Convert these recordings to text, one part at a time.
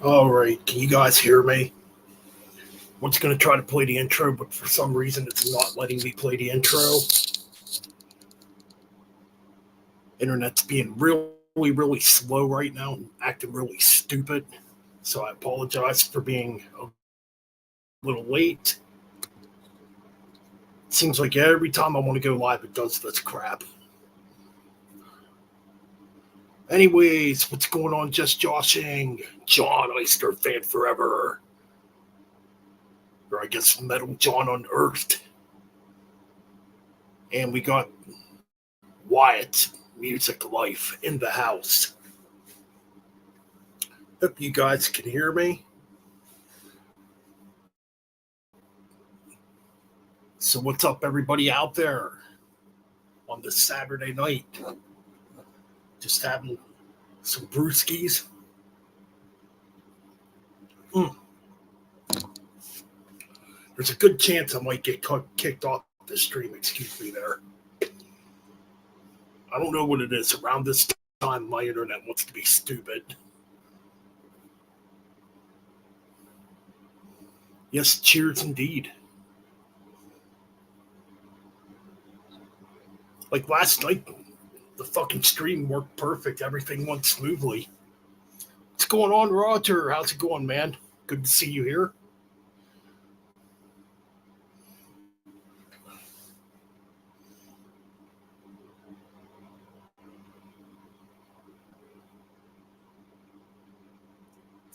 All right, can you guys hear me? I'm just going to try to play the intro, but for some reason it's not letting me play the intro. Internet's being really slow right now, acting really stupid. So I apologize for being a little late. It seems like every time I want to go live, it does this crap. Anyways, what's going on? Just joshing. John Oyster fan forever. Or I guess Metal John Unearthed. And we got Wyatt Music Life in the house. Hope you guys can hear me. So what's up, everybody out there on this Saturday night? Just having some brewskis. There's a good chance I might get kicked off the stream. Excuse me there. I don't know what it is. Around this time, my internet wants to be stupid. Yes, cheers indeed. Like last night, the fucking stream worked perfect. Everything went smoothly. What's going on, Roger? How's it going, man? Good to see you here.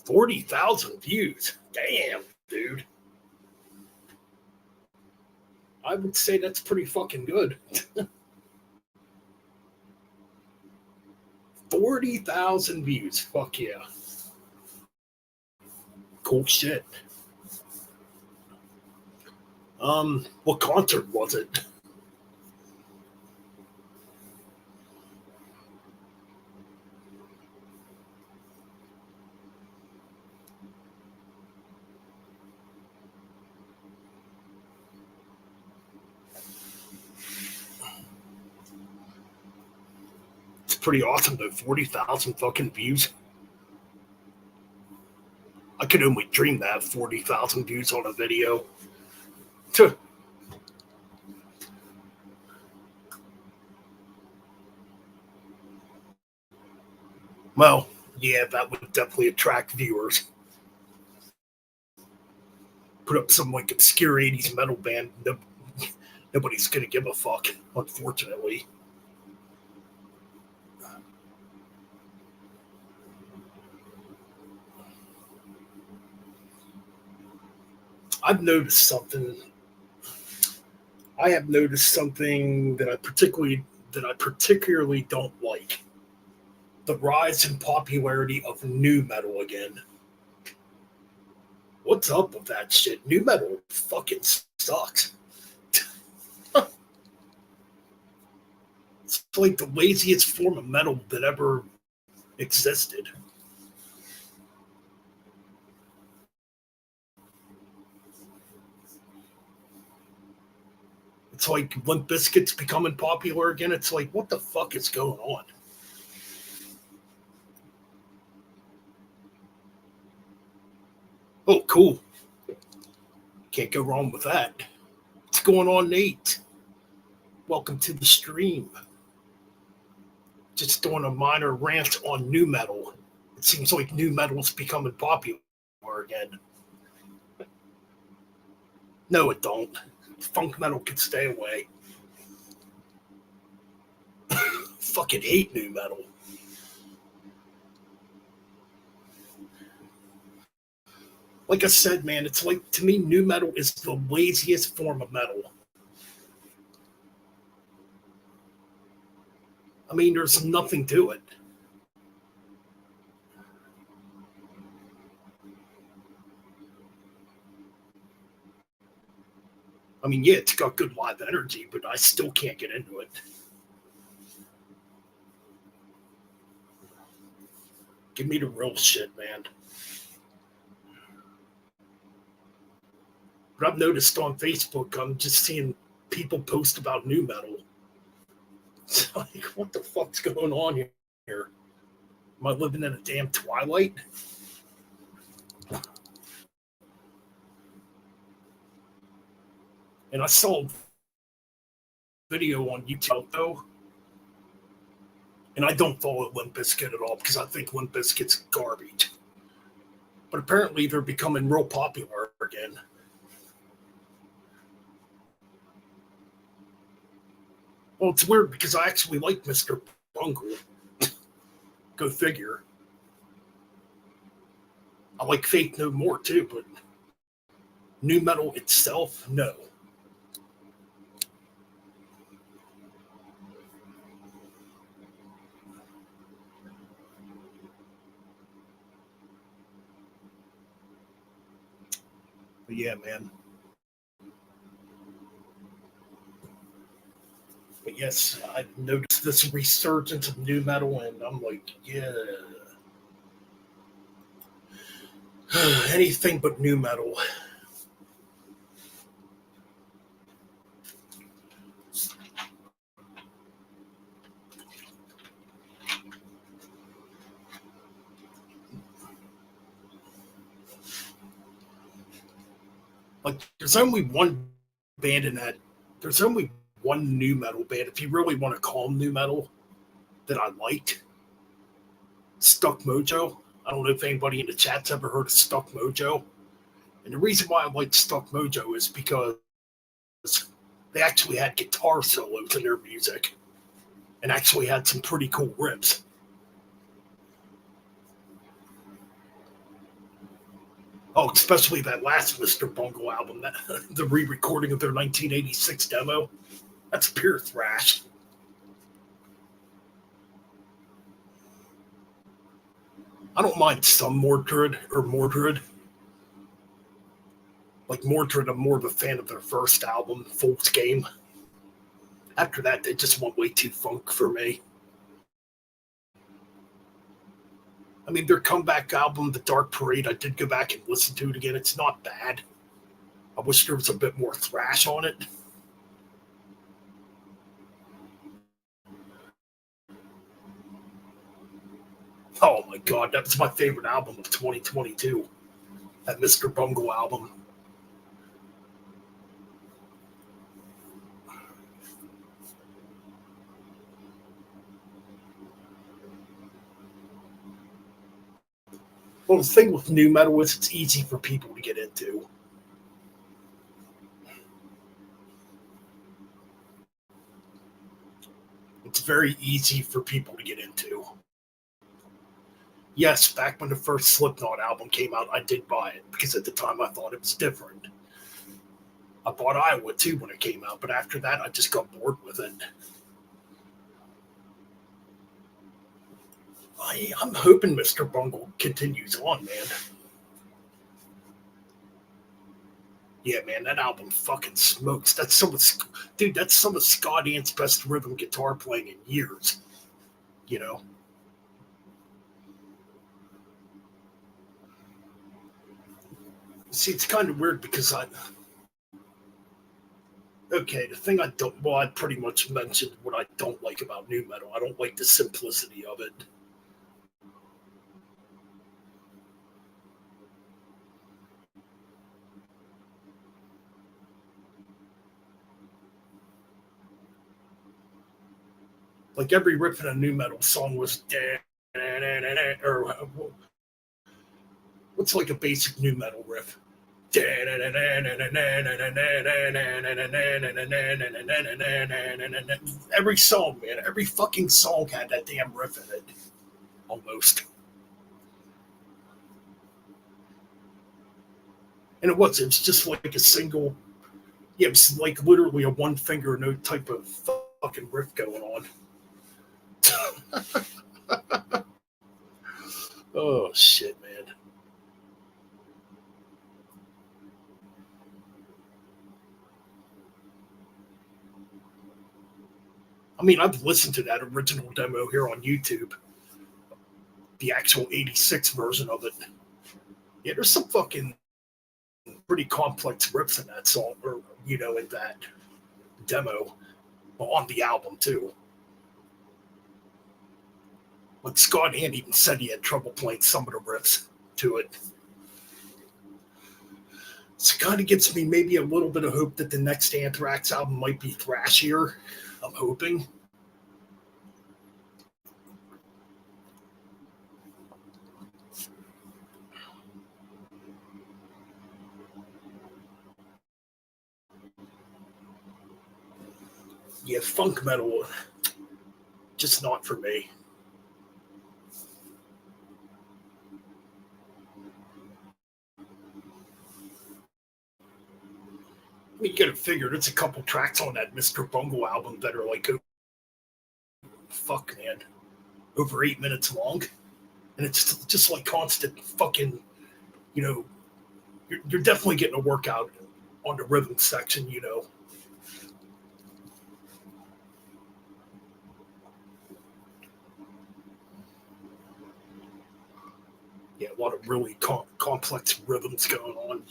$40,000 views. Damn, dude. I would say that's pretty fucking good. 40,000 views. Fuck yeah. Cool shit. What concert was it? It's pretty awesome though. 40,000 fucking views. I could only dream that 40,000 views on a video. Well, yeah, that would definitely attract viewers. Put up some like obscure 80s metal band. Nobody's gonna give a fuck, unfortunately. I've noticed something. I have noticed something that I particularly don't like. The rise in popularity of new metal again. What's up with that shit? New metal fucking sucks. It's like the laziest form of metal that ever existed. It's like Limp Bizkit's becoming popular again. It's like, what the fuck is going on? Oh, cool. Can't go wrong with that. What's going on, Nate? Welcome to the stream. Just doing a minor rant on new metal. It seems like new metal is becoming popular again. No, it don't. Funk metal can stay away. Fucking hate new metal. Like I said, man, it's like, to me, new metal is the laziest form of metal. I mean, there's nothing to it. I mean, yeah, it's got good live energy, but I still can't get into it. Give me the real shit, man. But I've noticed on Facebook, I'm just seeing people post about new metal. It's like, what the fuck's going on here? Am I living in a damn Twilight? And I saw a video on YouTube though, and I don't follow Limp Bizkit at all because I think Limp Bizkit's garbage. But apparently they're becoming real popular again. Well, it's weird because I actually like Mr. Bungle. Go figure. I like Faith No More too, but new metal itself, no. But yeah, man. But yes, I've noticed this resurgence of new metal, and I'm like, yeah, anything but new metal. Like, there's only one band in that. There's only one new metal band, if you really want to call them new metal, that I liked. Stuck Mojo. I don't know if anybody in the chat's ever heard of Stuck Mojo. And the reason why I like Stuck Mojo is because they actually had guitar solos in their music and actually had some pretty cool riffs. Oh, especially that last Mr. Bungle album, that the re-recording of their 1986 demo. That's pure thrash. I don't mind some Mordred. Like Mordred, I'm more of a fan of their first album, Fool's Game. After that, they just went way too funk for me. I mean, their comeback album, The Dark Parade, I did go back and listen to it again. It's not bad. I wish there was a bit more thrash on it. Oh my god, that was my favorite album of 2022. That Mr. Bungle album. Well, the thing with new metal is it's easy for people to get into. It's very easy for people to get into. Yes, back when the first Slipknot album came out, I did buy it because at the time I thought it was different. I bought Iowa too when it came out, but after that I just got bored with it. I'm hoping Mr. Bungle continues on, man. Yeah, man, that album fucking smokes. Dude, that's some of Scott Ian's best rhythm guitar playing in years. You know, see, it's kind of weird because okay, the thing I don't, well, I pretty much mentioned what I don't like about new metal. I don't like the simplicity of it. Like every riff in a new metal song was, or what's like a basic new metal riff? Every song, man, every fucking song had that damn riff in it, almost. And it was just like a single, yeah, it was like literally a one finger note type of fucking riff going on. Oh shit, man. I mean, I've listened to that original demo here on YouTube, the actual '86 version of it. Yeah, there's some fucking pretty complex riffs in that song, or in that demo, on the album too. Like Scott Hand even said he had trouble playing some of the riffs to it. So it kind of gives me maybe a little bit of hope that the next Anthrax album might be thrashier. I'm hoping. Yeah, funk metal, just not for me. I mean, you gotta figure it's a couple tracks on that Mr. Bungle album that are like, oh, fuck, man, over 8 minutes long. And it's just like constant fucking, you know, you're definitely getting a workout on the rhythm section. Yeah, a lot of really complex rhythms going on.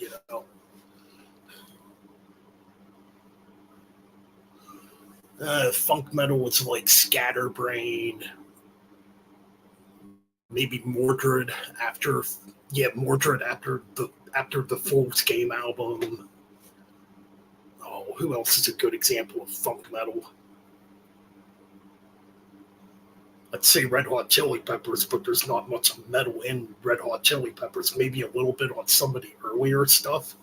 Funk metal was like Scatterbrain, maybe Mordred after, yeah, Mordred after the Fool's Game album. Oh, who else is a good example of funk metal? I'd say Red Hot Chili Peppers, but there's not much metal in Red Hot Chili Peppers. Maybe a little bit on some of the earlier stuff.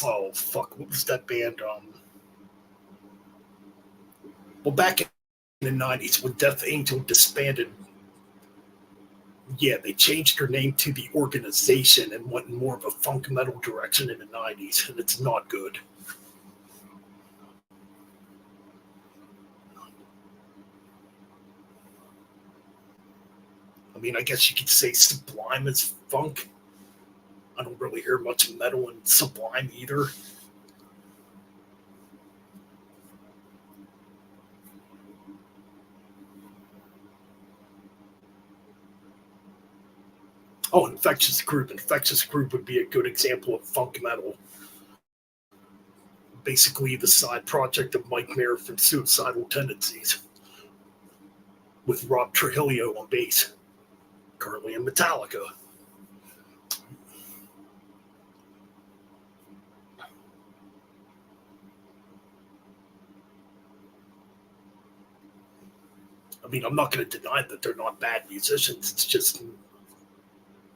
Oh fuck, what was that band? Well, back in the '90s when Death Angel disbanded, yeah, they changed their name to the organization and went in more of a funk metal direction in the '90s, and it's not good. I mean, I guess you could say Sublime is funk. I don't really hear much metal in Sublime either. Oh, Infectious Group. Infectious Group would be a good example of funk metal. Basically, the side project of Mike Mayer from Suicidal Tendencies, with Rob Trujillo on bass, currently in Metallica. I mean, I'm not going to deny that they're not bad musicians. It's just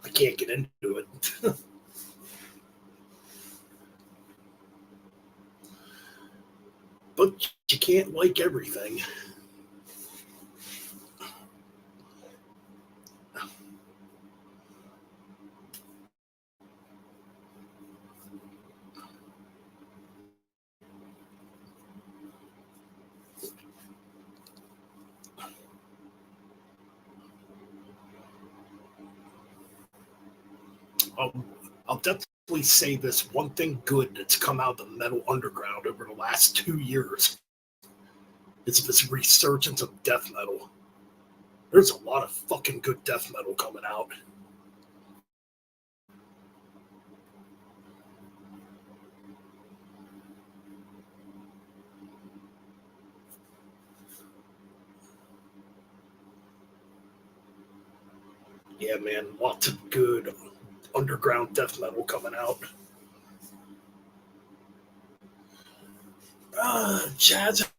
I can't get into it. But you can't like everything. Um, I'll definitely say this one thing good that's come out of the metal underground over the last 2 years is this resurgence of death metal. There's a lot of fucking good death metal coming out. Yeah, man, lots of good underground death metal coming out. Jazz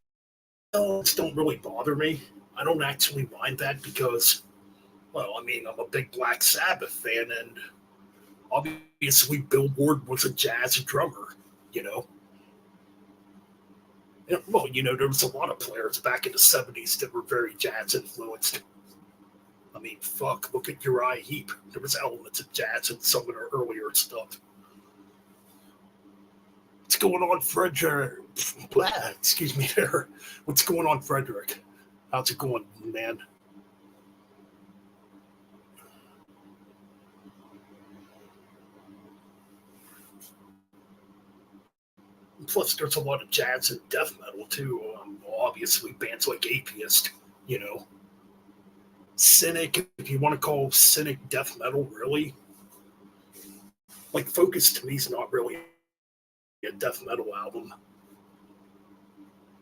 elements don't really bother me. I don't actually mind that because, well, I mean, I'm a big Black Sabbath fan, and obviously Bill Ward was a jazz drummer, you know. Well, there was a lot of players back in the '70s that were very jazz influenced. I mean, fuck, look at Uriah Heep. There was elements of jazz in some of their earlier stuff. What's going on, Frederick? Excuse me there. What's going on, Frederick? How's it going, man? Plus, there's a lot of jazz and death metal, too. Obviously, bands like Atheist, you know. Cynic, if you want to call Cynic death metal, really. Like, Focus to me is not really a death metal album.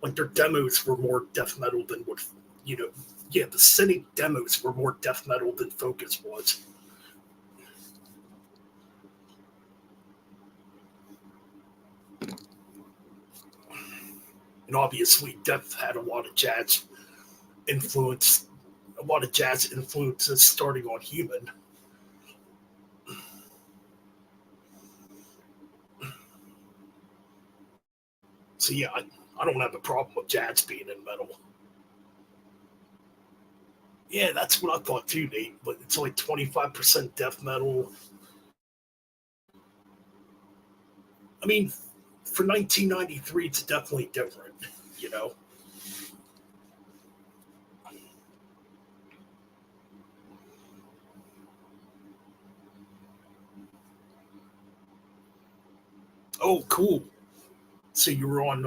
Like, their demos were more death metal than what, you know, Yeah, the Cynic demos were more death metal than Focus was. And obviously, Death had a lot of jazz influence, a lot of jazz influences starting on Human. So yeah, I don't have a problem with jazz being in metal. Yeah, that's what I thought too, Nate. But it's only 25% death metal. I mean, for 1993, it's definitely different, you know? Oh, cool. So you were on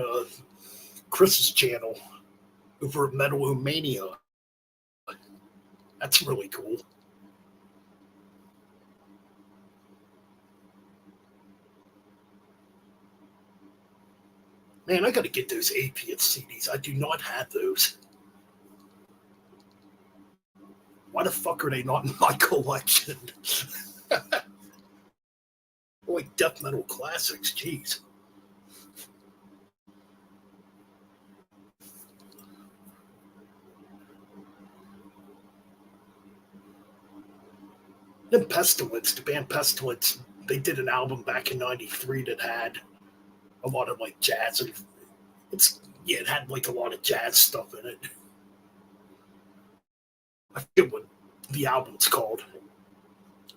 Chris's channel over at Metal Mania. That's really cool. Man, I got to get those APS CDs. I do not have those. Why the fuck are they not in my collection? Like death metal classics, jeez. Then Pestilence, the band Pestilence, they did an album back in '93 that had a lot of like jazz and it had like a lot of jazz stuff in it. I forget what the album's called.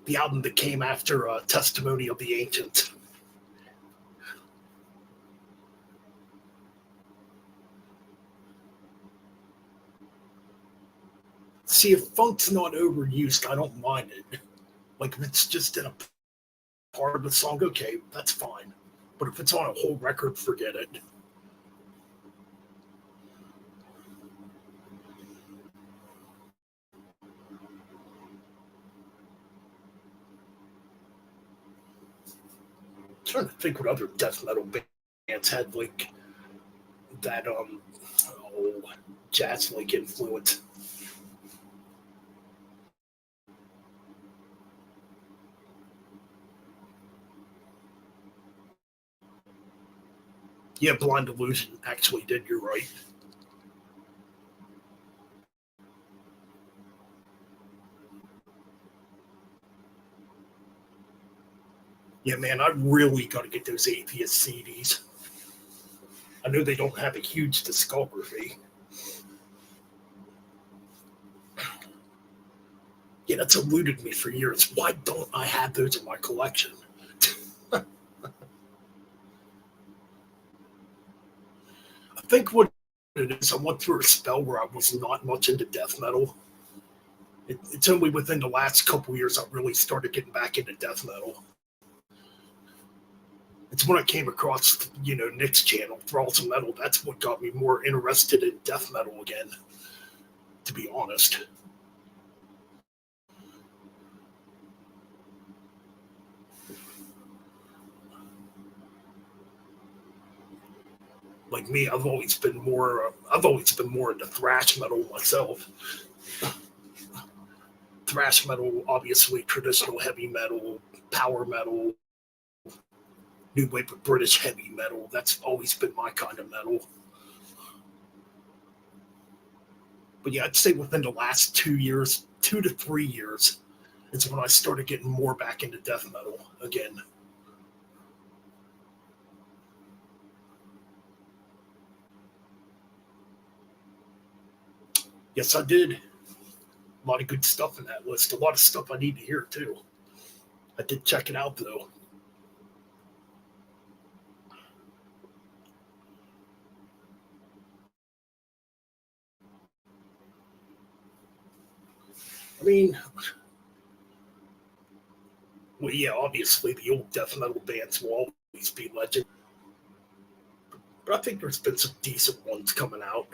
The album that came after Testimony of the Ancients. See, if funk's not overused, I don't mind it. Like if it's just in a part of the song, okay, that's fine. But if it's on a whole record, forget it. I'm trying to think what other death metal bands had like that oh, jazz like influence. Yeah, Blind Illusion actually did. You're right. Yeah, man, I really got to get those Atheist CDs. I know they don't have a huge discography. Yeah, that's eluded me for years. Why don't I have those in my collection? I think what it is, I went through a spell where I was not much into death metal. It's only within the last couple years I really started getting back into death metal. It's when I came across, Nick's channel, Thralls of Metal. That's what got me more interested in death metal again, to be honest. Like me, I've always been more into thrash metal myself. Thrash metal, obviously traditional heavy metal, power metal, new wave of British heavy metal. That's always been my kind of metal. But yeah, I'd say within the last 2 years, 2 to 3 years, is when I started getting more back into death metal again. Yes, I did. A lot of good stuff in that list. A lot of stuff I need to hear too. I did check it out though. I mean, well, yeah, obviously the old death metal bands will always be legend, but I think there's been some decent ones coming out.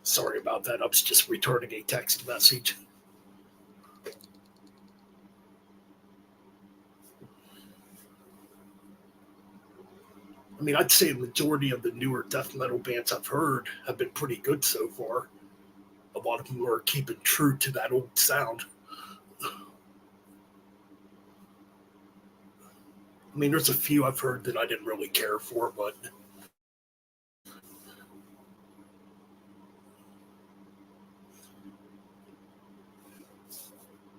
Sorry about that. I was just returning a text message. I mean, I'd say the majority of the newer death metal bands I've heard have been pretty good so far. A lot of them are keeping true to that old sound. I mean, there's a few I've heard that I didn't really care for, but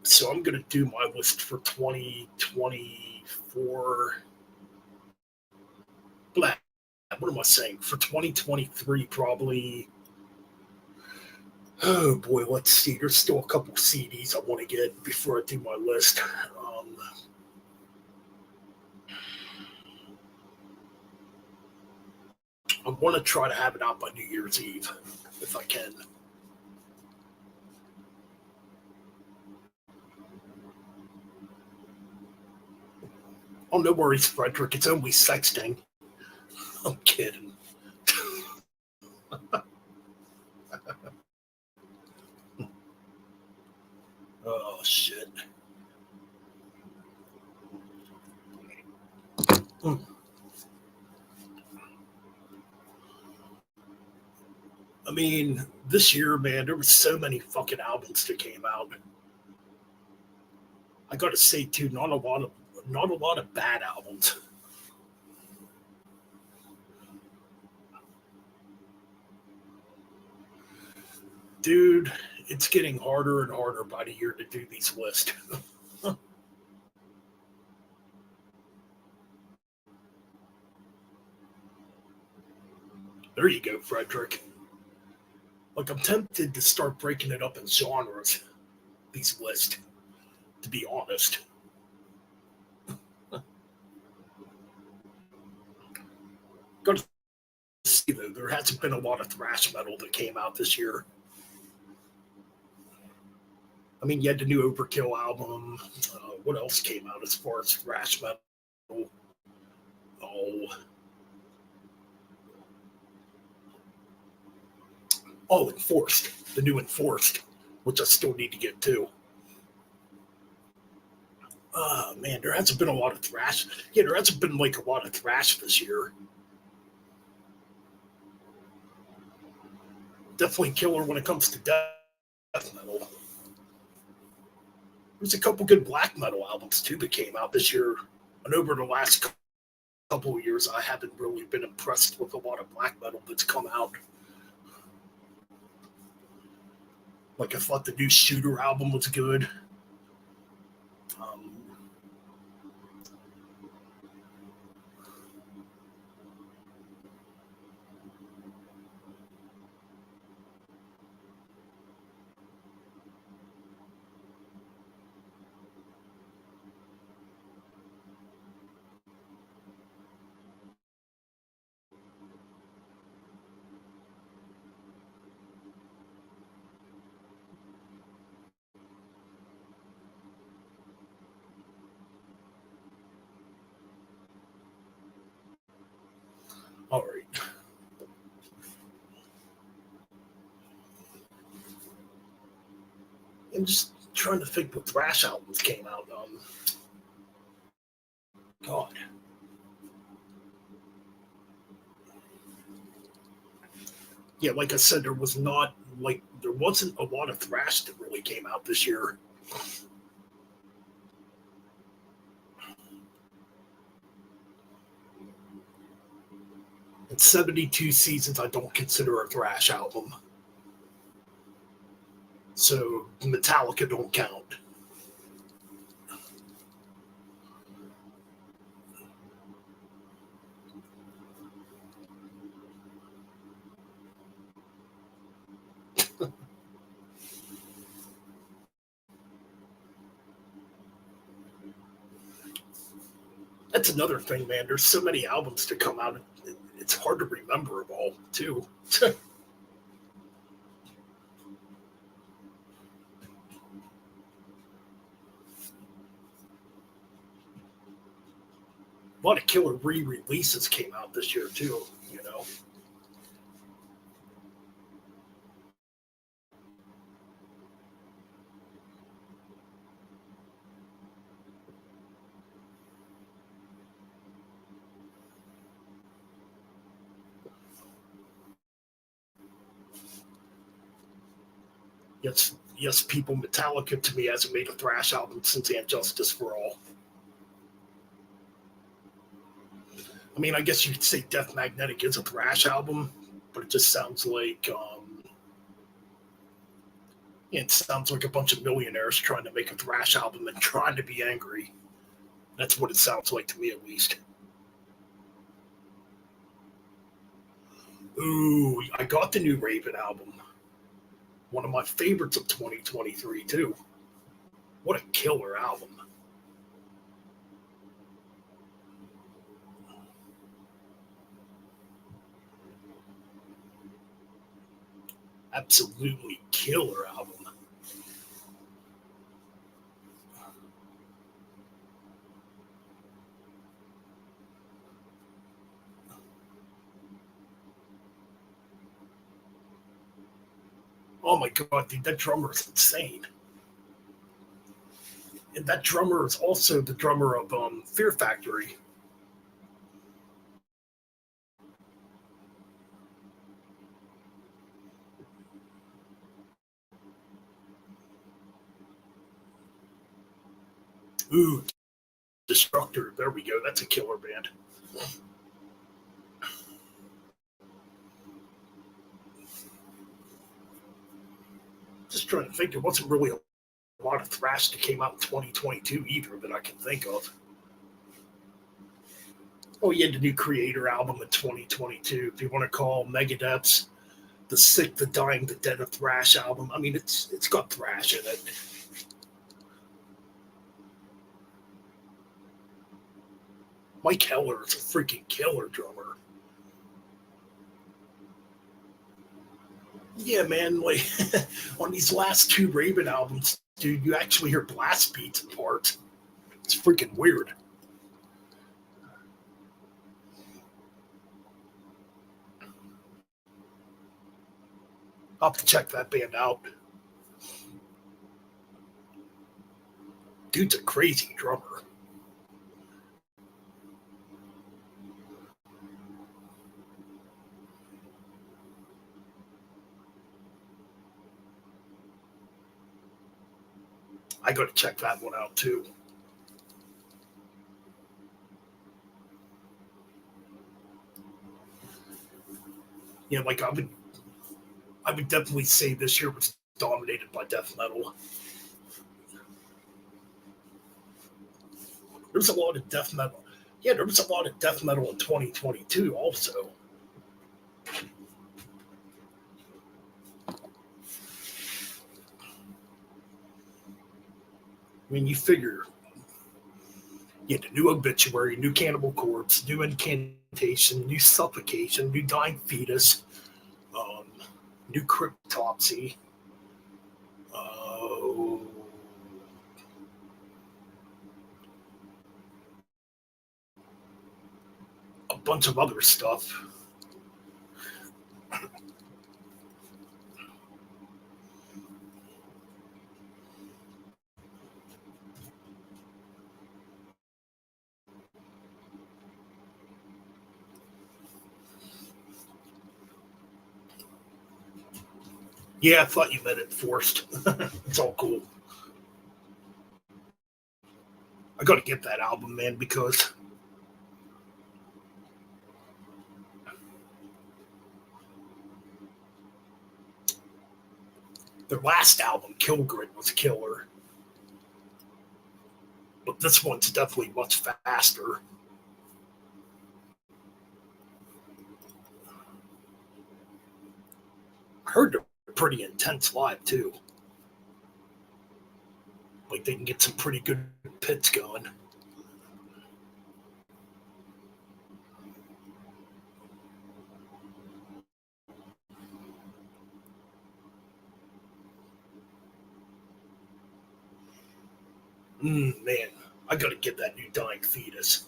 so I'm gonna do my list for 2024. Blah. What am I saying? For 2023, probably. Oh boy, let's see. There's still a couple CDs I want to get before I do my list. I want to try to have it out by New Year's Eve, if I can. Oh, no worries, Frederick. It's only sexting. I'm kidding. Oh, shit. Mm. I mean, this year, man, there was so many fucking albums that came out. I gotta say, too, not a lot of bad albums. Dude, it's getting harder and harder by the year to do these lists. There you go, Frederick. Like, I'm tempted to start breaking it up in genres, these lists, to be honest. Gotta see, though, there hasn't been a lot of thrash metal that came out this year. I mean, you had the new Overkill album. What else came out as far as thrash metal? Oh, Enforced. The new Enforced, which I still need to get to. Man, there hasn't been a lot of thrash. Yeah, there hasn't been like a lot of thrash this year. Definitely killer when it comes to death metal. There's a couple good black metal albums too that came out this year. And over the last couple of years, I haven't really been impressed with a lot of black metal that's come out. Like I thought the new Shooter album was good. Um, all right. I'm just trying to think what thrash albums came out. God. Yeah, like I said, there wasn't a lot of thrash that really came out this year. And 72 Seasons I don't consider a thrash album. So Metallica don't count. That's another thing, man. There's so many albums to come out. It's hard to remember them all, too. A lot of killer re-releases came out this year, too, you know. Yes, people. Metallica to me hasn't made a thrash album since And Justice for All. I mean, I guess you could say Death Magnetic is a thrash album, but it just sounds like it sounds like a bunch of millionaires trying to make a thrash album and trying to be angry. That's what it sounds like to me, at least. Ooh, I got the new Raven album. One of my favorites of 2023 too. What a killer album! Absolutely killer album. Oh my god, dude, that drummer is insane. And that drummer is also the drummer of Fear Factory. Ooh, Destructor. There we go. That's a killer band. Just trying to think. There wasn't really a lot of thrash that came out in 2022 either that I can think of. Oh, you had the new Creator album in 2022. If you want to call Megadeth's the Sick, the Dying, the Dead of Thrash album. I mean, it's got thrash in it. Mike Heller is a freaking killer drummer. Yeah, man. Like on these last two Raven albums, dude, you actually hear blast beats in parts. It's freaking weird. I'll have to check that band out. Dude's a crazy drummer. I got to check that one out too. Yeah, like I would definitely say this year was dominated by death metal. There's a lot of death metal. Yeah, there was a lot of death metal in 2022 also. I mean, you figure you had a new obituary, new cannibal corpse, new incantation, new suffocation, new dying fetus, um, new cryptopsy, uh, a bunch of other stuff. Yeah, I thought you meant it forced. It's all cool. I got to get that album, man, because their last album, Kilgrid, was a killer. But this one's definitely much faster. I heard they're pretty intense live, too. Like they can get some pretty good pits going. Man, I got to get that new Dying Fetus.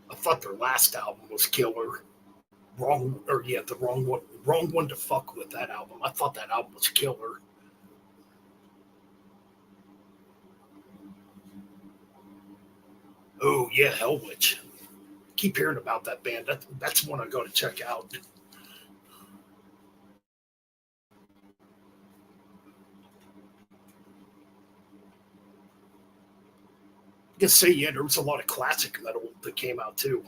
I thought their last album was killer. Wrong, or yeah, the wrong one to fuck with that album. I thought that album was killer. Oh yeah, Hell Witch. Keep hearing about that band. That's one I got to check out. Just say, yeah, there was a lot of classic metal that came out too,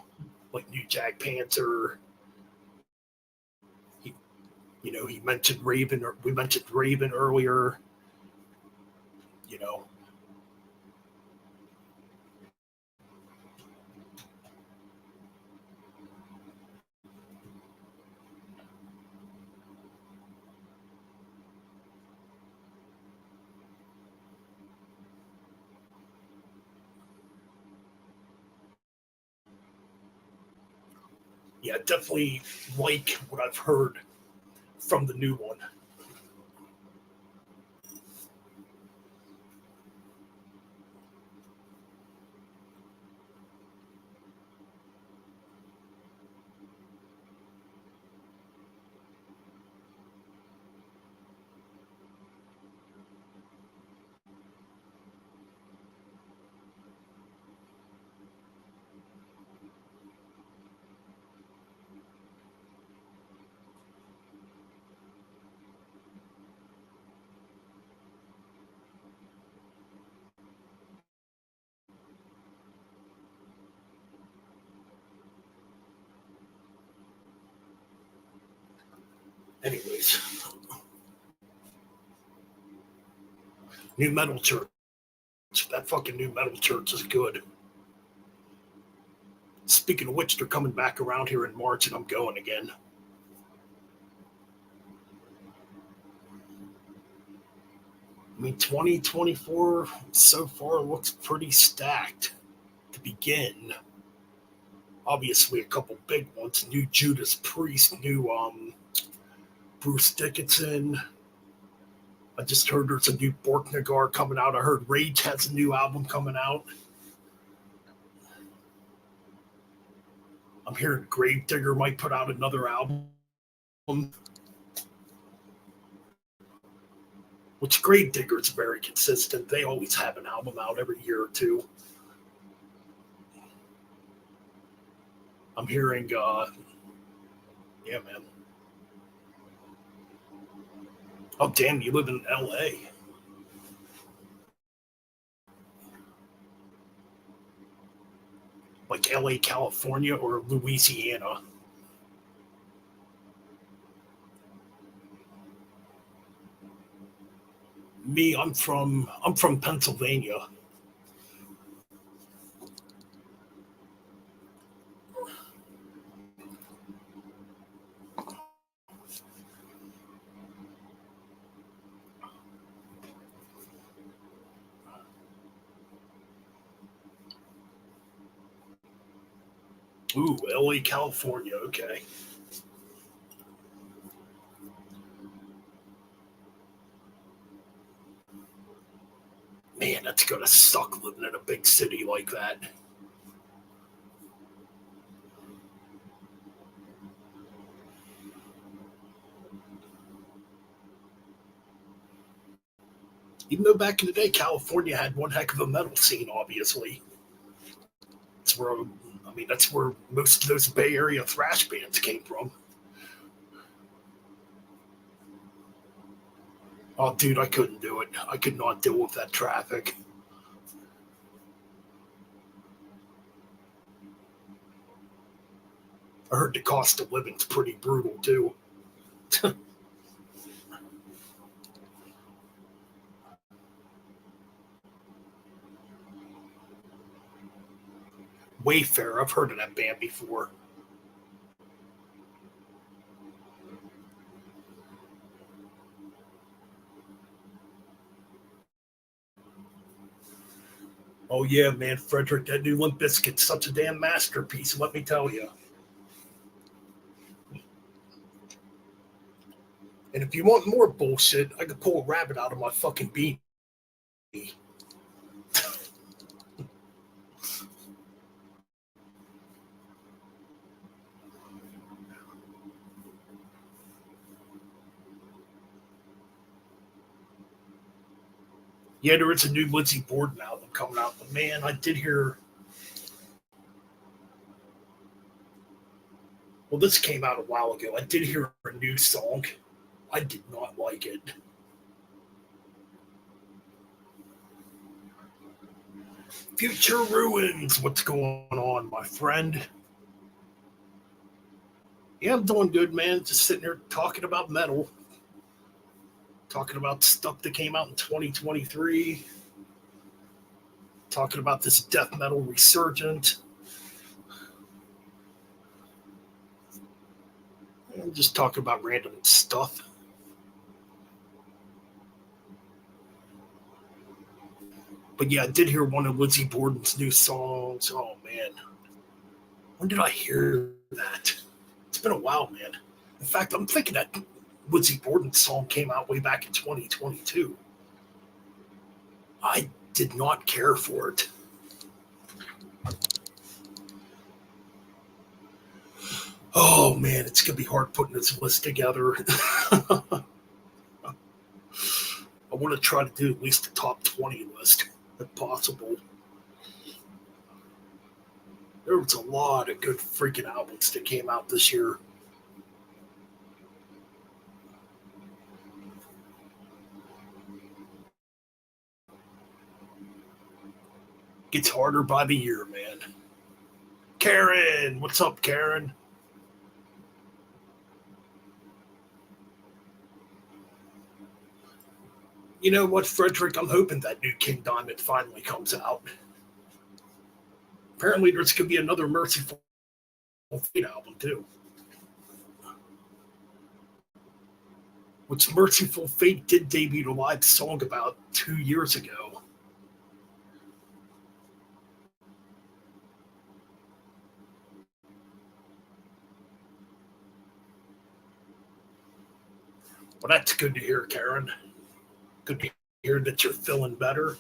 like New Jack Panther. He, he mentioned Raven, or we mentioned Raven earlier. You know, yeah, definitely like what I've heard from the new one. Anyways, New Metal Church. That fucking New Metal Church is good. Speaking of which, they're coming back around here in March, and I'm going again. I mean, 2024 so far looks pretty stacked to begin. Obviously, a couple big ones: new Judas Priest, new Bruce Dickinson. I just heard there's a new Borknagar coming out. I heard Rage has a new album coming out. I'm hearing Gravedigger might put out another album, which Gravedigger is very consistent. They always have an album out every year or two. I'm hearing, yeah, man. Oh, damn, you live in LA. Like LA, California, or Louisiana. Me, I'm from Pennsylvania. Ooh, LA, California. Okay. Man, that's gonna suck living in a big city like that. Even though back in the day, California had one heck of a metal scene, obviously. It's where, I mean, that's where most of those Bay Area thrash bands came from. Oh, dude, I couldn't do it. I could not deal with that traffic. I heard the cost of living's pretty brutal too. Wayfair, I've heard of that band before. Oh yeah, man, Frederick, that new Limp Bizkit's such a damn masterpiece. Let me tell you. And if you want more bullshit, I could pull a rabbit out of my fucking beanie. Yeah, there is a new Lizzie Borden album coming out, but man, I did hear. Well, this came out a while ago. I did hear a new song. I did not like it. Future Ruins, what's going on, my friend? Yeah, I'm doing good, man. Just sitting here talking about metal, talking about stuff that came out in 2023, talking about this death metal resurgent, and just talking about random stuff. But yeah, I did hear one of Lizzie Borden's new songs. Oh man, when did I hear that? It's been a while, man. In fact, I'm thinking that Lizzie Borden song came out way back in 2022. I did not care for it. Oh man, it's gonna be hard putting this list together. I want to try to do at least a top 20 list if possible. There was a lot of good freaking albums that came out this year. Gets harder by the year, man. Karen, what's up, Karen? You know what, Frederick? I'm hoping that new King Diamond finally comes out. Apparently, there's going to be another Merciful Fate album, too. Which Merciful Fate did debut a live song about 2 years ago. Well, that's good to hear, Karen. Good to hear that you're feeling better.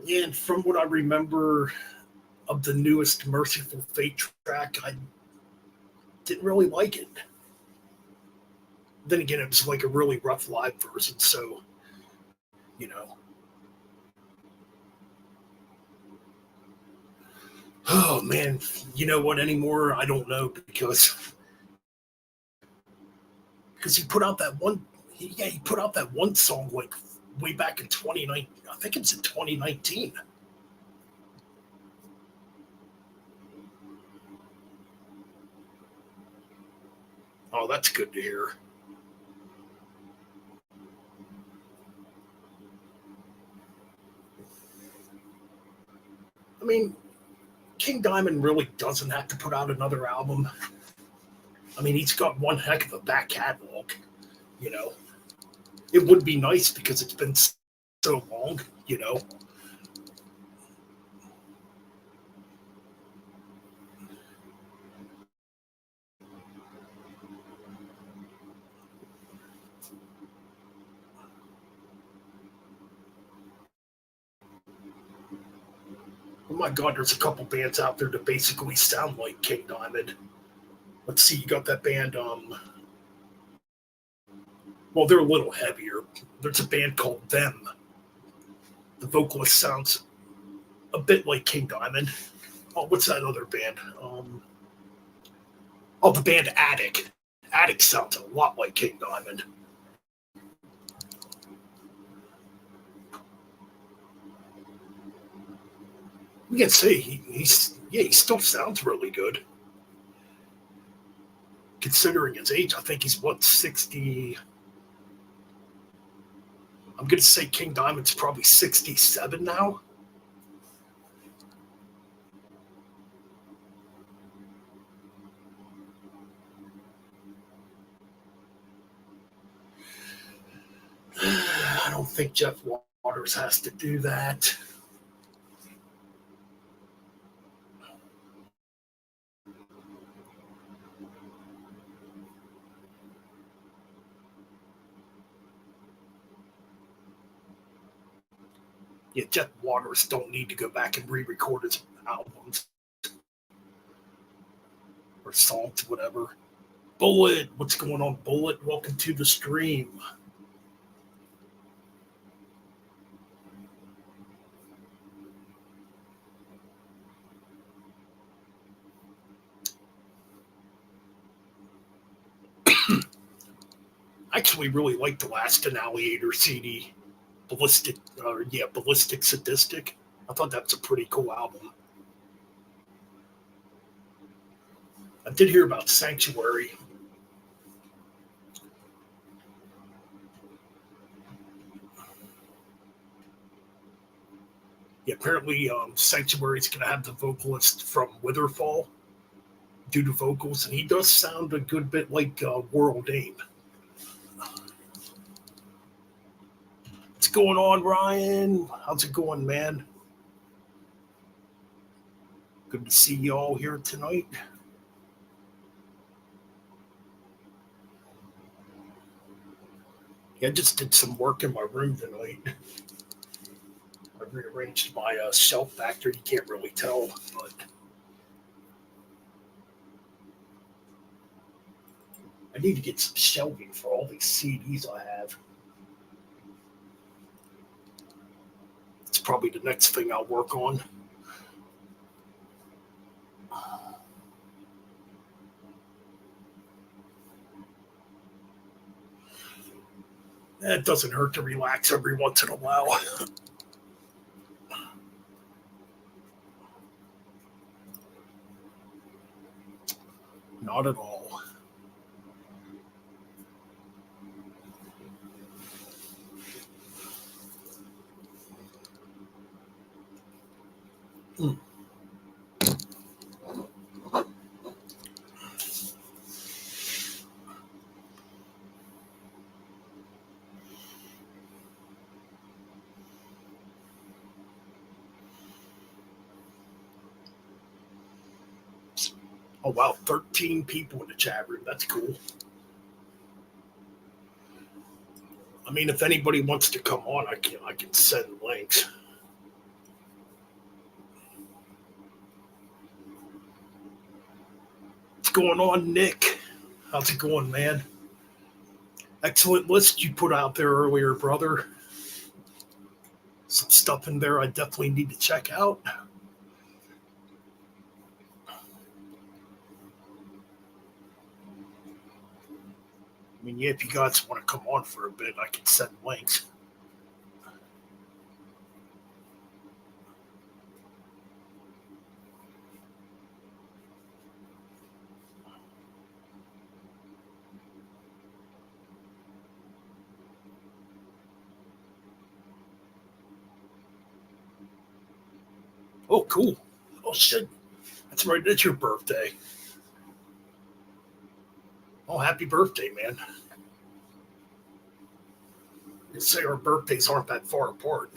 And from what I remember of the newest Merciful Fate track, I didn't really like it. Then again, it was like a really rough live version, so, you know. Oh, man, you know what anymore? I don't know because he put out that one, he put out that one song like way back in 2019. I think it's in 2019. Oh, that's good to hear. I mean, King Diamond really doesn't have to put out another album. I mean, he's got one heck of a back catalog, you know. It would be nice because it's been so long, you know. Oh my God, there's a couple bands out there that basically sound like King Diamond. Let's see, you got that band. Well, they're a little heavier. There's a band called Them. The vocalist sounds a bit like King Diamond. Oh, what's that other band? Oh, the band Attic. Attic sounds a lot like King Diamond. We can say he still sounds really good considering his age. I think he's what 60. I'm gonna say King Diamond's probably 67 now. I don't think Jeff Waters has to do that. Yeah, Jeff Waters don't need to go back and re-record his albums or songs, whatever. Bullet, what's going on, Bullet? Welcome to the stream. I actually really like the last Annihilator CD, Ballistic Sadistic. I thought that was a pretty cool album. I did hear about Sanctuary. Yeah, apparently Sanctuary is going to have the vocalist from Witherfall do the vocals, and he does sound a good bit like World Aim. What's going on, Ryan? How's it going, man? Good to see you all here tonight. Yeah, I just did some work in my room tonight. I rearranged my shelf back there. You can't really tell, but I need to get some shelving for all these CDs I have. It's probably the next thing I'll work on. It doesn't hurt to relax every once in a while. Not at all. Mm. Oh wow, 13 people in the chat room. That's cool. I mean, if anybody wants to come on, I can send links. What's going on, Nick? How's it going, man? Excellent list you put out there earlier, brother. Some stuff in there I definitely need to check out. I mean, yeah, if you guys want to come on for a bit, I can send links. Oh, cool. Oh, shit. That's right. It's your birthday. Oh, happy birthday, man. You say our birthdays aren't that far apart.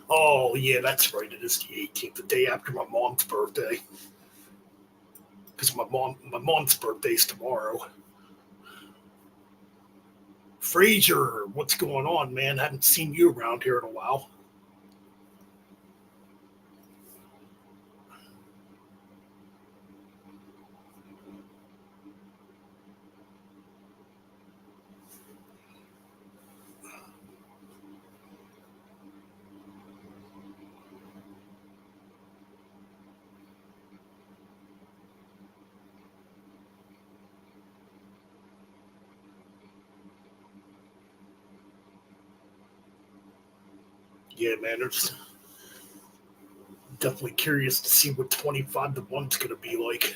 Oh, yeah, that's right. It is the 18th, the day after my mom's birthday. Because my mom's birthday's tomorrow. Fraser, what's going on, man? Haven't seen you around here in a while. Yeah, man, it's definitely curious to see what 25 to 1's going to be like.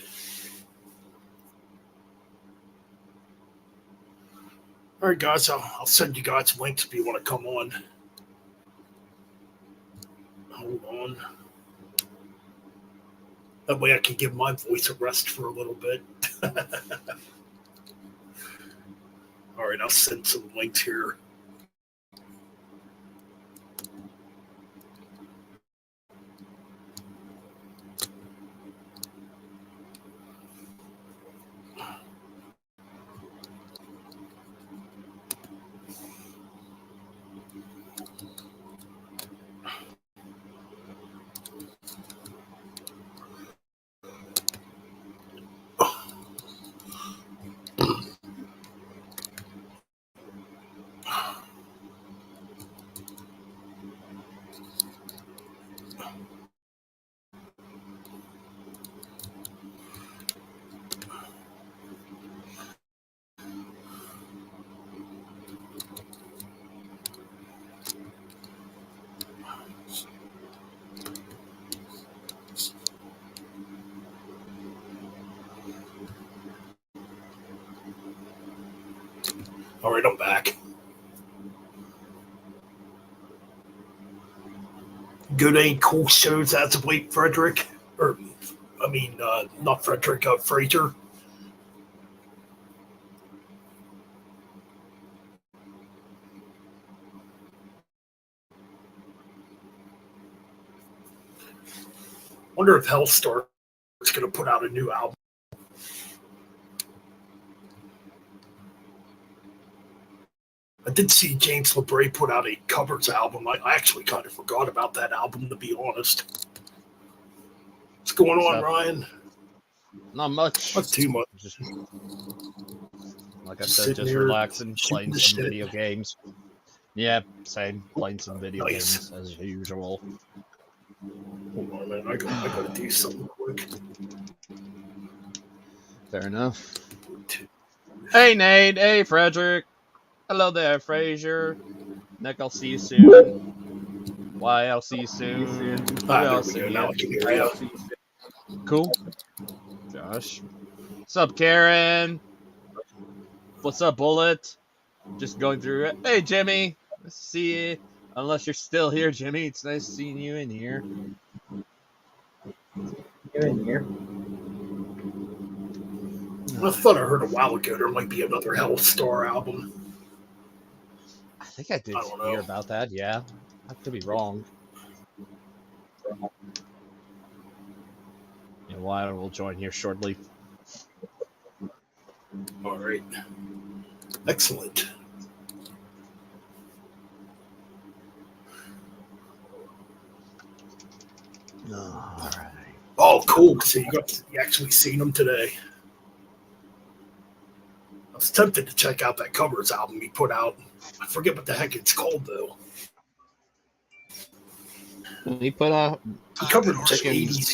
All right, guys, I'll send you guys links if you want to come on. Hold on. That way I can give my voice a rest for a little bit. All right, I'll send some links here. All right, I'm back. Good, any cool shows as of late, Frederick? Or, not Frederick, Fraser. Wonder if Hellstar is going to put out a new album. I did see James LeBray put out a covers album. I actually kind of forgot about that album, to be honest. What's going on, Ryan? Not much. Not too much. Like I said, just relaxing, playing some video games. Yeah, same. Playing some video games as usual. Hold on, man. I gotta do something quick. Fair enough. Hey, Nate. Hey, Frederick. Hello there, Fraser. Nick, I'll see you soon. Why, I'll see you soon. Now I can hear you. Cool. Josh. What's up, Karen? What's up, Bullet? Just going through it. Hey, Jimmy. Nice to see you. Unless you're still here, Jimmy. It's nice seeing you in here. You're in here. I thought I heard a while ago there might be another Hellstar album. I think I did hear about that, yeah. I could be wrong. Yeah, Wyatt will join here shortly. All right. Excellent. All right. Oh, cool. So you actually seen them today. I was tempted to check out that covers album he put out. I forget what the heck it's called, though. He put out... He covered like 80s.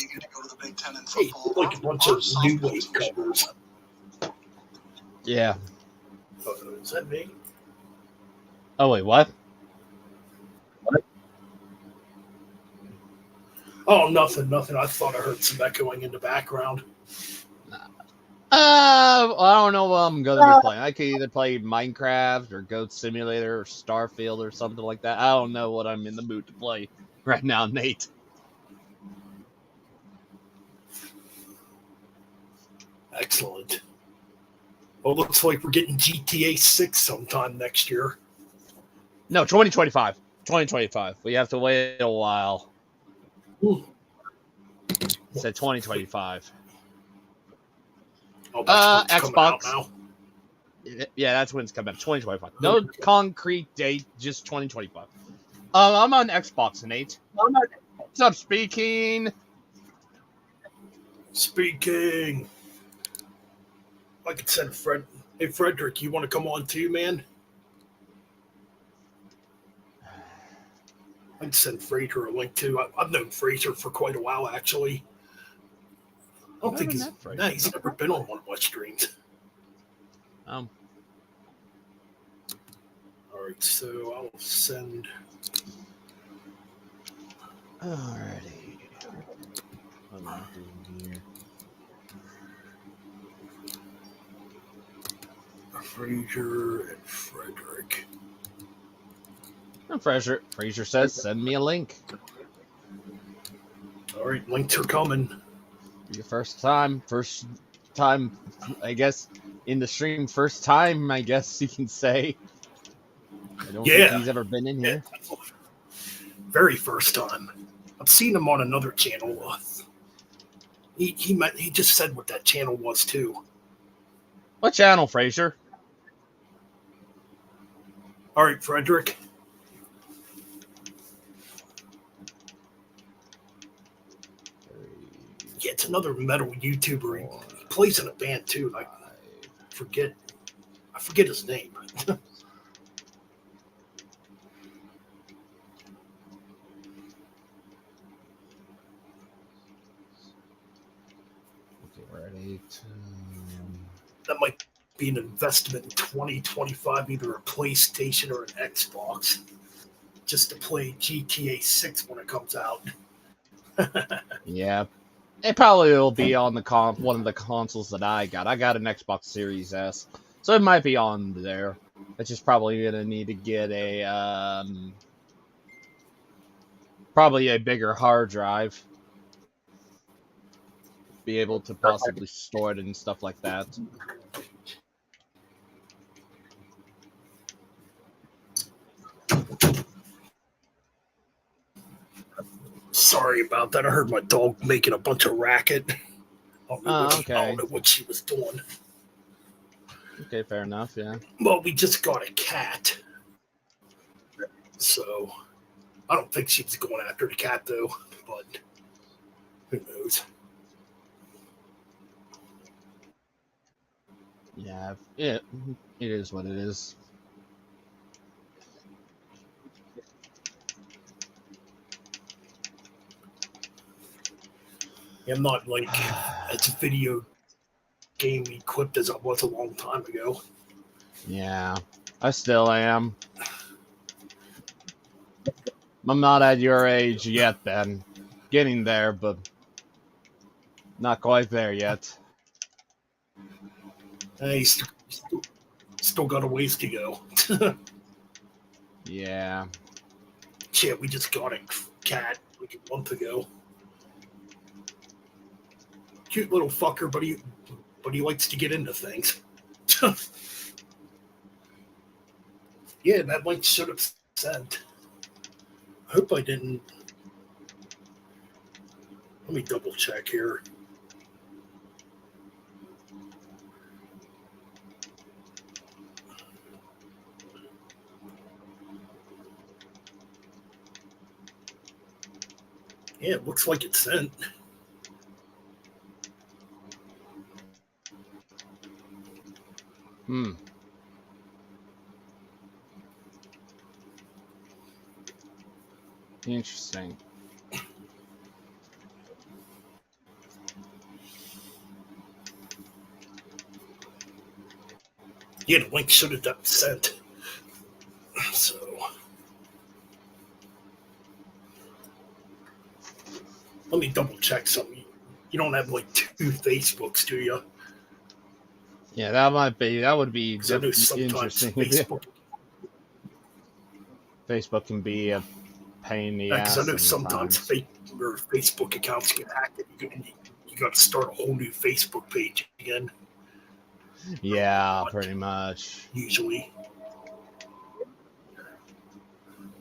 Hey, like a bunch of new wave covers. Yeah. Is that me? Oh, wait, what? Oh, nothing. I thought I heard some echoing in the background. I don't know what I'm going to be playing. I could either play Minecraft or Goat Simulator or Starfield or something like that. I don't know what I'm in the mood to play right now, Nate. Excellent. Well, looks like we're getting GTA 6 sometime next year. No, 2025. 2025. We have to wait a while. Ooh. It said 2025. Oh, that's Xbox. Now. Yeah, that's when it's coming out. 2025. No concrete date, just 2025. I'm on Xbox, Nate. What's up, speaking? Like I said, hey, Frederick, you want to come on too, man? I'd send Fraser a link too. I've known Fraser for quite a while, actually. I don't think he's never been on one of my streams. All right, so I'll send. Alrighty. What am I doing here? Fraser and Frederick. And Fraser says, send me a link. All right, links are coming. Your first time, I guess, in the stream. First time, I guess you can say. I don't think he's ever been in here. Yeah. Very first time. I've seen him on another channel. He just said what that channel was too. What channel, Fraser? All right, Frederick. Yeah, it's another metal YouTuber. He plays in a band too. I forget his name. Okay, we're at 8. That might be an investment in 2025, either a PlayStation or an Xbox, just to play GTA 6 when it comes out. Yeah. It probably will be on the one of the consoles that I got. I got an Xbox Series S, so it might be on there. It's just probably gonna need to get a probably a bigger hard drive, be able to possibly store it and stuff like that. Sorry about that. I heard my dog making a bunch of racket. I Oh, I okay. don't know what she was doing. Okay, fair enough. Yeah. Well, we just got a cat, so I don't think she was going after the cat though. But who knows? Yeah. It is what it is. I'm not like as video game equipped as I was a long time ago. Yeah, I still am. I'm not at your age yet, Ben. Getting there, but not quite there yet. Hey, still got a ways to go. Yeah. Shit, we just got a cat like a month ago. Cute little fucker, but he likes to get into things. Yeah, that link should have sent. I hope I didn't. Let me double check here. Yeah, it looks like it's sent. Interesting. Yeah, the link should have been sent. So. Let me double check something. You don't have like 2 Facebooks, do you? Yeah, that would be interesting. Facebook can be a pain in the ass. Because I know sometimes Facebook accounts get hacked. And you got to start a whole new Facebook page again. Yeah, pretty much. Usually.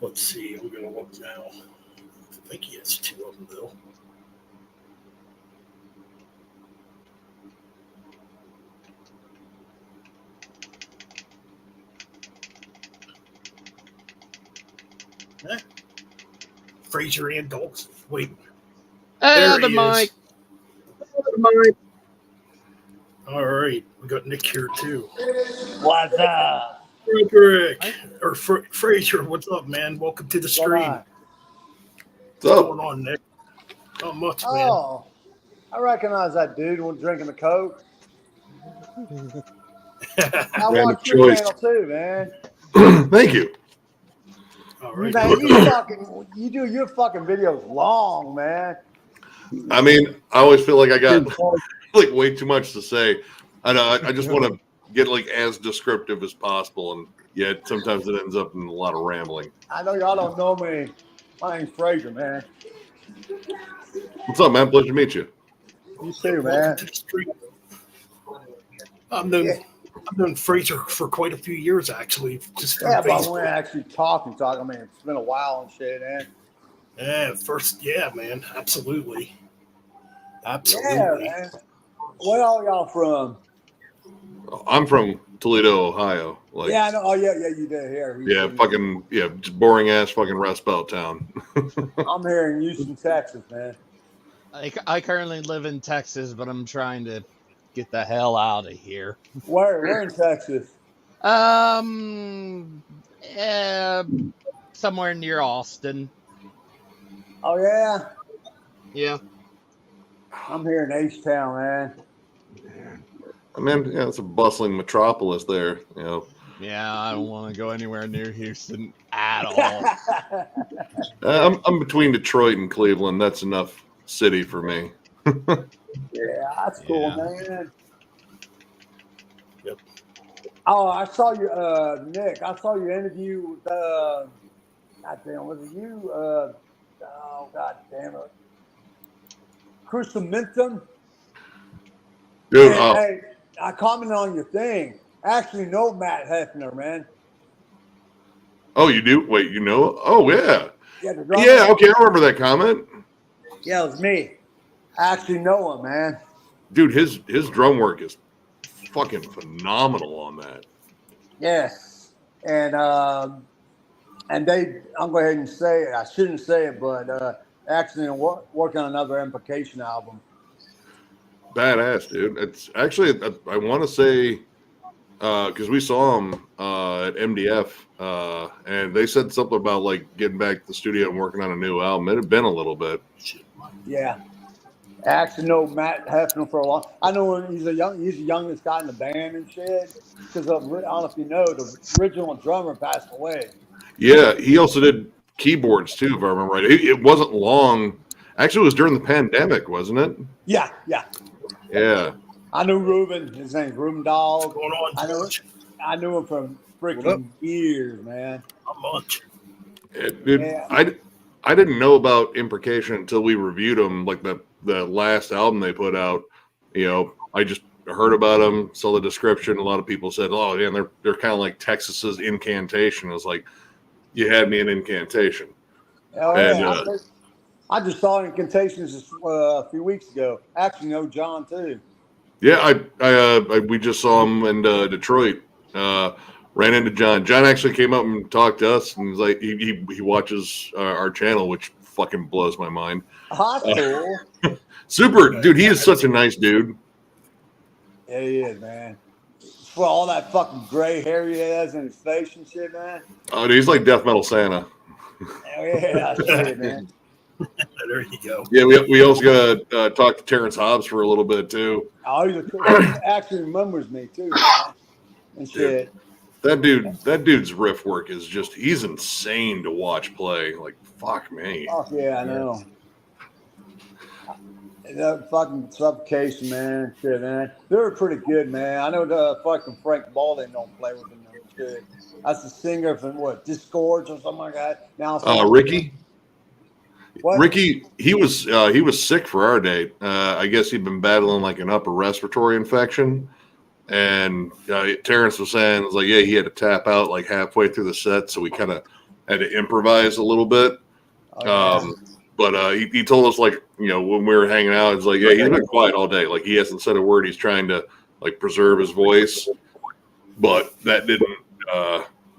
Let's see. I'm going to look now. I think he has 2 of them, though. Fraser and Dawson. Wait. There the he mic. Is. All right. We got Nick here, too. What's up? Frederick. Or Fraser, what's up, man? Welcome to the stream. What's going on, Nick? Not much, man. Oh, I recognize that dude when drinking the Coke. I watch your channel too, man. Thank you. All right. Man, you do your fucking videos long, man. I mean, I always feel like I got like way too much to say. I just want to get like as descriptive as possible, and yet sometimes it ends up in a lot of rambling. I know y'all don't know me. My name's Fraser, man. What's up, man? Pleasure to meet you. You too, man. I've known Fraser for quite a few years, actually. Just but we're actually talking. I mean, it's been a while and shit, man. Yeah, man. Absolutely. Yeah, man. Where are y'all from? I'm from Toledo, Ohio. Like, yeah, I know. Oh, yeah, you did here. Just boring ass fucking Rust Belt town. I'm here in Houston, Texas, man. I currently live in Texas, but I'm trying to get the hell out of here. Where in Texas? Somewhere near Austin. Oh yeah. Yeah. I'm here in H-Town, man. I mean, yeah, it's a bustling metropolis there, you know. Yeah, I don't want to go anywhere near Houston at all. I'm between Detroit and Cleveland. That's enough city for me. Yeah, that's cool, man. Yep. Oh, I saw you, Nick. I saw your interview with, God damn, was it you? Oh, God damn it. Crystal Minton. Dude, And, hey, I commented on your thing. I actually know Matt Hefner, man. oh, you do? Wait, you know? Oh, yeah. Yeah, the drummer. Yeah, okay, I remember that comment. Yeah, it was me. I actually know him, man. Dude, his drum work is fucking phenomenal on that. Yes. And I'm going to go ahead and say it. I shouldn't say it, but actually working on another Implication album. Badass, dude. It's actually, I want to say, because we saw him at MDF, and they said something about like getting back to the studio and working on a new album. It had been a little bit. Yeah. I actually know Matt Hefner for a long. I know him, he's the youngest guy in the band and shit. Because I don't know if you know, the original drummer passed away. Yeah, he also did keyboards too, if I remember right. It wasn't long. Actually, it was during the pandemic, wasn't it? Yeah. Yeah. I knew Ruben. His name's Ruben Dog. What's going on, George? I knew him from What up? freaking years, man. Not much. Dude, Yeah. I didn't know about Imprecation until we reviewed them, like the last album they put out. You know, I just heard about them, saw the description. A lot of people said, "Oh, yeah, they're kind of like Texas's Incantation." I was like, "You had me in Incantation." Oh, And, yeah. I just saw Incantations a few weeks ago. I actually know John too. Yeah, we just saw him in Detroit. Ran into John. John actually came up and talked to us, and he's like, he watches our channel, which fucking blows my mind. Cool. Super, dude. He is such a nice dude. Yeah, he is, man. For all that fucking gray hair he has in his face and shit, man. Oh, dude, he's like Death Metal Santa. Oh, yeah, that's it, man. There you go. Yeah, we also got to talk to Terrence Hobbs for a little bit too. Oh, he actually remembers me too, man. And shit. That dude's riff work is he's insane to watch play. Like, fuck me. Fuck yeah, I know. That fucking Suffocation, man. Shit, man. They were pretty good, man. I know the fucking Frank Baldwin don't play with them. Shit. That's the singer from Discords or something like that. Now, Ricky. What? Ricky, he was sick for our date. I guess he'd been battling like an upper respiratory infection, and Terrence was saying, it was like, yeah, he had to tap out like halfway through the set, so we kind of had to improvise a little bit. But he told us, like, you know, when we were hanging out, it's like, yeah, he's been quiet all day. Like, he hasn't said a word. He's trying to like preserve his voice, but that didn't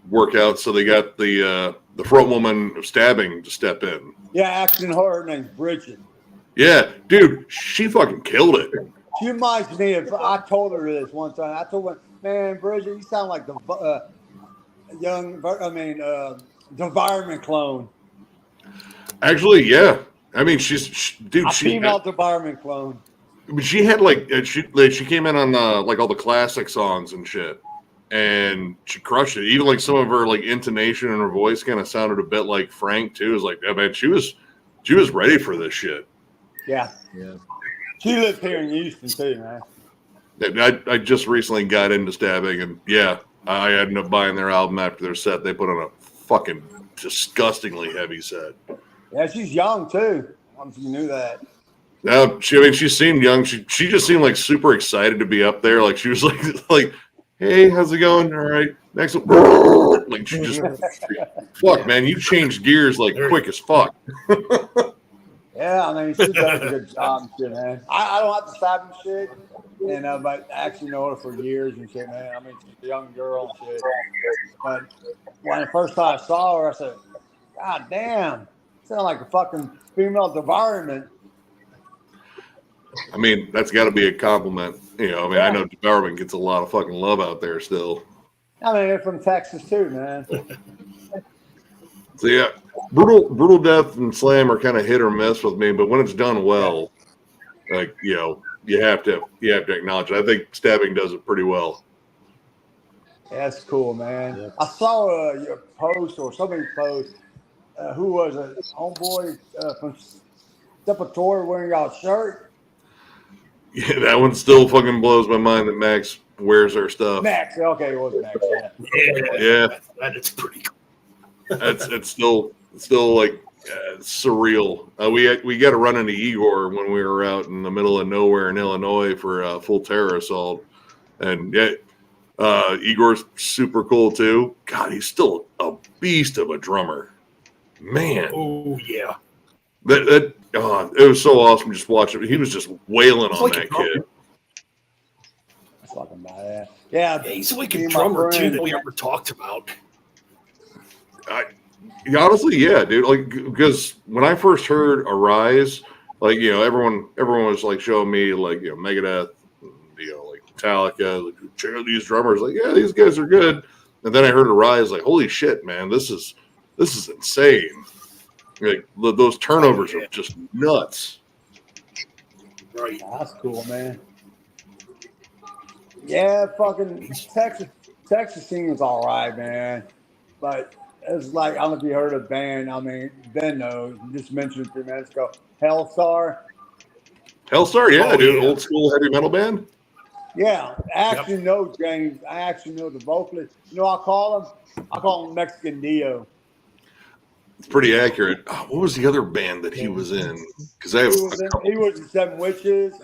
work out. So they got the front woman of Stabbing to step in. Yeah, acting her name's Bridget. Yeah, dude, she fucking killed it. She reminds me of. I told her this one time. I told her, man, Bridget, you sound like the the environment clone. Actually, yeah. I mean, she's female environment clone. I mean, she had she came in on like all the classic songs and shit, and she crushed it. Even like some of her like intonation and her voice kind of sounded a bit like Frank too. It was like, yeah, man, she was ready for this shit. Yeah. She lives here in Houston too, man. I just recently got into Stabbing, and yeah, I ended up buying their album after their set. They put on a fucking disgustingly heavy set. Yeah, she's young too. I don't know if you knew that. No, she seemed young. She just seemed like super excited to be up there. Like she was like, hey, how's it going? All right, next one. Like she just fuck, man, you changed gears like quick as fuck. Yeah, I mean, she does a good job and shit, man. I don't have to stab and shit, and but I actually know her for years and shit, man. I mean, she's a young girl and shit. But when the first time I saw her, I said, God damn, sound like a fucking female environment. I mean, that's got to be a compliment. You know, I mean, I know Devourment gets a lot of fucking love out there still. I mean, they're from Texas too, man. So yeah, brutal death and slam are kind of hit or miss with me, but when it's done well, like, you know, you have to acknowledge it. I think Stabbing does it pretty well. Yeah, that's cool, man. Yeah. I saw your post or somebody's post. Who was it? Homeboy from Stepatory wearing y'all shirt. Yeah, that one still fucking blows my mind that Max wears our stuff. Max. Okay, it was Max. Yeah. Yeah. That is pretty cool. It's still like surreal. We got to run into Igor when we were out in the middle of nowhere in Illinois for a full terror assault, and yeah, Igor's super cool too. God, he's still a beast of a drummer, man. Oh yeah, It was so awesome just watching. He was just wailing on that kid. That's fucking badass. Yeah, he's like a drummer too that we never talked about. Honestly, yeah, dude. Like, because when I first heard Arise, like, you know, everyone was like showing me like, you know, Megadeth, you know, like Metallica, like, check out these drummers. Like, yeah, these guys are good. And then I heard Arise, like, holy shit, man, this is insane. Like, those turnovers are just nuts. Right. That's cool, man. Yeah, fucking Texas scene was all right, man. But it's like, I don't know if you heard of band. I mean, Ben knows. You just mentioned it 3 minutes ago. Hellstar. Hellstar, yeah, dude. Yeah. Old school heavy metal band. Yeah, I actually know James. I actually know the vocalist. You know what I call him? I call him Mexican Dio. It's pretty accurate. Oh, what was the other band that he was in? Because He was in Seven Witches.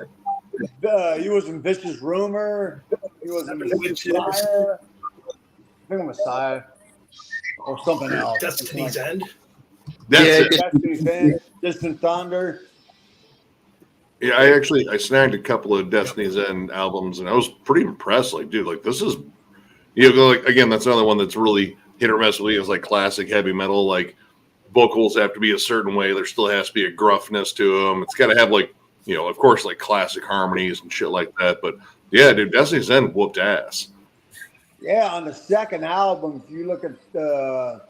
He was in Vicious Rumor. He was in Messiah. I think Messiah. Or something else. Destiny's End. Destiny's End. Distant Thunder. Yeah, I snagged a couple of Destiny's End albums, and I was pretty impressed. Like, dude, like this is, you know, like again, that's another one that's really hit or miss with me. It's like classic heavy metal. Like vocals have to be a certain way. There still has to be a gruffness to them. It's got to have like, you know, of course, like classic harmonies and shit like that. But yeah, dude, Destiny's End whooped ass. Yeah, on the second album, if you look at I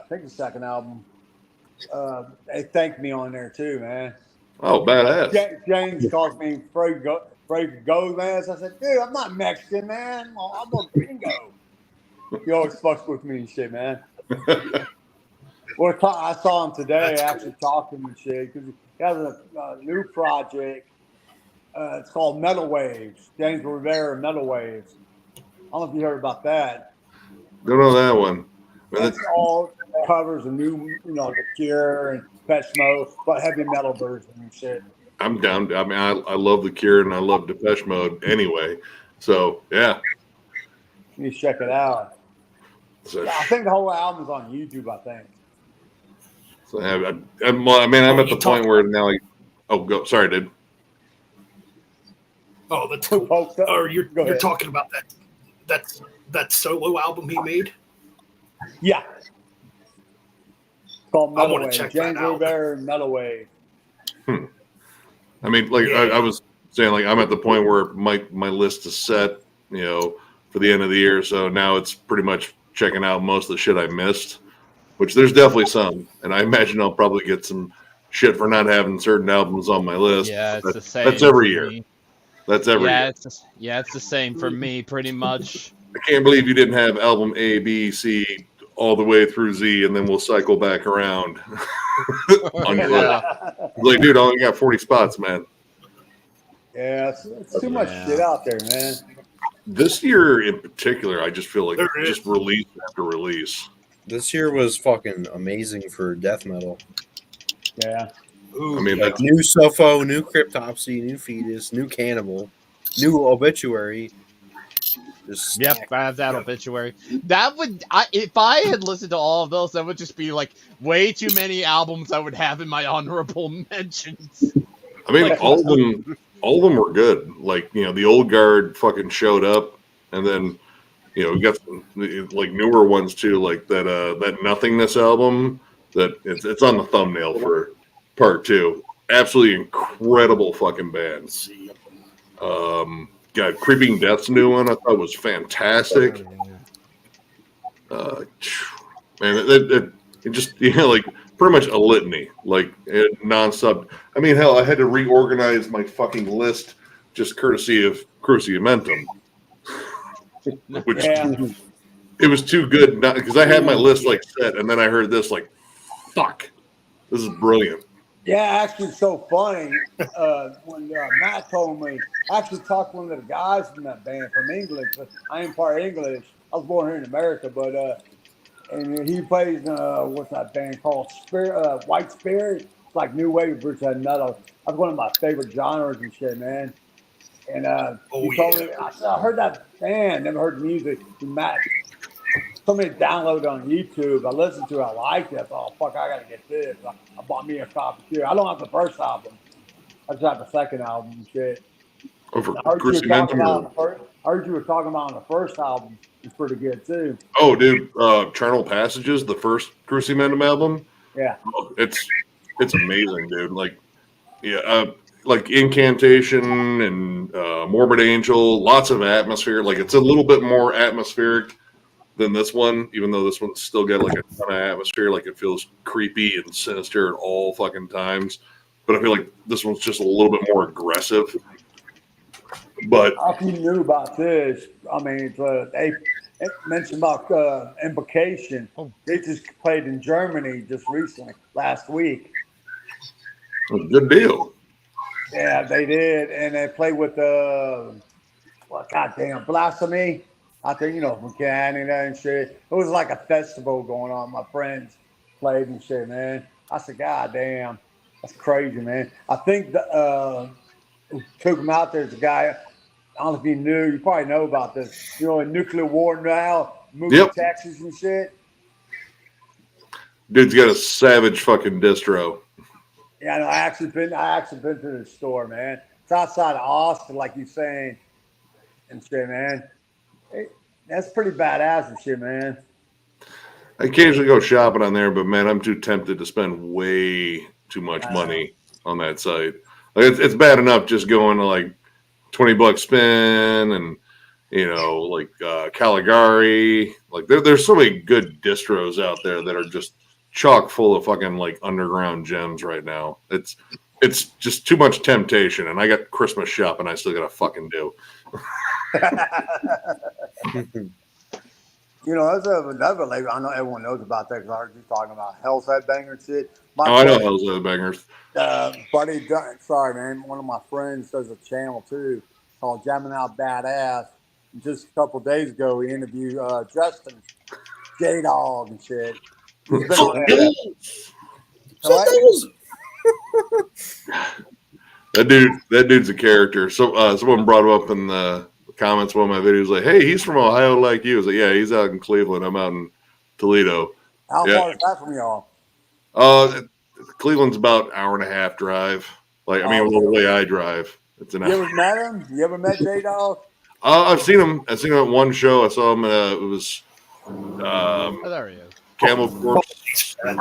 think the second album, they thanked me on there too, man. Oh, badass. James calls me Fraser Gomez. I said, dude, I'm not Mexican, man. I'm a gringo. He always fucks with me and shit, man. I saw him today. I actually talked to him and shit because he has a new project. It's called Metal Waves. James Rivera Metal Waves. I don't know if you heard about that. Don't know that one. That's all covers a new, you know, The Cure and Depeche Mode, but heavy metal version and shit. I'm down. I mean, I love The Cure and I love Depeche Mode anyway. So yeah, You check it out. so, I think the whole album's on YouTube. I think. so I'm at the point where now. Go. Sorry, dude. Oh, that's cool. Or you're talking about that solo album he made? Yeah. It's called I Metal wanna Wave. check that James out. Rivera Metal Wave. I mean, like I was saying, like I'm at the point where my list is set, you know, for the end of the year. So now it's pretty much checking out most of the shit I missed, which there's definitely some, and I imagine I'll probably get some shit for not having certain albums on my list. Yeah, it's the same. That's every for year. me. That's every year. It's the same for me, pretty much. I can't believe you didn't have album A, B, C all the way through Z, and then we'll cycle back around on your list. Like, dude, I only got 40 spots, man. Yeah, it's too much shit out there, man. This year in particular, I just feel like There just is. release after release. This year was fucking amazing for death metal. Yeah. Ooh, I mean, Like that's, new Sopho, new Cryptopsy, new Fetus, new Cannibal, new Obituary. Just Yep, I have that obituary. That would, if I had listened to all of those, that would just be like way too many albums I would have in my honorable mentions. I mean, all of them were good. Like, you know, the old guard fucking showed up, and then, you know, we got some, like newer ones too, like that Nothingness album that it's on the thumbnail for part 2. Absolutely incredible fucking bands. Got Creeping Death's new one. I thought was fantastic. Man, it just, you know, like pretty much a litany, like nonstop. I mean, hell, I had to reorganize my fucking list just courtesy of Cruciamentum, which it was too good because I had my list like set, and then I heard this like, fuck, this is brilliant. Yeah, actually, it's so funny. When Matt told me, I actually talked to one of the guys from that band from England. But I ain't part English. I was born here in America, but and he plays what's that band called? Spirit, White Spirit. It's like new wave British heavy metal. That's one of my favorite genres and shit, man. And Oh he told yeah. me, I said, I heard that band, never heard the music. And Matt told me to download it on YouTube. I listened to it, I liked it. I thought, oh, fuck, I gotta get this. I bought me a copy too. I don't have the first album. I just have the second album and shit. Over I heard you were talking Crucimentum about on or the first. I heard you were talking about on the first album. It's pretty good too. oh, dude, Charnel Passages, the first Crucimentum album. Yeah. Oh, it's amazing, dude. Yeah, like Incantation and Morbid Angel, lots of atmosphere. Like it's a little bit more atmospheric than this one, even though this one's still got like a ton of atmosphere. Like it feels creepy and sinister at all fucking times. But I feel like this one's just a little bit more aggressive. But If you knew about this, I mean, they mentioned about implication. Oh. They just played in Germany just recently, last week. good deal. Yeah, they did, and they played with well, goddamn, Blasphemy. I think from Canada and shit. It was like a festival going on. My friends played and shit, man. I said, God damn, that's crazy, man. I think who took him out there is a guy. I don't know if you knew. You probably know about this. In nuclear war now, moving Yep. to Texas and shit. Dude's got a savage fucking distro. Yeah, no, I actually been to the store, man. It's outside of Austin, like you're saying, and shit, man. That's pretty badass and shit, man. I occasionally go shopping on there, but man, I'm too tempted to spend way too much money on that site. Like it's bad enough just going to like $20 spin and like Caligari. Like there's so many good distros out there that are just chock full of fucking like underground gems right now. It's just too much temptation, and I got Christmas shopping I still gotta fucking do. There's another label. I know everyone knows about that because I heard you talking about Hell's Headbanger shit. I know Hell's Headbangers. Buddy, sorry, man. One of my friends does a channel too called Jamming Out Badass. And just a couple days ago, he interviewed Justin J Dog and shit. He's been on there. That dude's a character. So someone brought him up in the comments of one of my videos, like, "Hey, he's from Ohio, like you." I was like, "Yeah, he's out in Cleveland. I'm out in Toledo." How far is that from y'all? Cleveland's about an hour and a half drive. Like, I mean, the way I drive, it's an hour. You ever met him? You ever met J Dog? I've seen him. I've seen him at one show. I saw him. It was There he is. Camel Corpse. Yeah,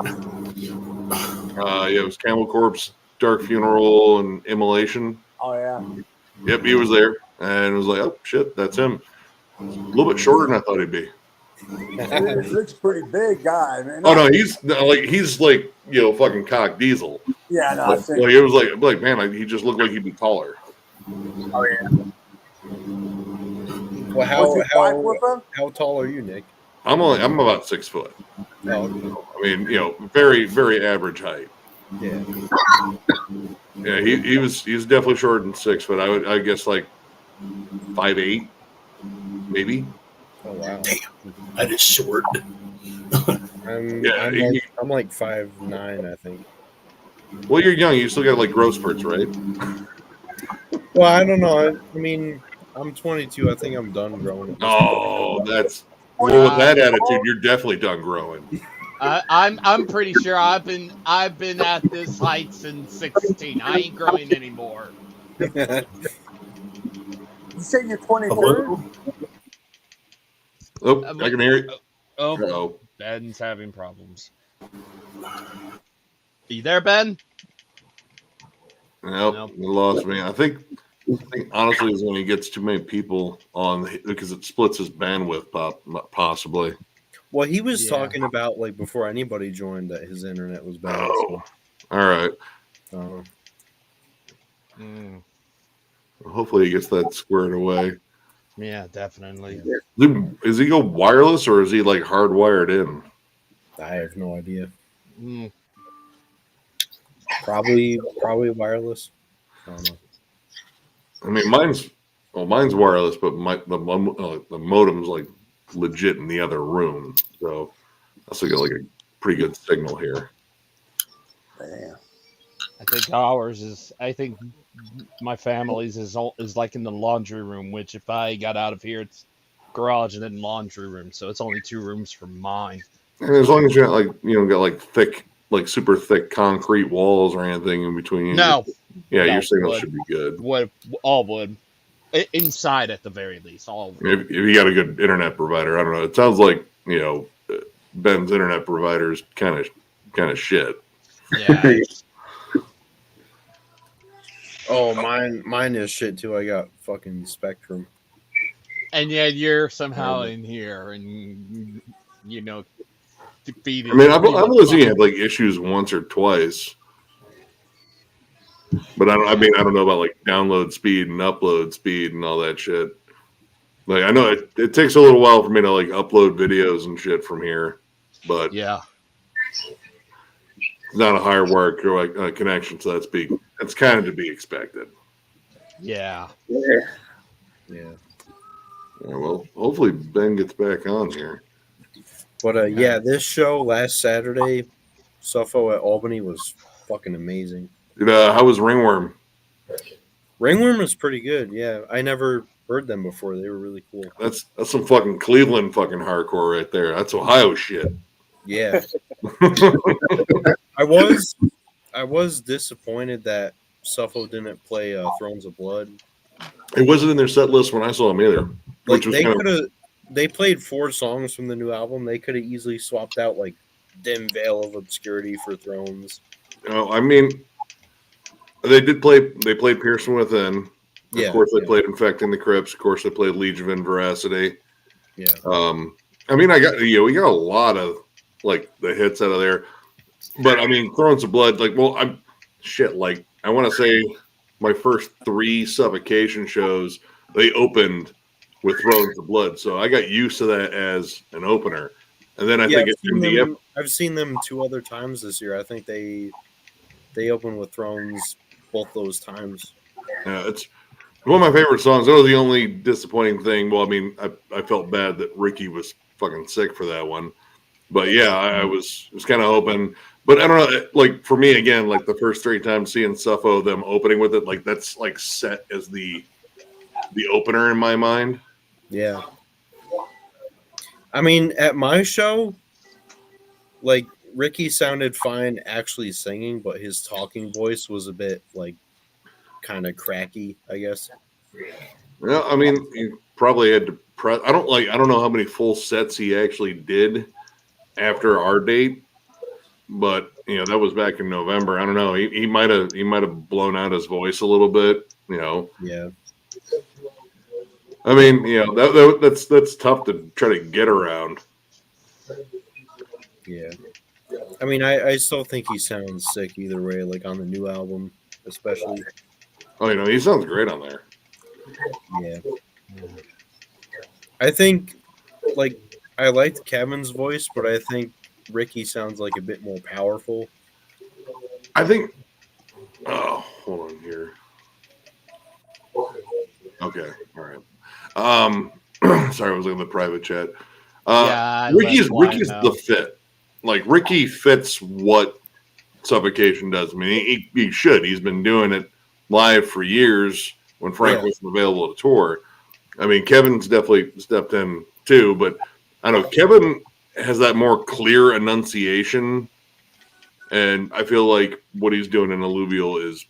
it was Camel Corpse, Dark Funeral, and Immolation. Oh yeah. Yep, he was there, and it was like, oh shit, that's him. A little bit shorter than I thought he'd be. He looks pretty big guy, man. Oh no, he's like fucking cock diesel. Yeah, no, Like, he was like man, he just looked like he'd be taller. Oh yeah. Well, how tall are you, Nick? I'm about 6 foot. Oh, I mean, very, very average height. yeah. Yeah, he's definitely shorter than 6 foot. I guess like 5'8", maybe. Oh wow. That is short. I'm like 5'9", I think. Well, you're young. You still got like growth spurts, right? Well, I don't know. I mean, I'm 22. I think I'm done growing. Oh, with that attitude, you're definitely done growing. I'm pretty sure I've been at this height since 16. I ain't growing anymore. You say you're 24? Oh, I can hear you. Oh, Ben's having problems. Are you there, Ben? Nope. You lost me. I think honestly is when he gets too many people on because it splits his bandwidth, possibly. Well, he was talking about like before anybody joined that his internet was bad. Oh, all right. Hopefully he gets that squared away. Yeah, definitely. Is he go wireless or is he like hardwired in? I have no idea. Probably wireless. I don't know. I mean, mine's wireless, but the modem's like legit in the other room, so I still get like a pretty good signal here. Damn. I think my family's is like in the laundry room, which if I got out of here, it's garage and then laundry room, so it's only 2 rooms for mine. And as long as you're not like got like thick, like super thick concrete walls or anything in between you, No, yeah, no, your signal wood. should be good. Wood, all wood. Inside at the very least, all wood. If you got a good internet provider, I don't know. It sounds like Ben's internet provider is kind of shit. Yeah. Oh, mine is shit too. I got fucking Spectrum. And yet you're somehow in here and defeated. I mean, I've only seen it like issues once or twice, but I don't know about like download speed and upload speed and all that shit. Like I know it takes a little while for me to like upload videos and shit from here, but yeah, it's not a higher work or like connection, so that's kind of to be expected. yeah. Yeah. Well, hopefully Ben gets back on here. But yeah, this show last Saturday, Suffo at Albany was fucking amazing. Dude, how was Ringworm? Ringworm was pretty good. Yeah, I never heard them before. They were really cool. That's some fucking Cleveland fucking hardcore right there. That's Ohio shit. Yeah. I was disappointed that Suffo didn't play Thrones of Blood. It wasn't in their set list when I saw them either. Like they played 4 songs from the new album. They could have easily swapped out like Dim Veil of Obscurity for Thrones. I mean, they played Pearson Within. Of course, they played Infecting the Crypts. Of course, they played Legion of Veracity. Yeah. I mean, we got a lot of like the hits out of there, but I mean, Thrones of Blood. Like, well, like I want to say my first 3 Suffocation shows they opened with Thrones of Blood, so I got used to that as an opener. And then I think it's MDF. I've seen them 2 other times this year. I think they opened with Thrones both those times. Yeah, it's one of my favorite songs. That was the only disappointing thing. Well, I mean, I felt bad that Ricky was fucking sick for that one. But yeah, I was kind of hoping. But I don't know. Like for me, again, like the first 3 times seeing Suffo, them opening with it, like that's like set as the opener in my mind. Yeah. I mean, at my show, like Ricky sounded fine actually singing, but his talking voice was a bit like kind of cracky, I guess. Well, I mean, he probably had to press. I don't know how many full sets he actually did after our date, but that was back in November. I don't know. He might have blown out his voice a little bit. Yeah. I mean, that's tough to try to get around. Yeah. I mean, I still think he sounds sick either way, like on the new album, especially. Oh, he sounds great on there. Yeah. I think, like, I liked Kevin's voice, but I think Ricky sounds like a bit more powerful. I think. Oh, hold on here. Okay, all right. Sorry, I was in the private chat. Ricky's the fit. Like Ricky fits what Suffocation does. I mean, he should. He's been doing it live for years when Frank wasn't available to tour. I mean, Kevin's definitely stepped in too, but I don't know. Kevin has that more clear enunciation, and I feel like what he's doing in Alluvial is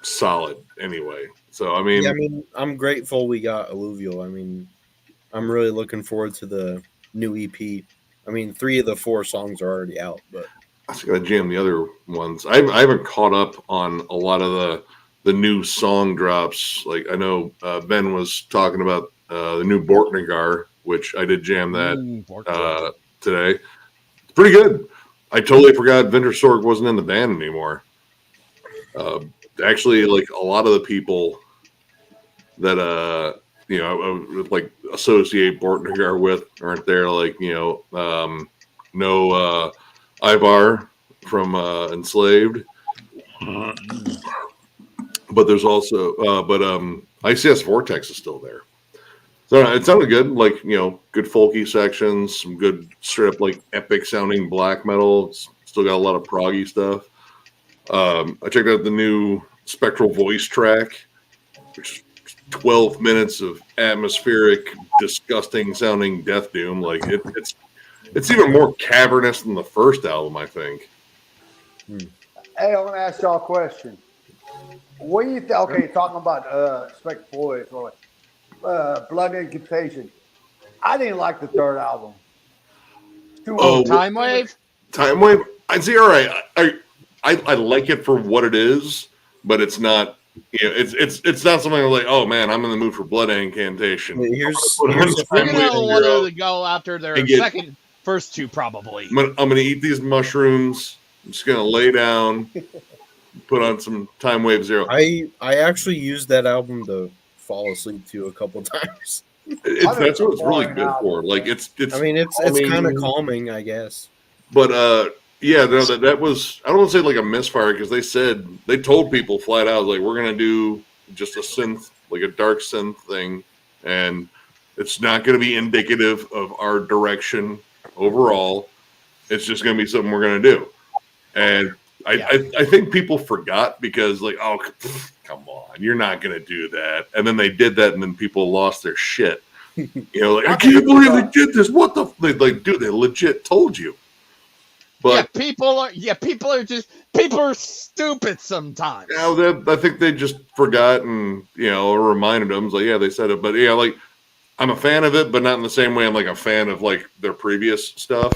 solid anyway. So, I mean, I'm grateful we got Alluvial. I mean, I'm really looking forward to the new EP. I mean, 3 of the 4 songs are already out, but I just got to jam the other ones. I haven't caught up on a lot of the new song drops. Like I know Ben was talking about the new Borknagar, which I did jam that today. It's pretty good. I totally forgot Vintersorg wasn't in the band anymore. Actually, like a lot of the people that I would like associate Borknagar with aren't there. Like no Ivar from Enslaved. But there's also, ICS Vortex is still there. So it sounded good, like, good folky sections, some good straight up, like, epic sounding black metal. It's still got a lot of proggy stuff. I checked out the new Spectral Voice track, which is 12 minutes of atmospheric, disgusting sounding death doom. Like, it's even more cavernous than the first album, I think. Hey, I want to ask y'all a question. What do you think? Okay, talking about Spec Boys or Blood Incantation. I didn't like the third album. Time Wave? Time Wave? I'd say, all right. I like it for what it is, but it's not. It's not something like, oh man, I'm in the mood for Blood Incantation. Here's You're gonna want to go after their first two, probably. I'm gonna eat these mushrooms. I'm just gonna lay down, put on some Time Wave Zero. I actually used that album to fall asleep to a couple times. That's what it's really good for. Like it's. I mean, it's kind of calming, I guess. But yeah, no, that was, I don't want to say like a misfire, because they told people flat out, like, we're gonna do just a synth, like a dark synth thing, and it's not gonna be indicative of our direction overall. It's just gonna be something we're gonna do. And I think people forgot, because like, oh, come on, you're not gonna do that. And then they did that, and then people lost their shit. Like, I can't believe they did this. What the like, dude? They legit told you. But people are stupid sometimes. I think they just forgot and reminded them. Like, yeah, they said it, but yeah, like, I'm a fan of it, but not in the same way I'm like a fan of like their previous stuff.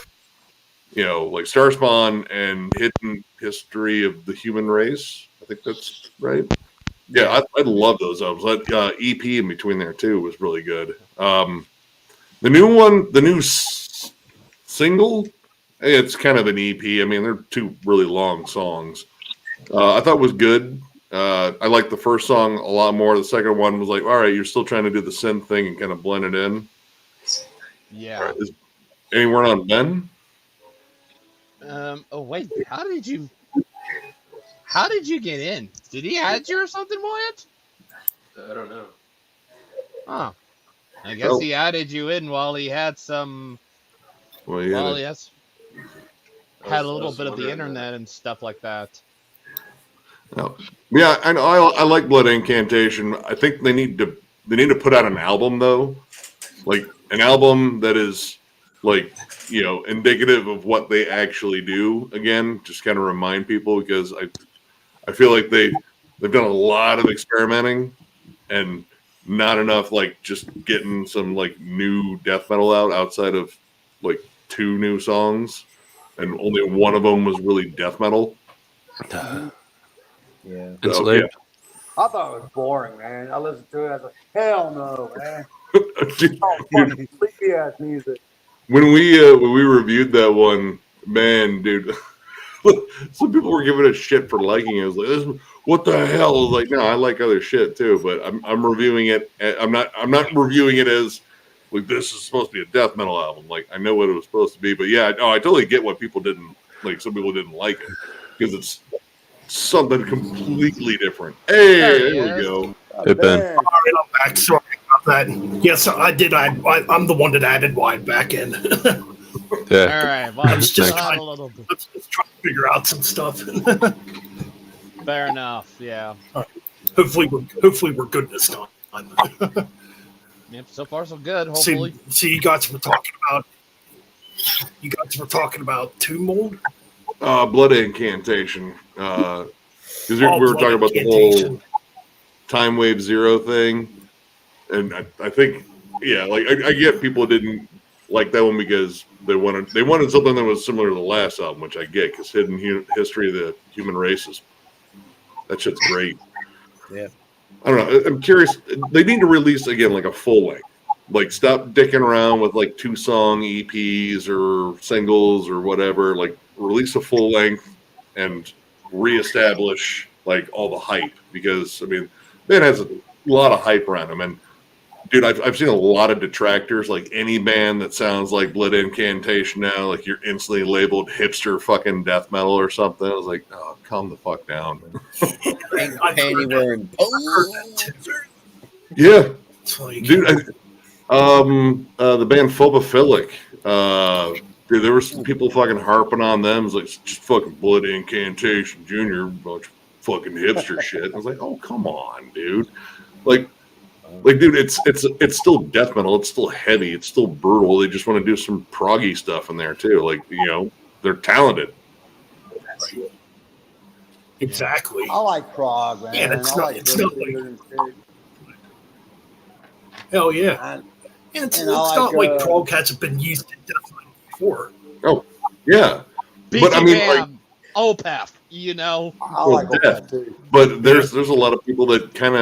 Like Starspawn and Hidden History of the Human Race. I think that's right. Yeah, I love those albums. That EP in between there too was really good. The new one, the new single, it's kind of an EP. I mean, they're two really long songs. I thought it was good. I liked the first song a lot more. The second one was like, all right, you're still trying to do the synth thing and kind of blend it in. Yeah. Any word on Ben? Oh wait, how did you get in? Did he add you or something, Wyatt? I don't know. Oh, I guess he added you in while he had some. Well, yeah. Had a little bit of the internet and stuff like that. No. Yeah, I know. I like Blood Incantation. I think they need to put out an album though, like an album that is like indicative of what they actually do. Again, just kind of remind people, because I feel like they've done a lot of experimenting and not enough like just getting some like new death metal outside of like 2 new songs. And only one of them was really death metal. Yeah. So, yeah. I thought it was boring, man. I listened to it. I was like, hell no, man. Sleepy ass music. When we reviewed that one, man, dude, some people were giving us shit for liking it. I was like, what the hell? I was like, no, I like other shit too, but I'm reviewing it. I'm not reviewing it as like, this is supposed to be a death metal album. Like, I know what it was supposed to be, but yeah, I totally get why people didn't like. Some people didn't like it because it's something completely different. Hey, there we go. Hey, Ben. All right, I'm back. Sorry about that. Yes, I did. I'm the one that added Wyatt back in. Yeah. All right, well, Let's just a little bit. let's try to figure out some stuff. Fair enough. Yeah. Hopefully we're good this time. Yep. So far, so good. Hopefully. See, you guys were talking about Tomb Mold. Blood Incantation. Because we were talking about the whole Time Wave Zero thing, and I think, yeah, like I get people didn't like that one because they wanted something that was similar to the last album, which I get, because Hidden History of the Human Race that shit's great. Yeah. I don't know. I'm curious. They need to release again like a full length. Like, stop dicking around with like 2-song EPs or singles or whatever. Like, release a full length and reestablish like all the hype, because I mean, Ben has a lot of hype around him, and Dude, I've seen a lot of detractors. Like any band that sounds like Blood Incantation now, like you're instantly labeled hipster fucking death metal or something. I was like, oh, calm the fuck down. Pink I've panty heard wearing that too. Yeah, It's like, dude. The band Phobophilic. Dude, there were some people fucking harping on them. It was like just fucking Blood Incantation Junior, bunch of fucking hipster shit. I was like, oh, come on, dude. Like, dude, it's still death metal. It's still heavy. It's still brutal. They just want to do some proggy stuff in there too. Like, they're talented. exactly. I like prog, man. Yeah, it's I not- like it's not Gertrude and shit. Hell yeah. And It's And I not like, like prog hasn't been used in death metal before. Yeah, BG but I mean, like, Bam, Opeth, you know. I like all death. that too. but there's a lot of people that kind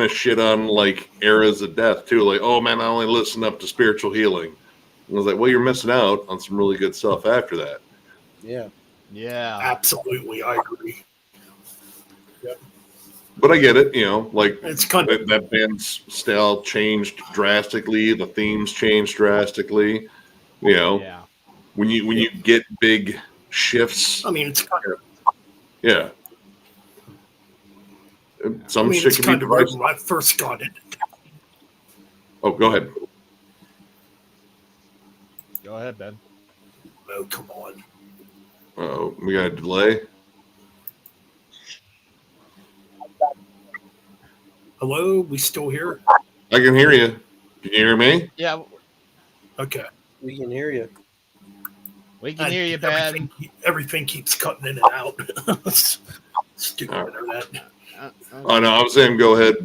of shit on like eras of death too. Like, oh man, I only listen up to Spiritual Healing. And I was like, well, you're missing out on some really good stuff after that. Yeah. Yeah. Absolutely, I agree. But I get it, like It's kind of that band's style changed drastically. The themes changed drastically. Yeah. When you get big shifts, I mean, it's kind of. yeah. Some shit it's can kind be of weird divisive. when I first got it. Oh, go ahead. Go ahead, Ben. Oh, come on. Oh, we got a delay. Hello, we still here? I can hear you. Can you hear me? Yeah, Okay. We can hear you. we can hear you, Ben. Everything keeps cutting in and out. Stupid Oh. internet. Oh no, I was saying go ahead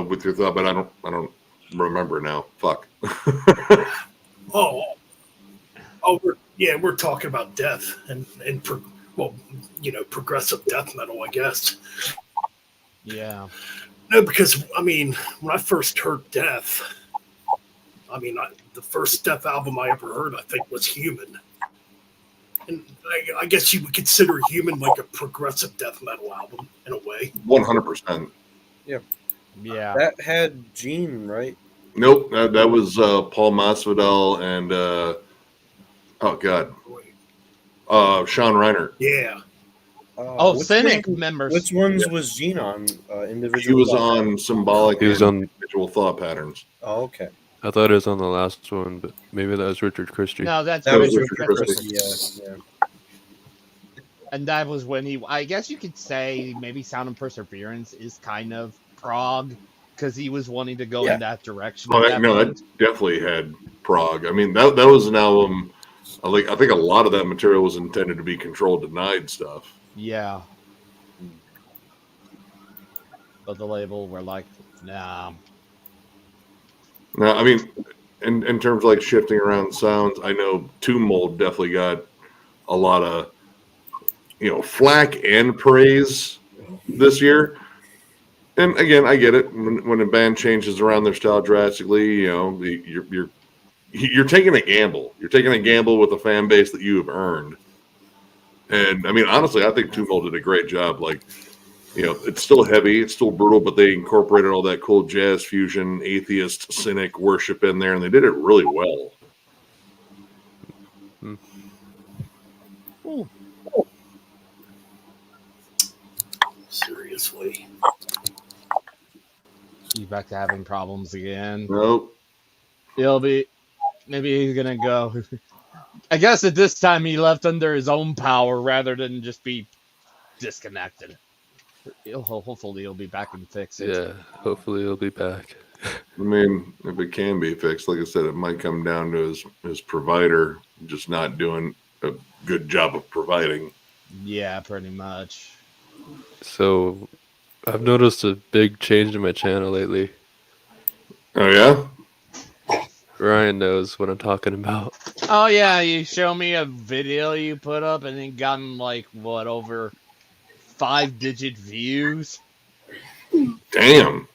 with your thought, but I don't remember now. Fuck. Oh, we're talking about death and progressive death metal, I guess. Yeah. No, because I mean, when I first heard death, the first death album I ever heard, I think, was Human, and I guess you would consider Human like a progressive death metal album in a way. 100%. Yeah. That had Gene, right? Nope, that was Paul Masvidal and oh god, Sean Reiner. Yeah, Oh, which Cynic one- members. Which ones was Gene on? He Individual. was thought? on Symbolic He was and on. Individual Thought Patterns. Oh, okay. I thought it was on the last one, but maybe that was Richard Christie. No, that's That was Richard Richard Christie. Christie. Yeah. And that was when I guess you could say maybe Sound and Perseverance is kind of prog because he was wanting to go Yeah. in that direction. Oh, at that, that no, point. that definitely had prog. I mean, that was an album. I think a lot of that material was intended to be Controlled Denied stuff. Yeah. But the label were like, nah. Now, I mean, in terms of like shifting around sounds, I know Tomb Mold definitely got a lot of flack and praise this year. And again, I get it. When a band changes around their style drastically, you're taking a gamble. You're taking a gamble with a fan base that you have earned. And I mean, honestly, I think Tomb Mold did a great job. Like, it's still heavy, it's still brutal, but they incorporated all that cool jazz fusion, atheist, cynic worship in there, and they did it really well. seriously. He's back to having problems again. Nope. Maybe he's gonna go. I guess at this time he left under his own power rather than just be disconnected. Hopefully he'll be back and fix it. Yeah, hopefully he'll be back. I mean, if it can be fixed, like I said, it might come down to his provider just not doing a good job of providing. Yeah, pretty much. So, I've noticed a big change in my channel lately. Oh, yeah? Ryan knows what I'm talking about. Oh yeah, you show me a video you put up and it gotten like over 5-digit views. Damn.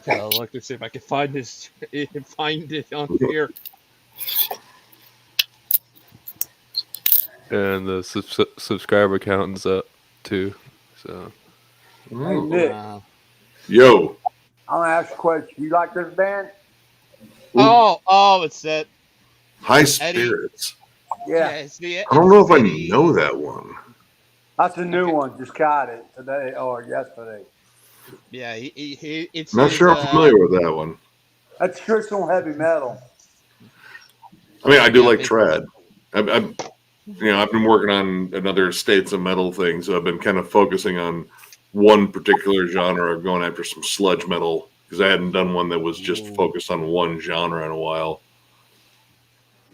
I'll look to see if I can find it on here. And the subscriber count is up too. So, Hey, Nick, Wow. Yo. I'm gonna ask you a question. You like this band? Oh, it's that High Eddie. Spirits. Yeah, It's the I don't know if I Eddie. know that one. that's a new Okay. one. Just got it today or yesterday. Yeah, it's I'm not his. sure I'm familiar with that one. That's traditional heavy metal. I mean, I do Yeah, like trad. I've been working on another States of Metal thing, so I've been kind of focusing on one particular genre, going after some sludge metal because I hadn't done one that was just focused on one genre in a while.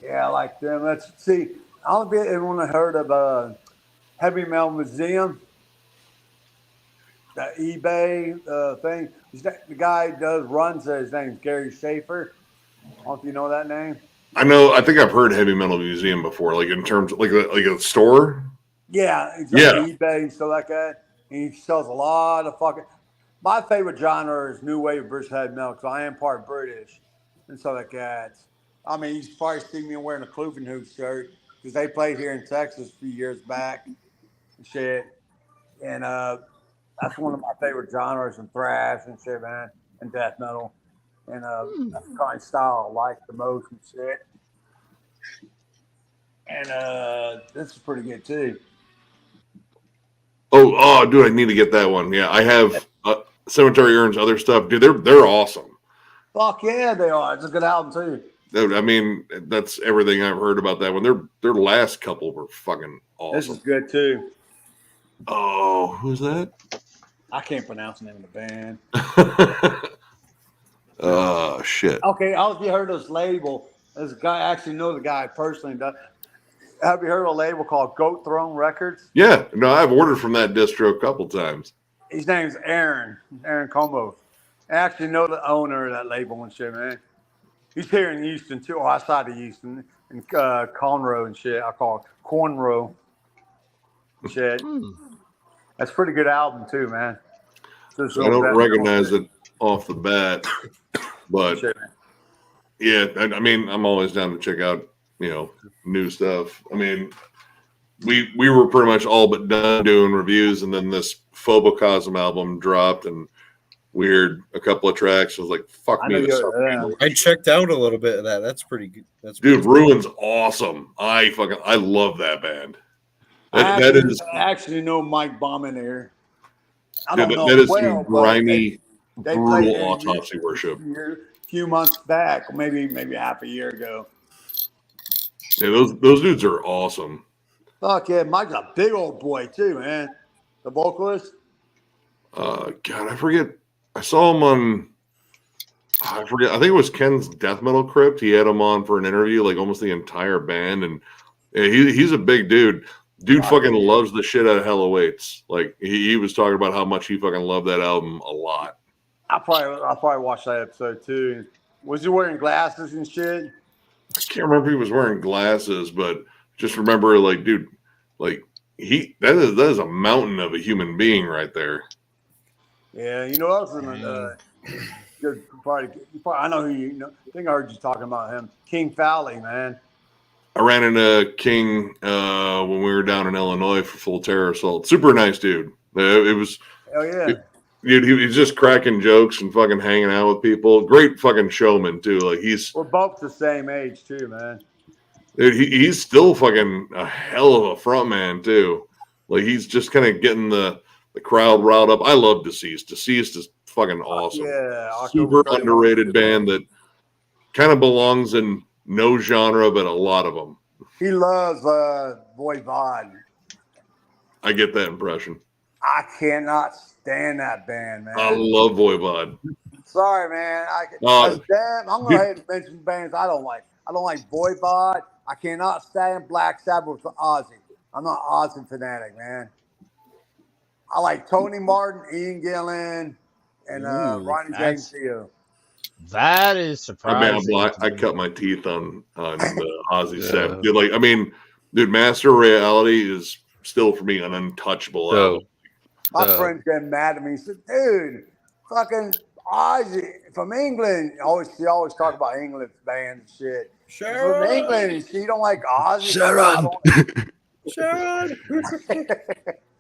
Yeah, I like them. Let's see. I don't know if everyone heard of Heavy Metal Museum, the eBay thing. The guy runs it. His name's Gary Schaefer. I don't know if you know that name. I know. I think I've heard Heavy Metal Museum before, like in terms of like a store. Yeah, he's on Yeah. eBay and stuff like that. And he sells a lot of fucking. My favorite genre is new wave British heavy metal because I am part British and stuff like that. I mean, you've probably seen me wearing a Cloven Hoof shirt because they played here in Texas a few years back and shit. And that's one of my favorite genres and thrash and shit, man, and death metal. And that's the kind of style I like the most and shit. And this is pretty good too. Oh, dude, I need to get that one. Yeah, I have Cemetery Urns, other stuff. Dude, they're awesome. Fuck yeah, they are. It's a good album too. Dude, I mean, that's everything I've heard about that one. Their last couple were fucking This awesome. is good too. Oh, who's that? I can't pronounce the name of the band. Oh shit. Okay, I you heard of this label. This guy I actually know the guy personally. Have you heard of a label called Goat Throne Records? Yeah, no, I've ordered from that distro a couple times. His name's Aaron Como. I actually know the owner of that label and shit, man. He's here in Houston too, or outside of Houston, in Conroe and shit. I call it Cornrow and shit. That's a pretty good album too, man. So I don't recognize it off the bat, but shit, yeah, I mean, I'm always down to check out, new stuff. I mean, we were pretty much all but done doing reviews, and then this Phobocosm album dropped, and we heard a couple of tracks. I was like, "Fuck me!" I checked out a little bit of that. That's pretty good. Dude, Ruin's awesome. I love that band. I actually know Mike Bauman there. I don't know that is well, some grimy, they brutal autopsy worship. A few months back, maybe half a year ago. Yeah, those dudes are awesome. Fuck yeah, Mike's a big old boy too, man. The vocalist. God, I forget. I saw him on. I forget. I think it was Ken's Death Metal Crypt. He had him on for an interview, like almost the entire band, and yeah, he's a big dude. Dude fucking loves the shit out of Hell Awaits. Like he was talking about how much he fucking loved that album a lot. I'll probably watch that episode too. Was he wearing glasses and shit? I can't remember if he was wearing glasses, but just remember, like, dude, like that is a mountain of a human being right there. Yeah, you know what else? Good, I know who you know. I think I heard you talking about him, King Fowley, man. I ran into King when we were down in Illinois for Full Terror Assault. Super nice dude. It was. Hell yeah. He's just cracking jokes and fucking hanging out with people. Great fucking showman too. Like we're both the same age too, man. Dude, he's still fucking a hell of a front man too. Like he's just kind of getting the crowd riled up. I love Deceased. Deceased is fucking awesome. Yeah, super underrated band that kind of belongs in no genre, but a lot of them. He loves Voivod. I get that impression. I cannot stand that band, man. I love Voivod. Sorry, man. I'm gonna go ahead and mention bands I don't like. I don't like Voivod. I cannot stand Black Sabbath with Ozzy. I'm not Ozzy fanatic, man. I like Tony Martin, Ian Gillan, and Ronnie James Dio. That is surprising. I cut my teeth on the Ozzy set. Dude, like, I mean, dude, Master of Reality is still for me an untouchable album. My friend get mad at me. He said, "Dude, fucking Ozzy from England." She always talk about England bands and shit. Sharon. From England, she don't like Ozzy. Sharon. Sharon.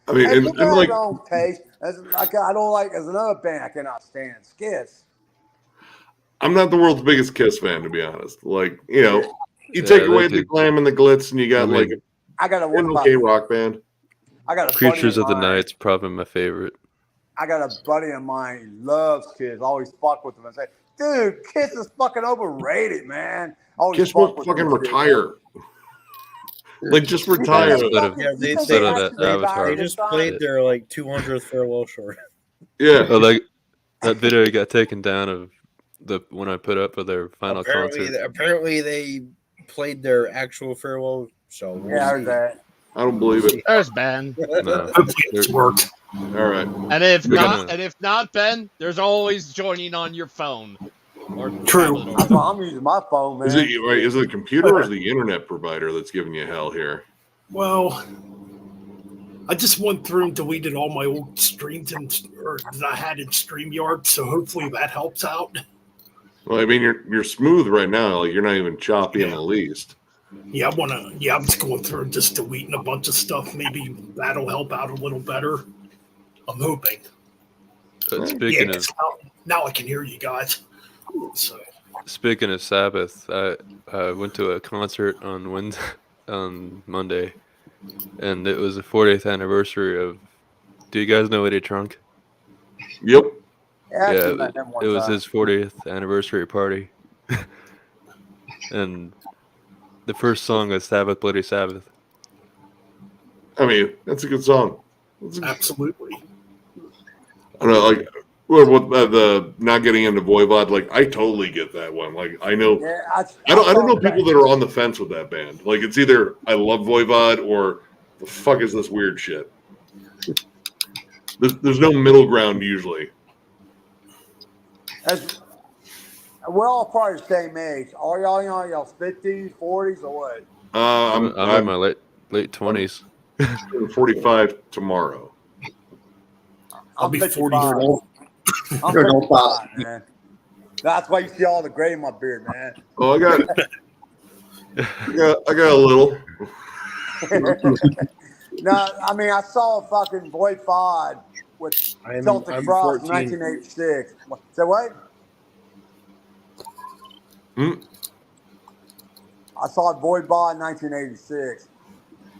I mean, Hey, and people have like their own taste. As like I don't like as another band I cannot stand. Skids. I'm not the world's biggest Kiss fan, to be honest. Like, you know, you Yeah, take they away the could. glam and the glitz, and you got I like mean, I got a an one. okay rock band. I got a buddy Creatures of of the mine. Night's probably my favorite. I got a buddy of mine who loves Kiss. I always fuck with him and say, dude, Kiss is fucking overrated, man. I always Kiss fuck won't with fucking him and shit, retire. Like, just man. retire. You Instead think of- they, Yeah, you they think instead they of that actually Avatar retired They this just time? played their like 200th farewell show. Yeah. Oh, like that video got taken down of the when I put up for their final concert. Apparently, they played their actual farewell show. We'll Yeah, I heard see. that. I don't believe it. There's Ben. No, Hopefully it's They're- worked. All right. And if We're not, gonna- Ben, there's always joining on your phone or True. tablet or That's why I'm using my phone, man. Is it right? Is it a computer or is it the internet provider that's giving you hell here? Well, I just went through and deleted all my old streams or that I had in StreamYard, so hopefully that helps out. Well, I mean, you're smooth right now. Like, you're not even choppy in the least. Yeah, I'm just going through and just deleting a bunch of stuff. Maybe that'll help out a little better. I'm hoping. But speaking Yeah, of 'cause now I can hear you guys. So speaking of Sabbath, I went to a concert on Monday, and it was the 40th anniversary of. Do you guys know Eddie Trunk? Yep. Yeah, I Yeah, seen that one it was time. his 40th anniversary party, and the first song was Sabbath, Bloody Sabbath. I mean, that's a good song. absolutely. I don't know, like, with the not getting into Voivod, like, I totally get that one. Like, I know, Yeah, I don't know people that are on the fence with that band. Like, it's either I love Voivod or the fuck is this weird shit. There's no middle ground usually. We're all probably the same age. All y'all 50s, 40s, or what? I'm in I'm my late 20s. 45 tomorrow. I'll be 55. 40. I'm 55, man. That's why you see all the gray in my beard, man. Oh, I got a little. No, I mean, I saw fucking Void Fod with Celtic Frost in 1986. So what? I saw Void Fod in 1986.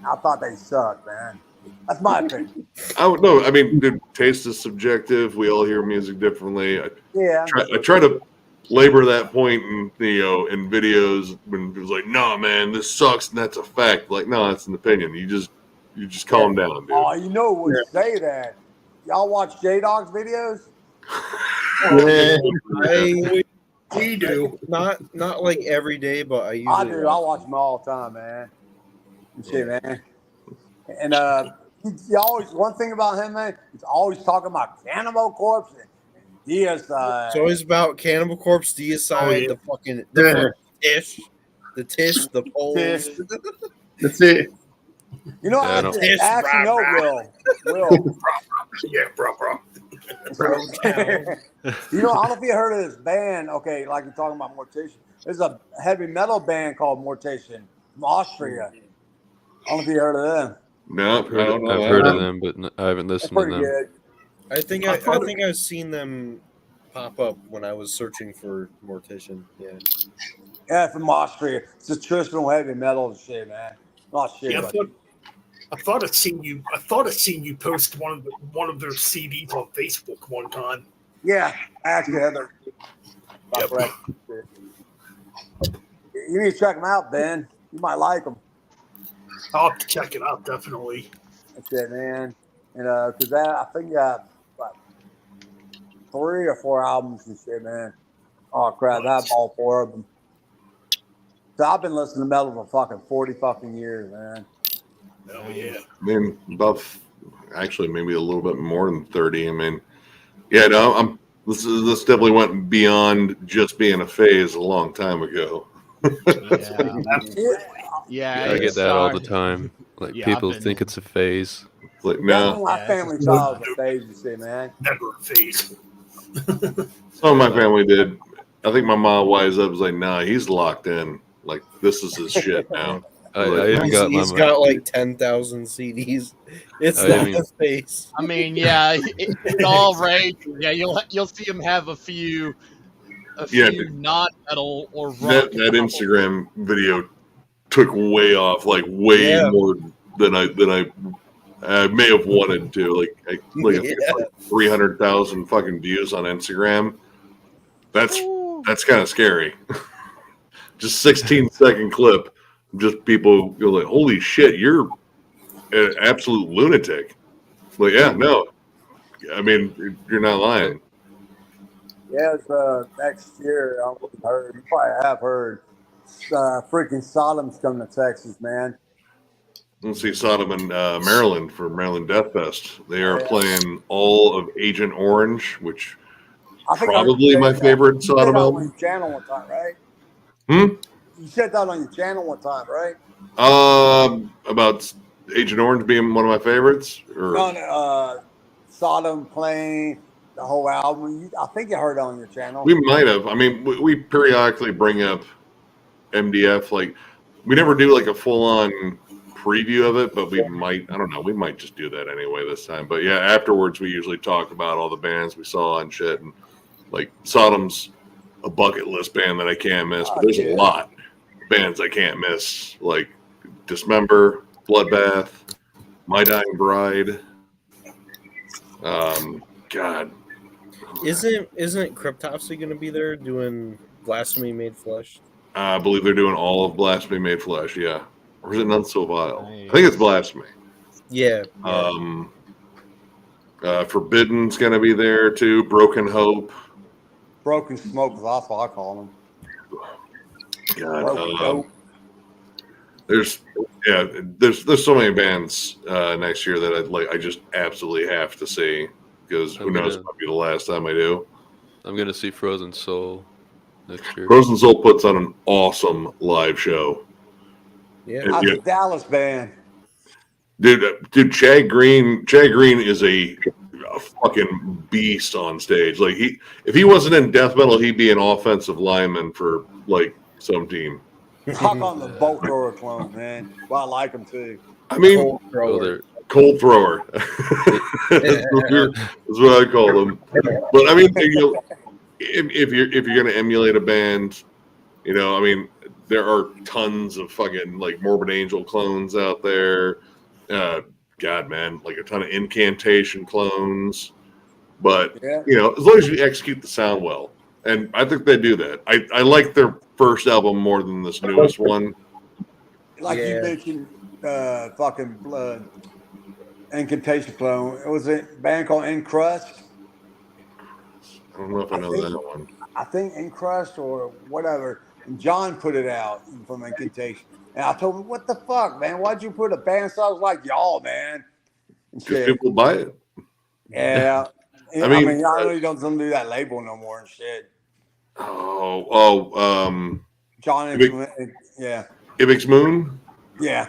I thought they sucked, man. That's my opinion. No, I mean, dude, taste is subjective. We all hear music differently. I try to labor that point in videos when it was like, no, man, this sucks, and that's a fact. Like, no, that's an opinion. You just calm down, dude. Oh, you know what to say that. Y'all watch J-Dog's videos? We do. Not like every day, but I usually. I do. I watch them all the time, man. Shit, man. And he always, one thing about him, man, he's always talking about Cannibal Corpse and Deicide. It's always about Cannibal Corpse, Deicide, the fucking Tish, the poles. That's it. You know, Yeah, I I don't- actually know Will. Yeah, bro. You know, I don't know if you heard of this band. Okay, like you're talking about Mortation. There's a heavy metal band called Mortation from Austria. I don't know if you heard of them. No, I've heard of them, but I haven't That's listened to pretty them. good. I think I've seen them pop up when I was searching for Mortician. Yeah. Yeah, from Austria. It's a traditional heavy metal and shit, man. Not shit. Yeah, but I thought I'd seen you post one of their CDs on Facebook one time. yeah, I actually had their. You need to check them out, Ben. You might like them. I'll have to check it out, definitely. That's it, man. And because I think you got what, 3 or 4 albums and shit, man. Oh crap, I have all 4 of them. So I've been listening to metal for fucking 40 fucking years, man. Oh yeah. I mean, actually maybe a little bit more than 30. I mean, yeah, no, this definitely went beyond just being a phase a long time ago. Yeah, I get that all the time. Like, Yeah, people I've been- think it's a phase. Like, That's no, when my family thought it was a phase, you see, man. Never a phase. some of my family did. I think my mom wised up, was like, nah, he's locked in. Like, this is his shit now. I even got my. He's got like 10,000 CDs. It's I not mean- a face. I mean, yeah, it's all right. Yeah, you'll see him have a few Yeah, non-metal or rock. that Instagram video took way off, like way Yeah. more than I may have wanted to. Like I think it's like 300,000 fucking views on Instagram. That's kind of scary. Just 16-second clip, just people go like, "Holy shit, you're an absolute lunatic." Like, yeah, no, I mean, you're not lying. Yeah, it's next year. I don't know if you heard. You probably have heard. Freaking Sodom's coming to Texas, man. Let's see, Sodom in Maryland for Maryland Death Fest. They are Yeah. playing all of Agent Orange, which I think I heard probably you my say that. favorite You said Sodom that on album. your channel one time, right? Hmm? You said that on your channel one time, right? About Agent Orange being one of my favorites, or No, Sodom playing the whole album. I think you heard it on your channel. we might have. I mean, we periodically bring up MDF. Like, we never do like a full-on preview of it, but we might. I don't know. We might just do that anyway this time. But yeah, afterwards we usually talk about all the bands we saw and shit. And like Sodom's a bucket list band that I can't miss, but there's a lot of bands I can't miss, like Dismember, Bloodbath, My Dying Bride. God, Isn't Cryptopsy going to be there doing Blasphemy Made Flesh? I believe they're doing all of Blasphemy Made Flesh. Yeah, or is it None So Vile? Nice. I think it's Blasphemy. Yeah. Forbidden's going to be there too. Broken Hope. Broken Smoke, that's what I call them. Broken God, Dope. there's so many bands next year that I just absolutely have to see, because who knows, it might be the last time I do. I'm gonna see Frozen Soul next year. Frozen Soul puts on an awesome live show. Yeah. That's a Dallas band. Dude, Chad Green is a fucking beast on stage. Like, if he wasn't in death metal, he'd be an offensive lineman for like some team. Talk on the bolt thrower clone, man. Well, I like them too. I mean, cold thrower. That's what I call them. But I mean, if you're gonna emulate a band, I mean, there are tons of fucking like Morbid Angel clones out there. God, man, like a ton of Incantation clones. But as long as you execute the sound well, and I think they do that. I like their first album more than this newest one. Like you mentioned, fucking blood. Incantation clone. It was a band called Encrust. I don't know if I know that one. I think Encrust or whatever. And John put it out from Incantation. And I told him, what the fuck, man? Why'd you put a band sounds like y'all, man? Because people buy it. Yeah. I mean, I really don't do that label no more and shit. John and Ibix Moon? Yeah.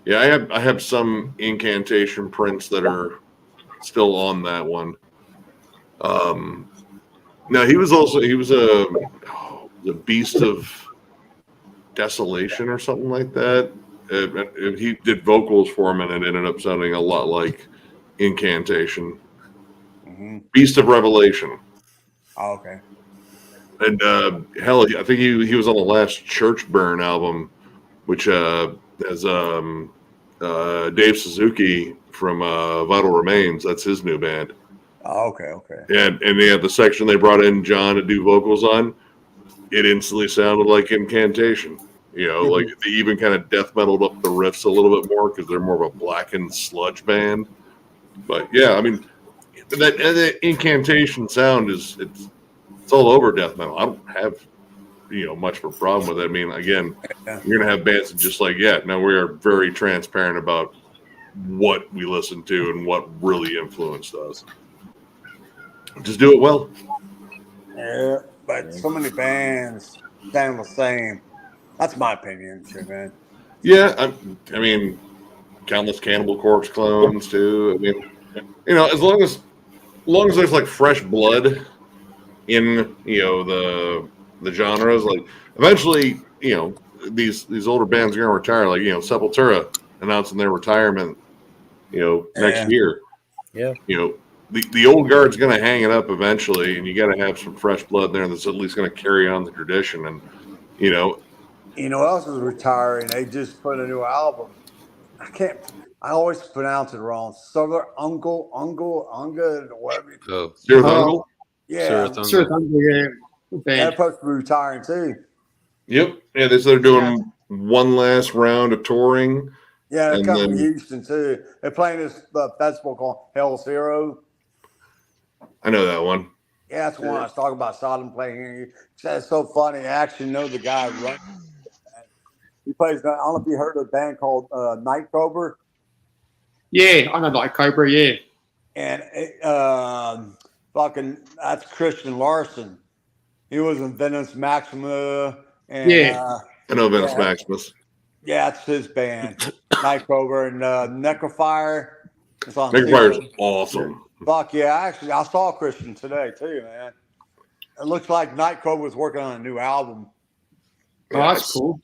Yeah, I have some Incantation prints that are still on that one. Now he was the Beast of Desolation or something like that. He did vocals for him, and it ended up sounding a lot like Incantation. Mm-hmm. Beast of Revelation. Oh, okay. And hell, I think he was on the last Church Burn album, which has Dave Suzuki from Vital Remains. That's his new band. Oh, okay. And they had the section they brought in John to do vocals on. It instantly sounded like Incantation. Like they even kind of death metaled up the riffs a little bit more because they're more of a blackened sludge band. But yeah, I mean, that Incantation sound it's all over death metal. I don't have much of a problem with it. I mean, again, you're gonna have bands that just like, no, we are very transparent about what we listen to and what really influenced us. Just do it well. Yeah, but so many bands sound the same. That's my opinion, shit, man. Yeah, I mean, countless Cannibal Corpse clones too. I mean, as long as there's like fresh blood in the genres, like eventually these older bands are going to retire. Like Sepultura announcing their retirement, next year. Yeah. The old guard's going to hang it up eventually, and you got to have some fresh blood there that's at least going to carry on the tradition. And You know who else is retiring? They just put a new album. I always pronounce it wrong. Southern Unga, whatever. Oh, Sir Thungle? Yeah, Sir Yeah. they're supposed to be retiring too. Yep. Yeah, they said they're doing one last round of touring. Yeah, they're And coming to then- Houston too. They're playing this festival called Hell's Hero. I know that one. Yeah, that's one I was talking about. Saw playing here. It's so funny. I actually know the guy running. He plays. I don't know if you heard of a band called Night Cobra. Yeah, I know like Cobra, yeah. And fucking that's Christian Larson. He was in Venice Maxima. And, Yeah. I know Venice Yeah. Maximus. yeah, it's his band, Night Cobra and Necrofire. It's on Necrofire's TV. awesome. Fuck yeah! Actually, I saw Christian today too, man. It looks like Night Cobra was working on a new album. Oh, that's cool.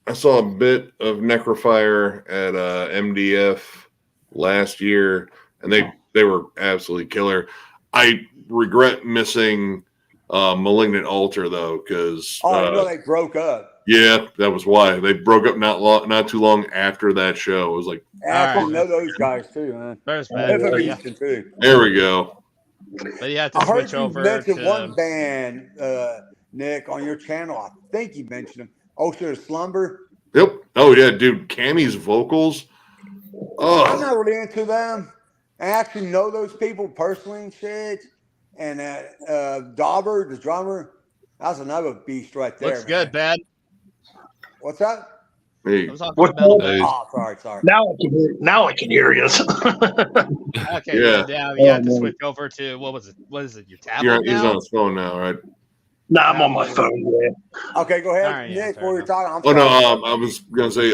I saw a bit of Necrofire at MDF last year, and they were absolutely killer. I regret missing Malignant Altar though, because I know they broke up. yeah, that was why they broke up not too long after that show. It was like, I All right. know those guys too, man. There's They're bad. from Yeah. Houston too. there we go. But you have to I heard switch you over mention to one band, Nick, on your channel. I think you mentioned them. Ocean of Slumber. Yep. Oh yeah, dude. Cammy's vocals. I'm Oh, not really into them. I actually know those people personally and shit. And Dauber, the drummer, that's another beast right there. looks good, man. bad. What's that? hey, I was talking What- about Hey. Oh, sorry. Now I can hear you. okay, Yeah. yeah, you have to man. switch over to what is it? Your tablet he's now? on his phone now, right? Nah, I'm on my phone. Yeah. Okay, go ahead, All right, yeah, Nick. fair Before you're enough. talking, I'm Oh no, sorry. I was gonna say,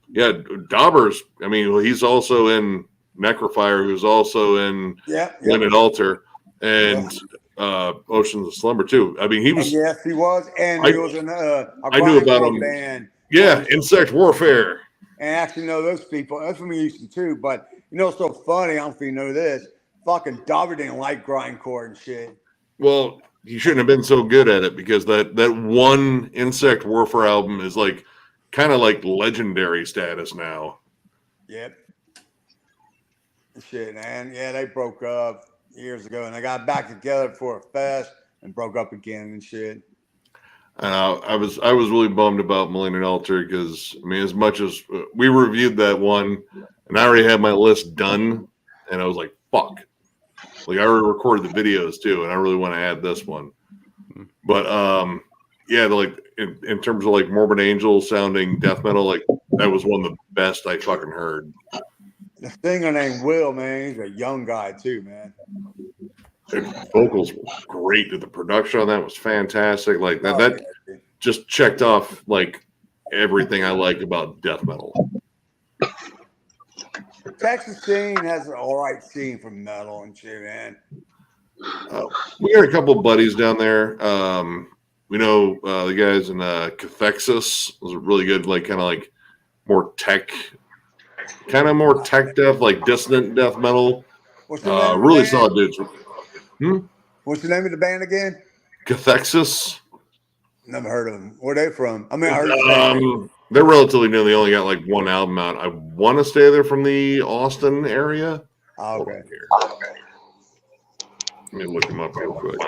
yeah, Daubers. I mean, he's also in Necrofire, who's also in Yeah. Limited Altar, and Oceans of Slumber too. I mean, he And was, yes, he was, and I- he was in a I knew about grindcore him. band. yeah, Insect Warfare. And I actually know those people. That's from Houston too. But it's so funny. I don't know if you know this. Fucking Dauber didn't like grindcore and shit. Well, he shouldn't have been so good at it because that one Insect Warfare album is like kind of like legendary status now. Yep. Shit, man. Yeah, they broke up years ago, and they got back together for a fest and broke up again and shit. I was really bummed about Malignant Altar because I mean, as much as we reviewed that one, and I already had my list done, and I was like, "Fuck!" Like I already recorded the videos too, and I really want to add this one. But yeah, like in terms of like Morbid Angel sounding death metal, like that was one of the best I fucking heard. The singer named Will, man, he's a young guy too, man. The vocals were great. The production on that was fantastic. Like that, Oh, that yeah. just checked off like everything I like about death metal. Texas scene has an all right scene for metal and shit, man. We got a couple of buddies down there. We know the guys in Cathexis. Those are really good, like kind of like more tech death, like dissonant death metal. What's the name of the Really band? solid dudes. What's the name of the band again? Cathexis. Never heard of them. Where they from? I mean, I heard of them. They're relatively new. They only got like one album out. I want to say they're from the Austin area. Oh, Hold okay. on here. Let me look them up real quick.